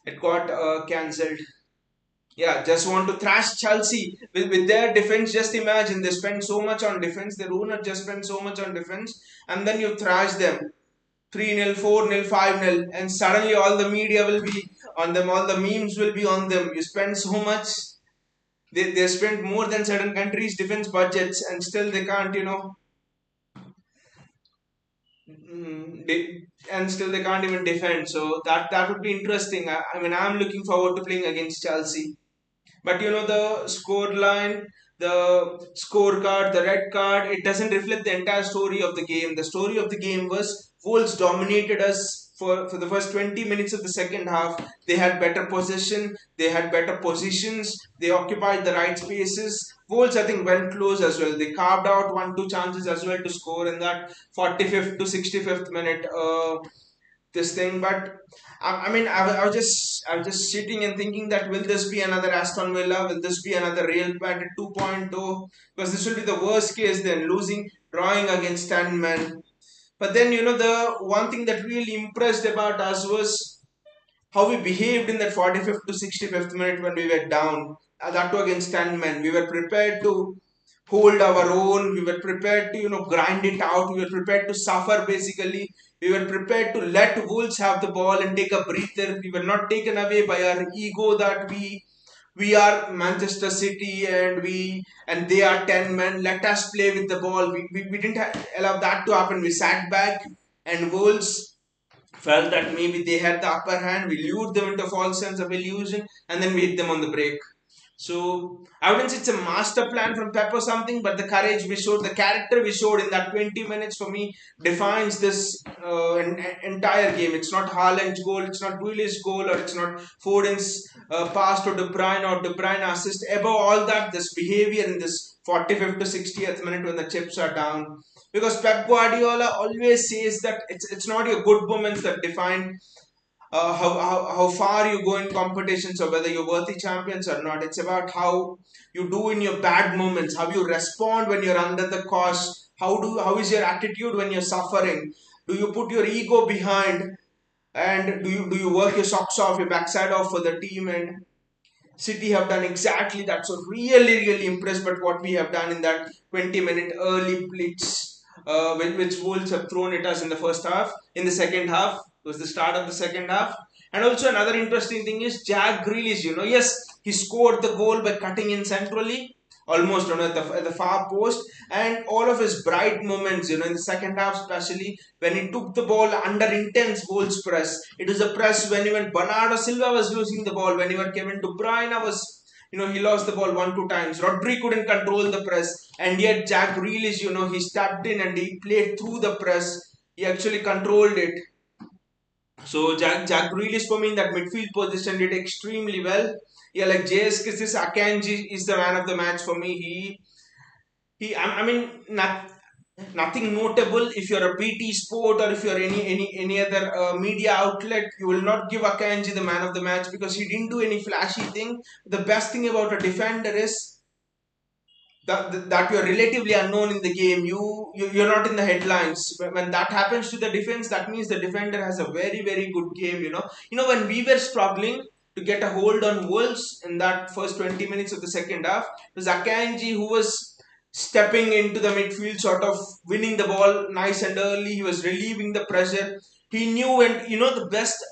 S1: it got cancelled. Yeah, just want to thrash Chelsea with their defense. Just imagine they spend so much on defense. Their owner just spent so much on defense, and then you thrash them 3-0, 4-0, 5-0, and suddenly all the media will be on them. All the memes will be on them. You spend so much. They spend more than certain countries' defense budgets, and still they can't, and still they can't even defend. So that would be interesting. I mean, I'm looking forward to playing against Chelsea. But the score line, the scorecard, the red card, it doesn't reflect the entire story of the game. The story of the game was Wolves dominated us for the first 20 minutes of the second half. They had better possession, they had better positions, they occupied the right spaces. Wolves, I think, went close as well. They carved out 1-2 chances as well to score in that 45th to 65th minute. This thing, but I mean, I was just sitting and thinking that will this be another Aston Villa? Will this be another Real Madrid 2.0? Because this will be the worst case then, losing, drawing against 10 men. But then, the one thing that really impressed about us was how we behaved in that 45th to 65th minute when we were down. That too against 10 men. We were prepared to hold our own. We were prepared to, grind it out. We were prepared to suffer basically. We were prepared to let Wolves have the ball and take a breather. We were not taken away by our ego that we are Manchester City and they are 10 men. Let us play with the ball. We didn't allow that to happen. We sat back and Wolves felt that maybe they had the upper hand. We lured them into a false sense of illusion, and then we hit them on the break. So I wouldn't say it's a master plan from Pep or something, but the courage we showed, the character we showed in that 20 minutes for me defines this entire game. It's not Haaland's goal, it's not Willis' goal, or it's not Foden's pass to De Bruyne or De Bruyne assist. Above all that, this behavior in this 45th to 60th minute when the chips are down. Because Pep Guardiola always says that it's not your good moments that define how far you go in competitions or whether you're worthy champions or not. It's about how you do in your bad moments, how you respond when you're under the cost, how is your attitude when you're suffering. Do you put your ego behind, and do you work your socks off, your backside off for the team? And City have done exactly that. So really impressed by what we have done in that 20-minute early blitz, which Wolves have thrown at us in the first half. In the second half, it was the start of the second half. And also another interesting thing is Jack Grealish. Yes, he scored the goal by cutting in centrally, almost at the far post, and all of his bright moments, in the second half, especially when he took the ball under intense Wolves press. It was a press when even Bernardo Silva was losing the ball, when even Kevin De Bruyne was, he lost the ball 1-2 times. Rodri couldn't control the press, and yet Jack Grealish, he stepped in and he played through the press. He actually controlled it. So Jack Grealish for me in that midfield position did extremely well. Yeah, like JS Akanji is the man of the match for me. I mean, nothing notable. If you're a BT Sport or if you're any other media outlet, you will not give Akanji the man of the match because he didn't do any flashy thing. The best thing about a defender is that you're relatively unknown in the game. You're not in the headlines. When that happens to the defense, that means the defender has a very good game. When we were struggling to get a hold on Wolves in that first 20 minutes of the second half, it was Akanji who was stepping into the midfield, sort of winning the ball nice and early. He was relieving the pressure. He knew, and the best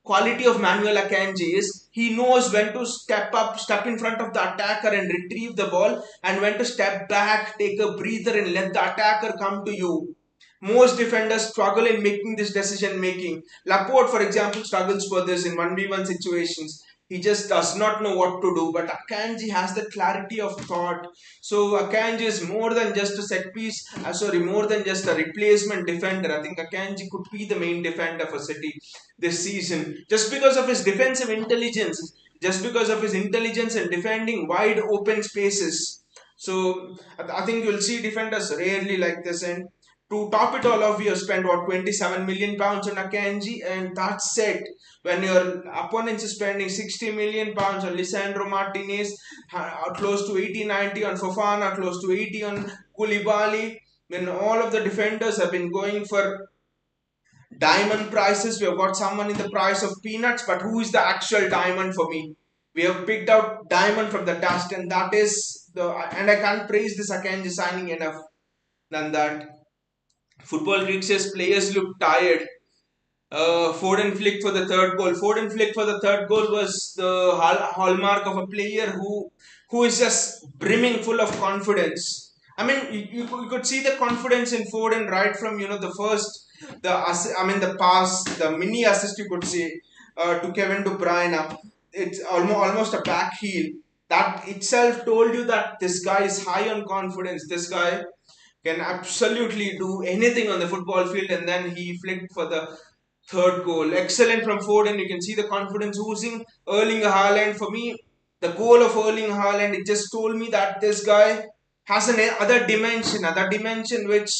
S1: quality of Manuel Akanji is he knows when to step in front of the attacker and retrieve the ball, and when to step back, take a breather, and let the attacker come to you. Most defenders struggle in making this decision making. Laporte, for example, struggles for this in 1v1 situations. He just does not know what to do. But Akanji has the clarity of thought. So Akanji is more than just a set piece. More than just a replacement defender. I think Akanji could be the main defender for City this season. Just because of his defensive intelligence. Just because of his intelligence in defending wide open spaces. So I think you'll see defenders rarely like this. And to top it all off, you have spent what, 27 million pounds on Akanji, and that's it. When your opponent is spending 60 million pounds on Lisandro Martinez, close to 80-90 on Fofana, close to 80 on Koulibaly, when all of the defenders have been going for diamond prices, we have got someone in the price of peanuts, but who is the actual diamond for me? We have picked out diamond from the dust, and that is and I can't praise this Akanji signing enough than that. Football Greek says players look tired. Foden flick for the third goal. Foden flick for the third goal was the hallmark of a player who is just brimming full of confidence. I mean, you could see the confidence in Foden right from the first the pass, the mini assist you could say to Kevin De Bruyne. It's almost a back heel. That itself told you that this guy is high on confidence. This guy can absolutely do anything on the football field, and then he flicked for the third goal. Excellent from Foden. You can see the confidence oozing. Erling Haaland, for me, the goal of Erling Haaland, it just told me that this guy has other dimension which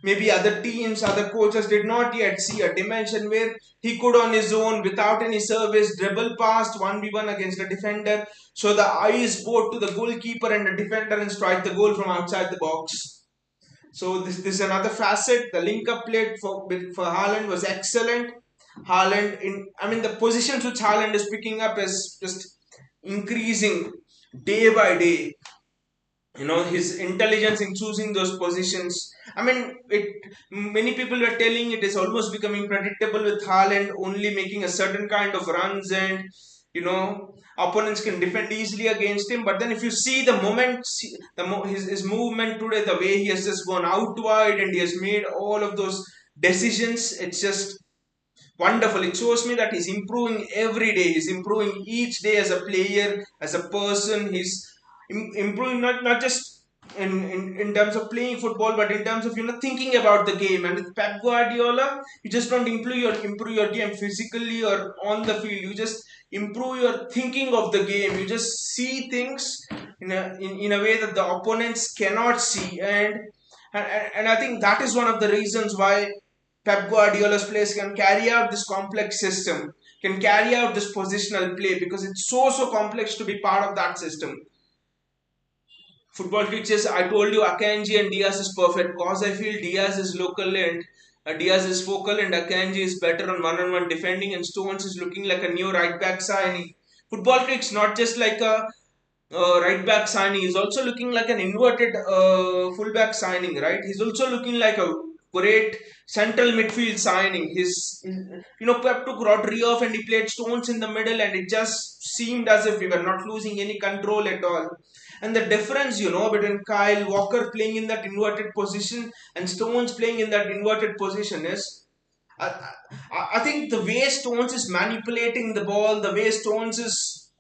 S1: maybe other teams, other coaches did not yet see. A dimension where he could on his own, without any service, dribble past 1v1 against the defender. So the eyes both to the goalkeeper and the defender and strike the goal from outside the box. So this is another facet. The link up play for Haaland was excellent. Haaland the positions which Haaland is picking up is just increasing day by day. His intelligence in choosing those positions. Many people were telling it is almost becoming predictable with Haaland only making a certain kind of runs, and opponents can defend easily against him. But then if you see the moment, his movement today, the way he has just gone out wide and he has made all of those decisions, it's just wonderful. It shows me that he's improving every day. He's improving each day as a player, as a person. He's improving not just in terms of playing football, but in terms of thinking about the game. And with Pep Guardiola, you just don't improve your game physically or on the field. You just improve your thinking of the game. You just see things in a way that the opponents cannot see, and I think that is one of the reasons why Pep Guardiola's players can carry out this complex system, can carry out this positional play because it's so complex to be part of that system. Football pitches, I told you Akanji and Diaz is perfect because I feel Diaz is local and Diaz is focal and Akanji is better on one-on-one defending and Stones is looking like a new right back signing. Football kicks not just like a right back signing. He's also looking like an inverted full back signing, right? He's also looking like a great central midfield signing. Pep took Rodri off and he played Stones in the middle, and it just seemed as if we were not losing any control at all. And the difference, between Kyle Walker playing in that inverted position and Stones playing in that inverted position is I think the way Stones is manipulating the ball, the way Stones is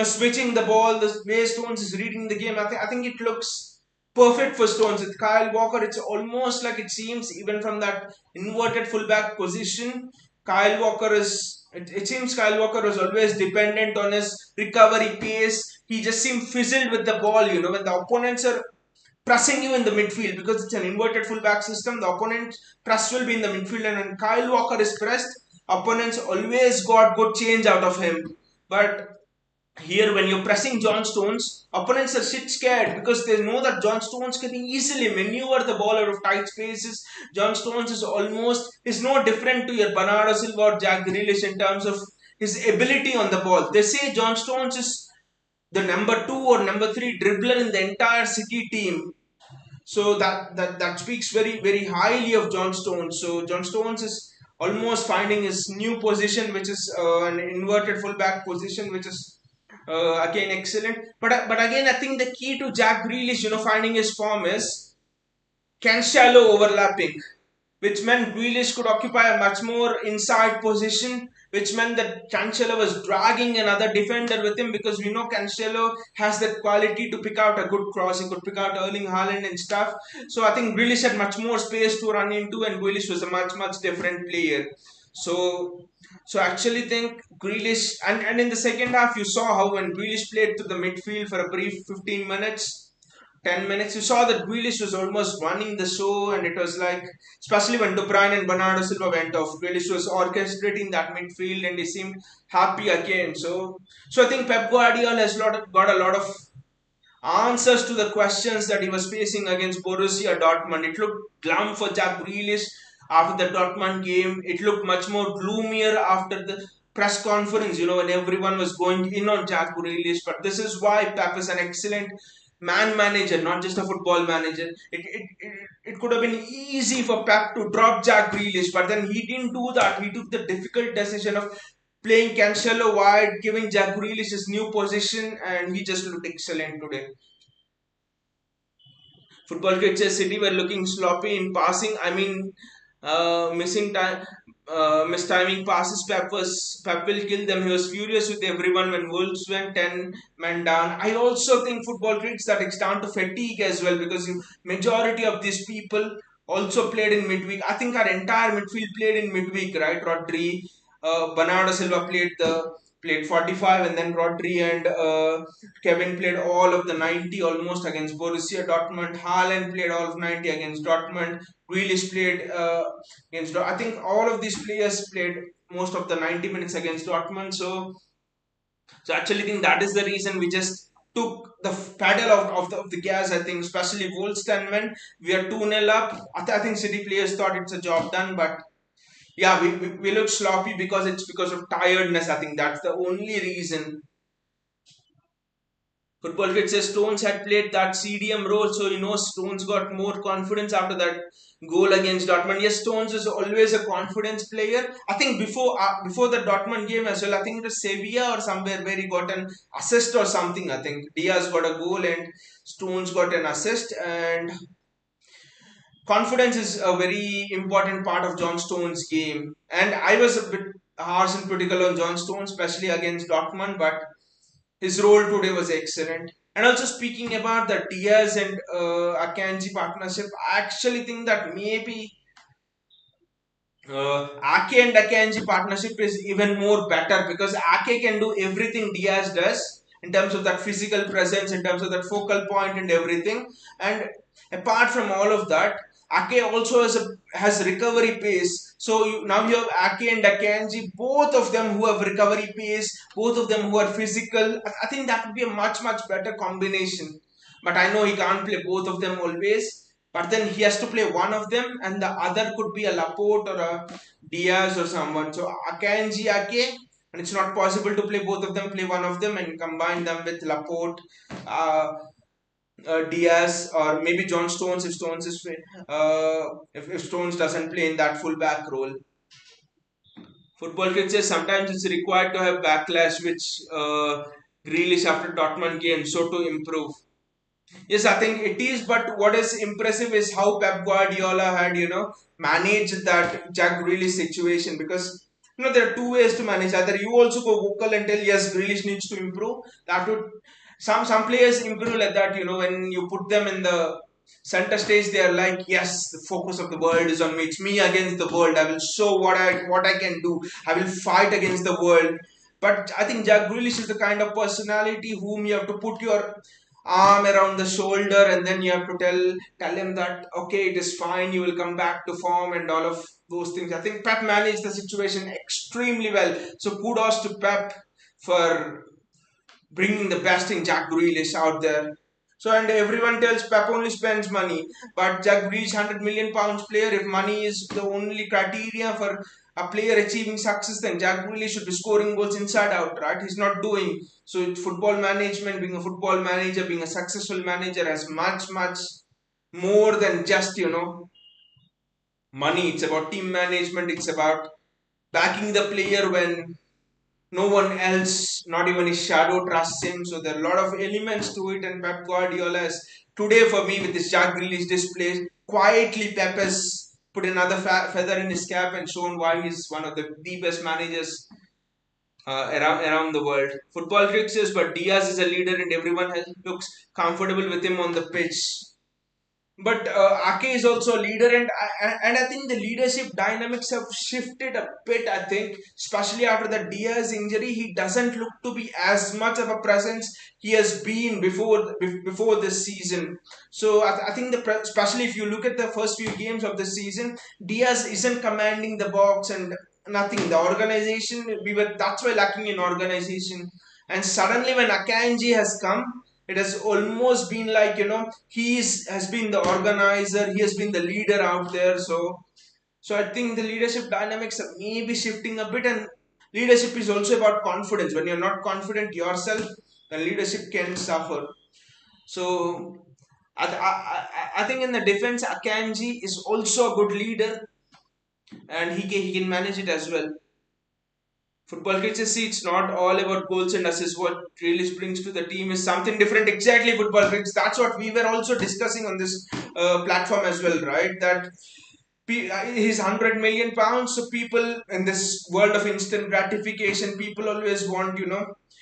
S1: switching the ball, the way Stones is reading the game. I think it looks perfect for Stones. With Kyle Walker, it's almost like it seems even from that inverted fullback position, Kyle Walker is. It seems Kyle Walker was always dependent on his recovery pace. He just seemed fizzled with the ball. When the opponents are pressing you in the midfield because it's an inverted fullback system, the opponent trust will be in the midfield, and when Kyle Walker is pressed, opponents always got good change out of him. But here, when you're pressing John Stones, opponents are shit scared because they know that John Stones can easily maneuver the ball out of tight spaces. John Stones is no different to your Bernardo Silva or Jack Grealish in terms of his ability on the ball. They say John Stones is the number 2 or number 3 dribbler in the entire City team. So that speaks very highly of John Stones. So John Stones is almost finding his new position, which is an inverted fullback position, which is again excellent. But again, I think the key to Jack Grealish, finding his form is Cancelo overlapping, which meant Grealish could occupy a much more inside position, which meant that Cancelo was dragging another defender with him because we know Cancelo has that quality to pick out a good cross. He could pick out Erling Haaland and stuff. So I think Grealish had much more space to run into, and Grealish was a much different player. So actually think Grealish, and in the second half you saw how when Grealish played to the midfield for a brief 15 minutes, 10 minutes, you saw that Grealish was almost running the show, and it was like, especially when De Bruyne and Bernardo Silva went off, Grealish was orchestrating that midfield and he seemed happy again. So I think Pep Guardiola has got a lot of answers to the questions that he was facing against Borussia Dortmund. It looked glum for Jack Grealish after the Dortmund game. It looked much more gloomier after the press conference, when everyone was going in on Jack Grealish. But this is why Pep is an excellent man manager, not just a football manager. It could have been easy for Pep to drop Jack Grealish, but then he didn't do that. He took the difficult decision of playing Cancelo wide, giving Jack Grealish his new position, and he just looked excellent today. Football critics City were looking sloppy in passing. I mean, missing time, mistiming passes. Pep will kill them. He was furious with everyone when Wolves went 10 men down. I also think football critics that it's down to fatigue as well because the majority of these people also played in midweek. I think our entire midfield played in midweek, right? Rodri, Bernardo Silva played 45, and then Rodri and Kevin played all of the 90 almost against Borussia Dortmund. Haaland played all of 90 against Dortmund. Grealish played against. I think all of these players played most of the 90 minutes against Dortmund. So actually, I think that is the reason we just took the pedal of the gas. I think, especially Wolves 10 men, we are 2-0 up. I think City players thought it's a job done, but yeah, we look sloppy because it's because of tiredness. I think that's the only reason. Football Kid says Stones had played that CDM role, so Stones got more confidence after that goal against Dortmund. Yes, Stones is always a confidence player. I think before the Dortmund game as well, I think it was Sevilla or somewhere where he got an assist or something. I think Diaz got a goal and Stones got an assist, and confidence is a very important part of John Stones' game. And I was a bit harsh and critical on John Stones, especially against Dortmund, but his role today was excellent. And also speaking about the Diaz and Akanji partnership, I actually think that maybe Ake and Akanji partnership is even more better because Ake can do everything Diaz does in terms of that physical presence, in terms of that focal point and everything. And apart from all of that, Ake also has recovery pace. So now you have Ake and Akanji, both of them who have recovery pace, both of them who are physical. I think that would be a much better combination. But I know he can't play both of them always. But then he has to play one of them, and the other could be a Laporte or a Diaz or someone. So Akanji Ake, and it's not possible to play both of them. Play one of them and combine them with Laporte, uh, Diaz, or maybe John Stones if Stones doesn't play in that full back role. Football pitches sometimes it's required to have backlash, which Grealish after Dortmund game, so to improve. Yes, I think it is. But what is impressive is how Pep Guardiola had, managed that Jack Grealish situation because there are two ways to manage. Either you also go vocal and tell yes, Grealish needs to improve. That would some players improve like that. When you put them in the center stage, they are like, yes, the focus of the world is on me. It's me against the world. I will show what I can do. I will fight against the world. But I think Jack Grealish is the kind of personality whom you have to put your arm around the shoulder and then you have to tell him that okay, it is fine, you will come back to form and all of those things. I think Pep managed the situation extremely well, so kudos to Pep for bringing the best in Jack Grealish out there. So and everyone tells Pep only spends money, but Jack Grealish, £100 million player. If money is the only criteria for a player achieving success, then Jack Grealish should be scoring goals inside out, right? He's not doing so. Football management, being a football manager, being a successful manager, has much more than just money. It's about team management. It's about backing the player when no one else, not even his shadow, trusts him. So there are a lot of elements to it. And Pep Guardiola is today for me with this Jack Grealish display. Quietly, Pep has put another feather in his cap and shown why he's one of the best managers around the world. Football fixes, but Diaz is a leader and everyone looks comfortable with him on the pitch. But Ake is also a leader, and I think the leadership dynamics have shifted a bit. I think, especially after the Diaz injury, he doesn't look to be as much of a presence he has been before this season. So I think especially if you look at the first few games of the season, Diaz isn't commanding the box and nothing. The organization, we were that's why lacking in organization. And suddenly when Akanji has come, it has almost been like has been the organizer, he has been the leader out there. So I think the leadership dynamics are maybe shifting a bit, and leadership is also about confidence. When you're not confident yourself, then leadership can suffer. So I think in the defense, Akanji is also a good leader, and he can manage it as well. Football cricket, see, it's not all about goals and assists. What really brings to the team is something different. Exactly, football cricket. That's what we were also discussing on this platform as well, right? That he's £100 million. So people in this world of instant gratification, people always want,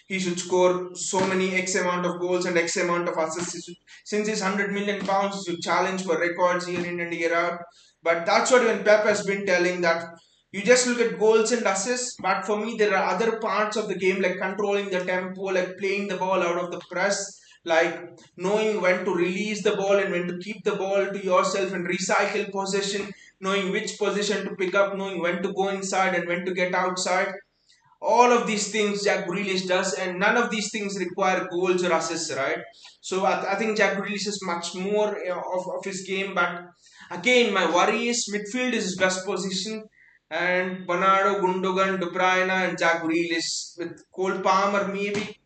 S1: he should score so many X amount of goals and X amount of assists. Since he's £100 million, he should challenge for records year in and year out. But that's what even Pep has been telling, that you just look at goals and assists, but for me there are other parts of the game like controlling the tempo, like playing the ball out of the press, like knowing when to release the ball and when to keep the ball to yourself and recycle possession, knowing which position to pick up, knowing when to go inside and when to get outside. All of these things Jack Grealish does, and none of these things require goals or assists, right? So I think Jack Grealish is much more of his game. But again, my worry is midfield is his best position, and Bernardo, Gundogan, De Bruyne, and Jack Grealish with Cole Palmer maybe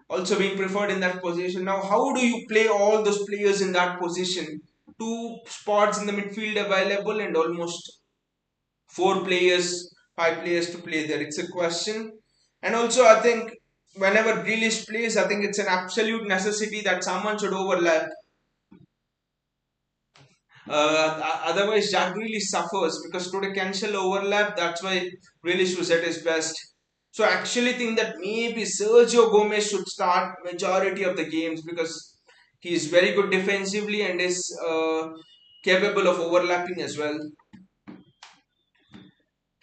S1: also being preferred in that position. Now, how do you play all those players in that position? Two spots in the midfield available and almost four players, five players to play there. It's a question. And also, I think whenever Grealish plays, I think it's an absolute necessity that someone should overlap. Otherwise, Jack really suffers because today cancel overlap. That's why Grealish was at his best. So I actually think that maybe Sergio Gomez should start majority of the games because he is very good defensively and is capable of overlapping as well.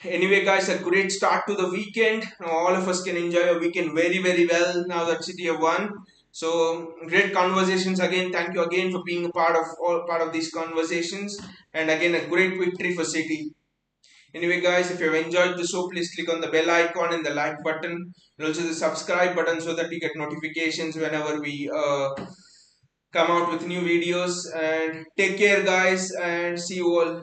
S1: Anyway, guys, a great start to the weekend. Now all of us can enjoy a weekend very, very well now that City have won. So great conversations again. Thank you again for being a part of these conversations. And again, a great victory for City. Anyway, guys, if you have enjoyed the show, please click on the bell icon and the like button, and also the subscribe button so that you get notifications whenever we come out with new videos. And take care, guys, and see you all.